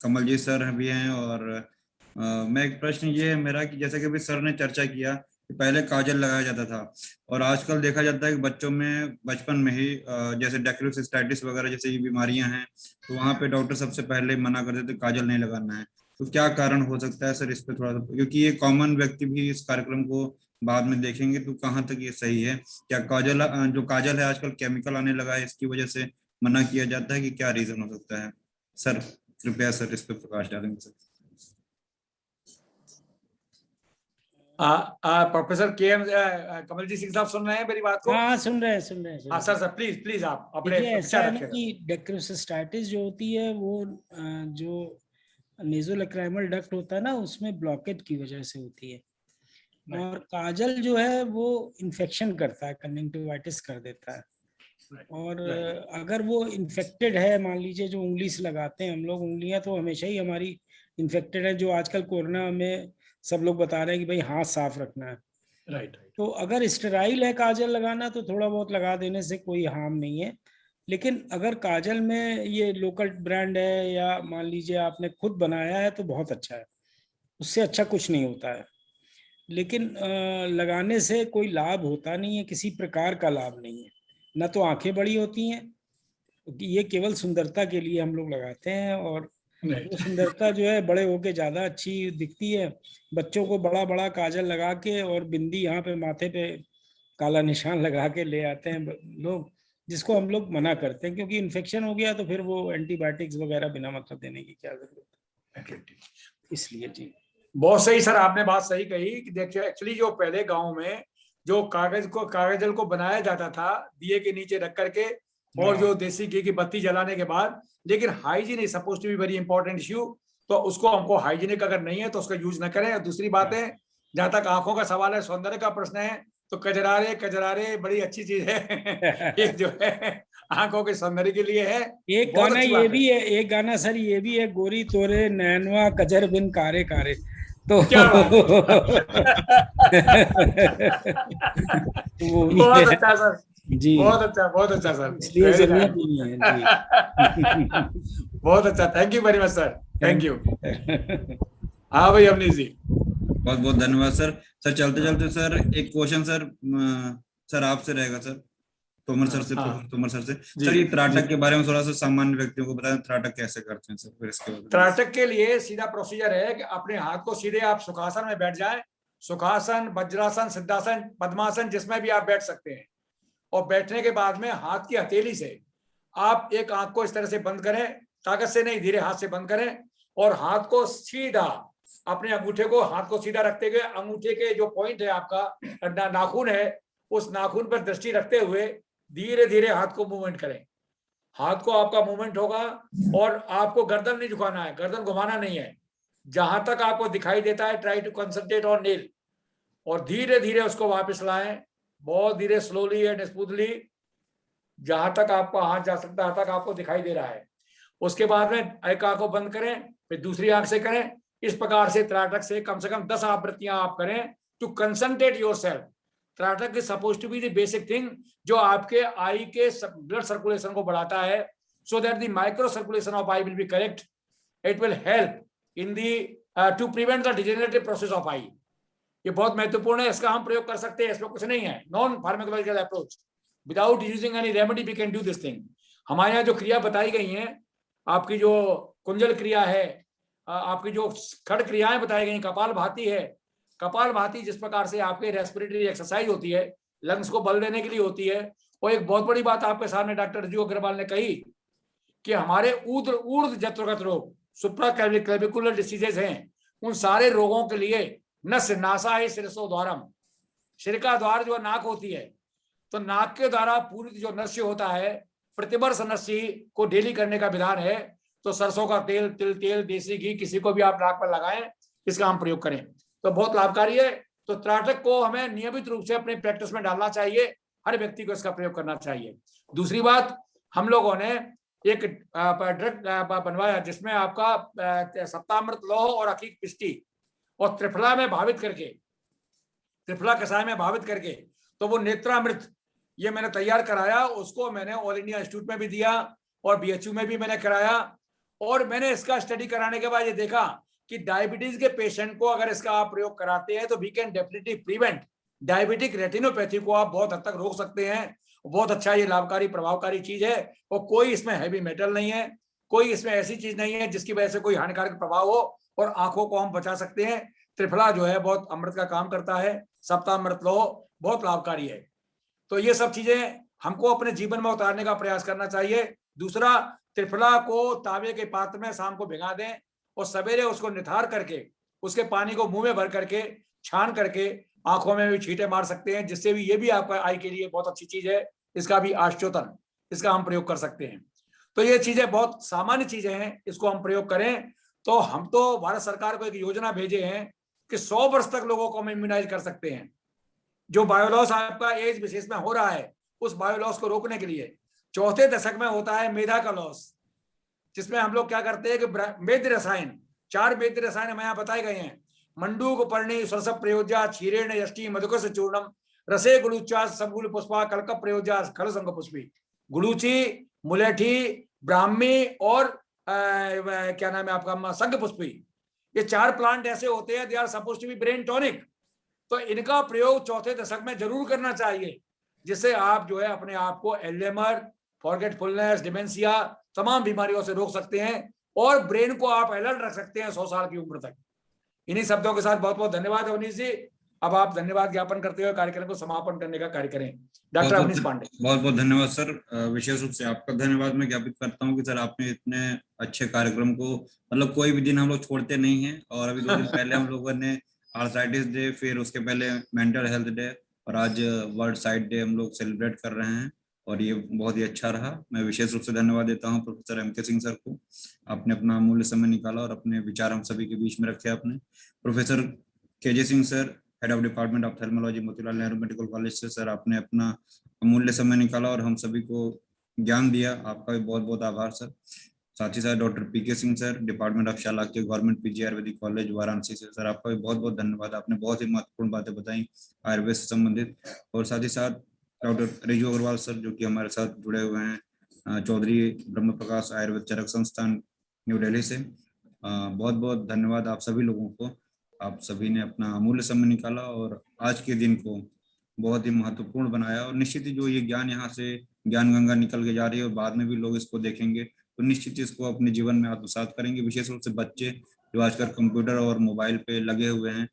कमलजीत सर भी हैं और मैं एक प्रश्न ये है मेरा कि जैसा कि अभी सर ने चर्चा किया कि पहले काजल लगाया जाता था और आजकल देखा जाता है कि बच्चों में बचपन में ही जैसे डेक्रोसिस्टाइटिस वगैरह जैसे ये बीमारियां हैं तो वहां पे डॉक्टर सबसे पहले मना कर देते काजल नहीं लगाना है। तो क्या कारण हो सकता है सर इस पे थोड़ा सा, क्योंकि ये कॉमन व्यक्ति भी इस कार्यक्रम को बाद में देखेंगे तो कहाँ तक ये सही है? क्या काजल जो काजल है आजकल केमिकल आने लगा है इसकी वजह से मना किया जाता है कि क्या रीजन हो सकता है? सर कृपया सर इस पे प्रकाश डालेंगे सर। प्रोफेसर के एम कमलजीत सिंह साहब सुन रहे हैं मेरी बात को? हाँ सुन रहे हैं। हाँ सर प्लीज प्लीज आप अपने ऐसा है ना कि डेक्रोसिस्टाइटिस जो होती है वो जो नेज़ोलैक्राइमल डक्ट होता है ना उसमें ब्लॉकेज की वजह से होती है और काजल जो है वो इन्फेक्शन करता है, कंजंक्टिवाइटिस कर देता है। और अगर वो इन्फेक्टेड है, मान लीजिए जो उंगली से लगाते हैं हम लोग, उंगलियां तो हमेशा ही हमारी इन्फेक्टेड है, जो आजकल कोरोना में सब लोग बता रहे हैं कि भाई हाथ साफ रखना है। राइट। तो अगर स्टेराइल है काजल लगाना तो थोड़ा बहुत लगा देने से कोई हार्म नहीं है। लेकिन अगर काजल में ये लोकल ब्रांड है या मान लीजिए आपने खुद बनाया है तो बहुत अच्छा है, उससे अच्छा कुछ नहीं होता है। लेकिन लगाने से कोई लाभ होता नहीं है, किसी प्रकार का लाभ नहीं है। न तो आंखें बड़ी होती हैं, ये केवल सुंदरता के लिए हम लोग लगाते हैं और वो सुंदरता जो है बड़े होके ज्यादा अच्छी दिखती है। बच्चों को बड़ा बड़ा काजल लगा के और बिंदी यहाँ पे माथे पे काला निशान लगा के ले आते हैं लोग, जिसको हम लोग मना करते हैं क्योंकि इन्फेक्शन हो गया तो फिर वो एंटीबायोटिक्स वगैरह बिना मतलब देने की क्या जरूरत है, इसलिए जी। बहुत सही सर, आपने बात सही कही कि देखिए एक्चुअली जो पहले गांव में जो कागजल को बनाया जाता था दिए के नीचे रख करके और जो देसी घी की बत्ती जलाने के बाद, लेकिन hygiene is suppose to be very important issue, तो उसको हमको हाइजीनिक अगर नहीं है तो उसका यूज न करें। और दूसरी बात है, जहां तक आंखों का सवाल है, सौंदर्य का प्रश्न है, तो कजरारे बड़ी अच्छी चीज है ये जो है आंखों के सौंदर्य के लिए है। एक गाना ये भी है, एक गाना सर ये भी है, गोरी तोरे नैनवा कजर बिन कारे कारे, तो क्या वो भी बहुत है। अच्छा सर जी बहुत अच्छा सर, इसलिए जरूरत नहीं है जी। बहुत अच्छा, thank you very much sir, thank you. हाँ भाई अवनीश जी। बहुत बहुत धन्यवाद सर। सर चलते चलते सर एक क्वेश्चन सर आपसे रहेगा सर, तोमर सर से। तोमर सर से सर ये त्राटक के बारे में थोड़ा सा सामान्य व्यक्तियों को बताएं, त्राटक कैसे करते हैं सर? फिर इसके बाद त्राटक के लिए सीधा प्रोसीजर है कि अपने हाथ को सीधे आप सुखासन में बैठ जाएं, सुखासन, वज्रासन, सिद्धासन, पद्मासन, जिसमें भी आप बैठ सकते हैं। और बैठने के बाद में हाथ की हथेली से आप एक आंख को इस तरह से बंद करें, ताकत से नहीं, धीरे हाथ से बंद करें और हाथ को सीधा, अपने अंगूठे को हाथ को सीधा रखते हुए अंगूठे के जो पॉइंट है आपका नाखून है, उस नाखून पर दृष्टि रखते हुए धीरे धीरे हाथ को मूवमेंट करें। हाथ को आपका मूवमेंट होगा और आपको गर्दन नहीं झुकाना है, गर्दन घुमाना नहीं है। जहां तक आपको दिखाई देता है try to concentrate on nail और धीरे धीरे उसको वापस लाएं, बहुत धीरे, स्लोली एंड स्मूथली, जहां तक आपका हाथ जा सकता है, तक आपको दिखाई दे रहा है। उसके बाद में एक आंख को बंद करें फिर दूसरी आंख से करें। इस प्रकार से त्राटक से कम 10 आवृत्तियां आप करें to concentrate yourself. Trataka is supposed to be the basic thing जो आपके आई के ब्लड सर्कुलेशन को बढ़ाता है, so that the micro circulation of eye will be correct. It will help in the to prevent the degenerative process of eye. ये बहुत महत्वपूर्ण है, इसका हम प्रयोग कर सकते हैं, इसमें कुछ नहीं है। Non pharmacological approach, without using any remedy we can do this thing. हमारे यहाँ जो क्रिया बताई गई हैं, आपकी जो कुंजल क्रिया है, आपकी जो खड़ क्रियाएं बताई गई, कपाल भाती है। कपाल भाती जिस प्रकार से आपके रेस्पिरेटरी एक्सरसाइज होती है, लंग्स को बल देने के लिए होती है। और एक बहुत बड़ी बात आपके सामने डॉक्टर राजीव अग्रवाल ने कही कि हमारे ऊर्ध्व जत्रगत रोग, सुप्राक्लैविकुलर डिसीजेज हैं, उन सारे रोगों के लिए नस्य नासा है शिरसोद्वारम, सिर का द्वार जो नाक होती है, तो नाक के द्वारा पूरी जो नस्य होता है, प्रतिवर्ष नस्य को डेली करने का विधान है। तो सरसों का तेल, तिल तेल, देसी घी किसी को भी आप नाक पर लगाएं, इसका हम प्रयोग करें तो बहुत लाभकारी है। तो त्राटक को हमें नियमित रूप से अपनी प्रैक्टिस में डालना चाहिए, हर व्यक्ति को इसका प्रयोग करना चाहिए। दूसरी बात, हम लोगों ने एक ड्रग बनवाया जिसमें आपका सप्तामृत लौह और अकीक पिष्टी और त्रिफला में भावित करके, त्रिफला कषाय में भावित करके, तो वो नेत्रामृत ये मैंने तैयार कराया। उसको मैंने ऑल इंडिया इंस्टीट्यूट में भी दिया और बीएचयू में भी मैंने कराया। और मैंने इसका स्टडी कराने के बाद ये देखा कि डायबिटीज के पेशेंट को अगर इसका आप प्रयोग कराते हैं तो we can definitely prevent diabetic retinopathy को आप बहुत हद तक रोक सकते हैं। बहुत अच्छा ये लाभकारी प्रभावकारी चीज है। और कोई इसमें हैवी मेटल नहीं है, कोई इसमें ऐसी चीज नहीं है जिसकी वजह से कोई हानिकारक प्रभाव हो, और आंखों को हम बचा सकते हैं। त्रिफला जो है बहुत अमृत का काम करता है, सप्तामृत लौह बहुत लाभकारी है। तो ये सब चीजें हमको अपने जीवन में उतारने का प्रयास करना चाहिए। दूसरा, त्रिफला को तांबे के पात्र में शाम को भिगा दें और सवेरे उसको निथार करके उसके पानी को मुंह में भर करके छान करके आंखों में भी छींटे मार सकते हैं, जिससे भी ये भी आपका आई के लिए बहुत अच्छी चीज है। इसका भी आश्चोतन, इसका हम प्रयोग कर सकते हैं। तो ये चीजें बहुत सामान्य चीजें हैं, इसको हम प्रयोग करें। तो हम तो भारत सरकार को एक योजना भेजे हैं कि 100 वर्ष तक लोगों को हम इम्यूनाइज कर सकते हैं। जो बायोलॉस आपका एज विशेष में हो रहा है, उस बायोलॉस को रोकने के लिए चौथे दशक में होता है मेधा का लॉस, जिसमें हम लोग क्या करते हैं कि वेद रसायन, 4 वेद रसायन हमें यहाँ बताए गए हैं। मंडूक पर्णी सरस प्रयोज्या क्षीरेण यष्टि मधुकस चूर्णम रसे गुलूचा सबगुल पुष्पा कल्क प्रयोज्या खल संग पुष्पी। गुलूची, मुलेठी, ब्राह्मी और क्या नाम है आपका संग पुष्पी, ये 4 प्लांट ऐसे होते हैं, they are supposed to be brain tonic. तो इनका प्रयोग चौथे दशक में जरूर करना चाहिए, जिससे आप जो है अपने आप को एल्जाइमर, फॉरगेटफुलनेस, डिमेंशिया तमाम बीमारियों से रोक सकते हैं और ब्रेन को आप अलर्ट रख सकते हैं 100 साल की उम्र तक। इन्हीं शब्दों के साथ बहुत बहुत धन्यवाद अवनीश जी। अब आप धन्यवाद ज्ञापन करते हुए कार्यक्रम को समापन करने का कार्य करें। डॉक्टर अवनीश पांडे। बहुत बहुत धन्यवाद सर। विशेष रूप से आपका धन्यवाद मैं ज्ञापित करता हूं कि सर आपने इतने अच्छे कार्यक्रम को, मतलब कोई भी दिन हम लोग छोड़ते नहीं है। और अभी 2 दिन पहले हम लोगों ने आर्थराइटिस डे, फिर उसके पहले मेंटल हेल्थ डे और आज वर्ल्ड साइट डे हम लोग सेलिब्रेट कर रहे हैं और ये बहुत ही अच्छा रहा। मैं विशेष रूप से धन्यवाद देता हूं professor M K Singh sir को, आपने अपना अमूल्य समय निकाला और अपने विचार हम सभी के बीच में रखे आपने। प्रोफेसर के J Singh sir, head of department of thermology, Motilal Nehru medical college से सर, आपने अपना अमूल्य समय निकाला और हम सभी को ज्ञान दिया, आपका भी बहुत बहुत आभार सर। साथ ही साथ डॉक्टर पी के Singh sir, department of Shalakya, government PG Ayurvedic college Varanasi से सर, आपका भी बहुत बहुत धन्यवाद। आपने बहुत ही महत्वपूर्ण बातें बताई आयुर्वेद से संबंधित। और साथ ही साथ डॉक्टर राजीव अग्रवाल सर, जो कि हमारे साथ जुड़े हुए हैं चौधरी ब्रह्म प्रकाश आयुर्वेद चरक संस्थान न्यू दिल्ली से, बहुत बहुत धन्यवाद आप सभी लोगों को। आप सभी ने अपना अमूल्य समय निकाला और आज के दिन को बहुत ही महत्वपूर्ण बनाया। और निश्चित ही जो ये ज्ञान यहाँ से ज्ञान गंगा निकल के जा रही है और बाद में भी लोग इसको देखेंगे तो निश्चित इसको अपने जीवन में आत्मसात करेंगे। विशेष रूप से बच्चे जो आजकल कंप्यूटर और मोबाइल पे लगे हुए हैं,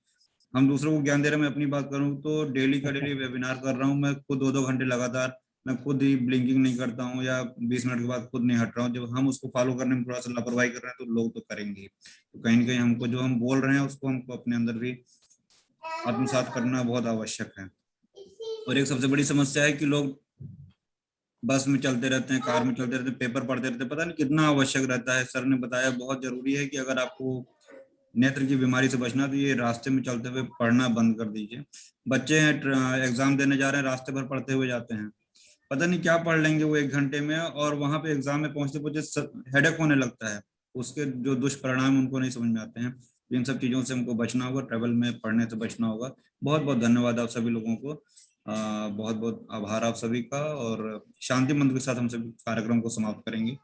हम दूसरों को ज्ञान दे रहे हैं। मैं अपनी बात करूं तो डेली का डेली वेबिनार कर रहा हूं मैं खुद 2-2 घंटे लगातार। मैं खुद ही ब्लिंकिंग नहीं करता हूं या 20 मिनट के बाद खुद नहीं हट रहा हूं। जब हम उसको फॉलो करने में थोड़ा सा लापरवाही कर रहे हैं तो लोग तो करेंगे। तो कहीं ना कहीं हमको जो हम बोल रहे हैं उसको हमको अपने अंदर भी आत्मसात करना बहुत आवश्यक है। और एक सबसे बड़ी समस्या है कि लोग बस में चलते रहते हैं, कार में चलते रहते हैं, पेपर पढ़ते रहते हैं, पता नहीं कितना आवश्यक रहता है। सर ने बताया बहुत जरूरी है कि अगर आपको नेत्र की बीमारी से बचना तो ये रास्ते में चलते हुए पढ़ना बंद कर दीजिए। बच्चे हैं एग्जाम देने जा रहे हैं, रास्ते भर पढ़ते हुए जाते हैं, पता नहीं क्या पढ़ लेंगे वो 1 घंटे में, और वहां पे एग्जाम में पहुंचते पहुंचते हेडेक होने लगता है। उसके जो दुष्परिणाम उनको नहीं समझ में आते हैं। इन सब चीजों से हमको बचना होगा, ट्रैवल में पढ़ने से बचना होगा। बहुत बहुत धन्यवाद आप सभी लोगों को, बहुत बहुत आभार आप सभी का। और शांति मंत्र के साथ हम सभी कार्यक्रम को समाप्त करेंगे।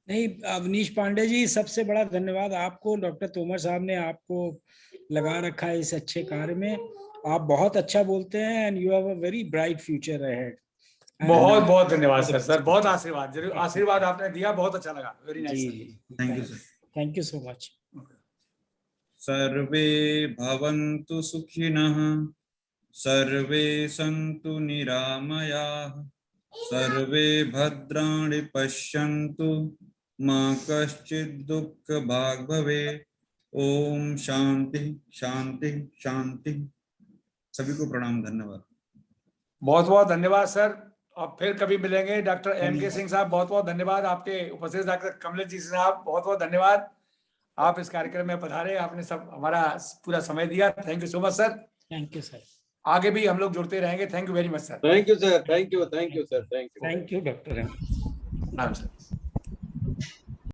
नहीं, अवनीश पांडे जी, सबसे बड़ा धन्यवाद आपको। डॉक्टर तोमर साहब ने आपको लगा रखा है इस अच्छे कार्य में। आप बहुत अच्छा बोलते हैं and you have a very bright future ahead. बहुत बहुत धन्यवाद सर। सर बहुत आशीर्वाद, जरूर आशीर्वाद आपने दिया, बहुत अच्छा लगा। Very nice. Thank you sir. Thank you so much. सर्वे भवन्तु सुखिनः, सर्वे सन्तु निरामयाः, सर्वे भद्राणि पश्यन्तु, मा कश्चित् दुःखभाग् भवेत्। ओम शांति शांति शांति। सभी को प्रणाम, धन्यवाद। बहुत बहुत धन्यवाद सर। अब फिर कभी मिलेंगे। Doctor MK. सिंह साहब, बहुत बहुत धन्यवाद। आपके उपस्थित डॉक्टर कमलेश जी साहब, बहुत बहुत धन्यवाद। आप इस कार्यक्रम में पधारे, आपने सब हमारा पूरा समय दिया। Thank you so much sir. Thank you sir. आगे भी हम लोग जुड़ते रहेंगे। Thank you very much sir. Thank you sir, thank you sir, thank you. Thank you doctor. नाम सर।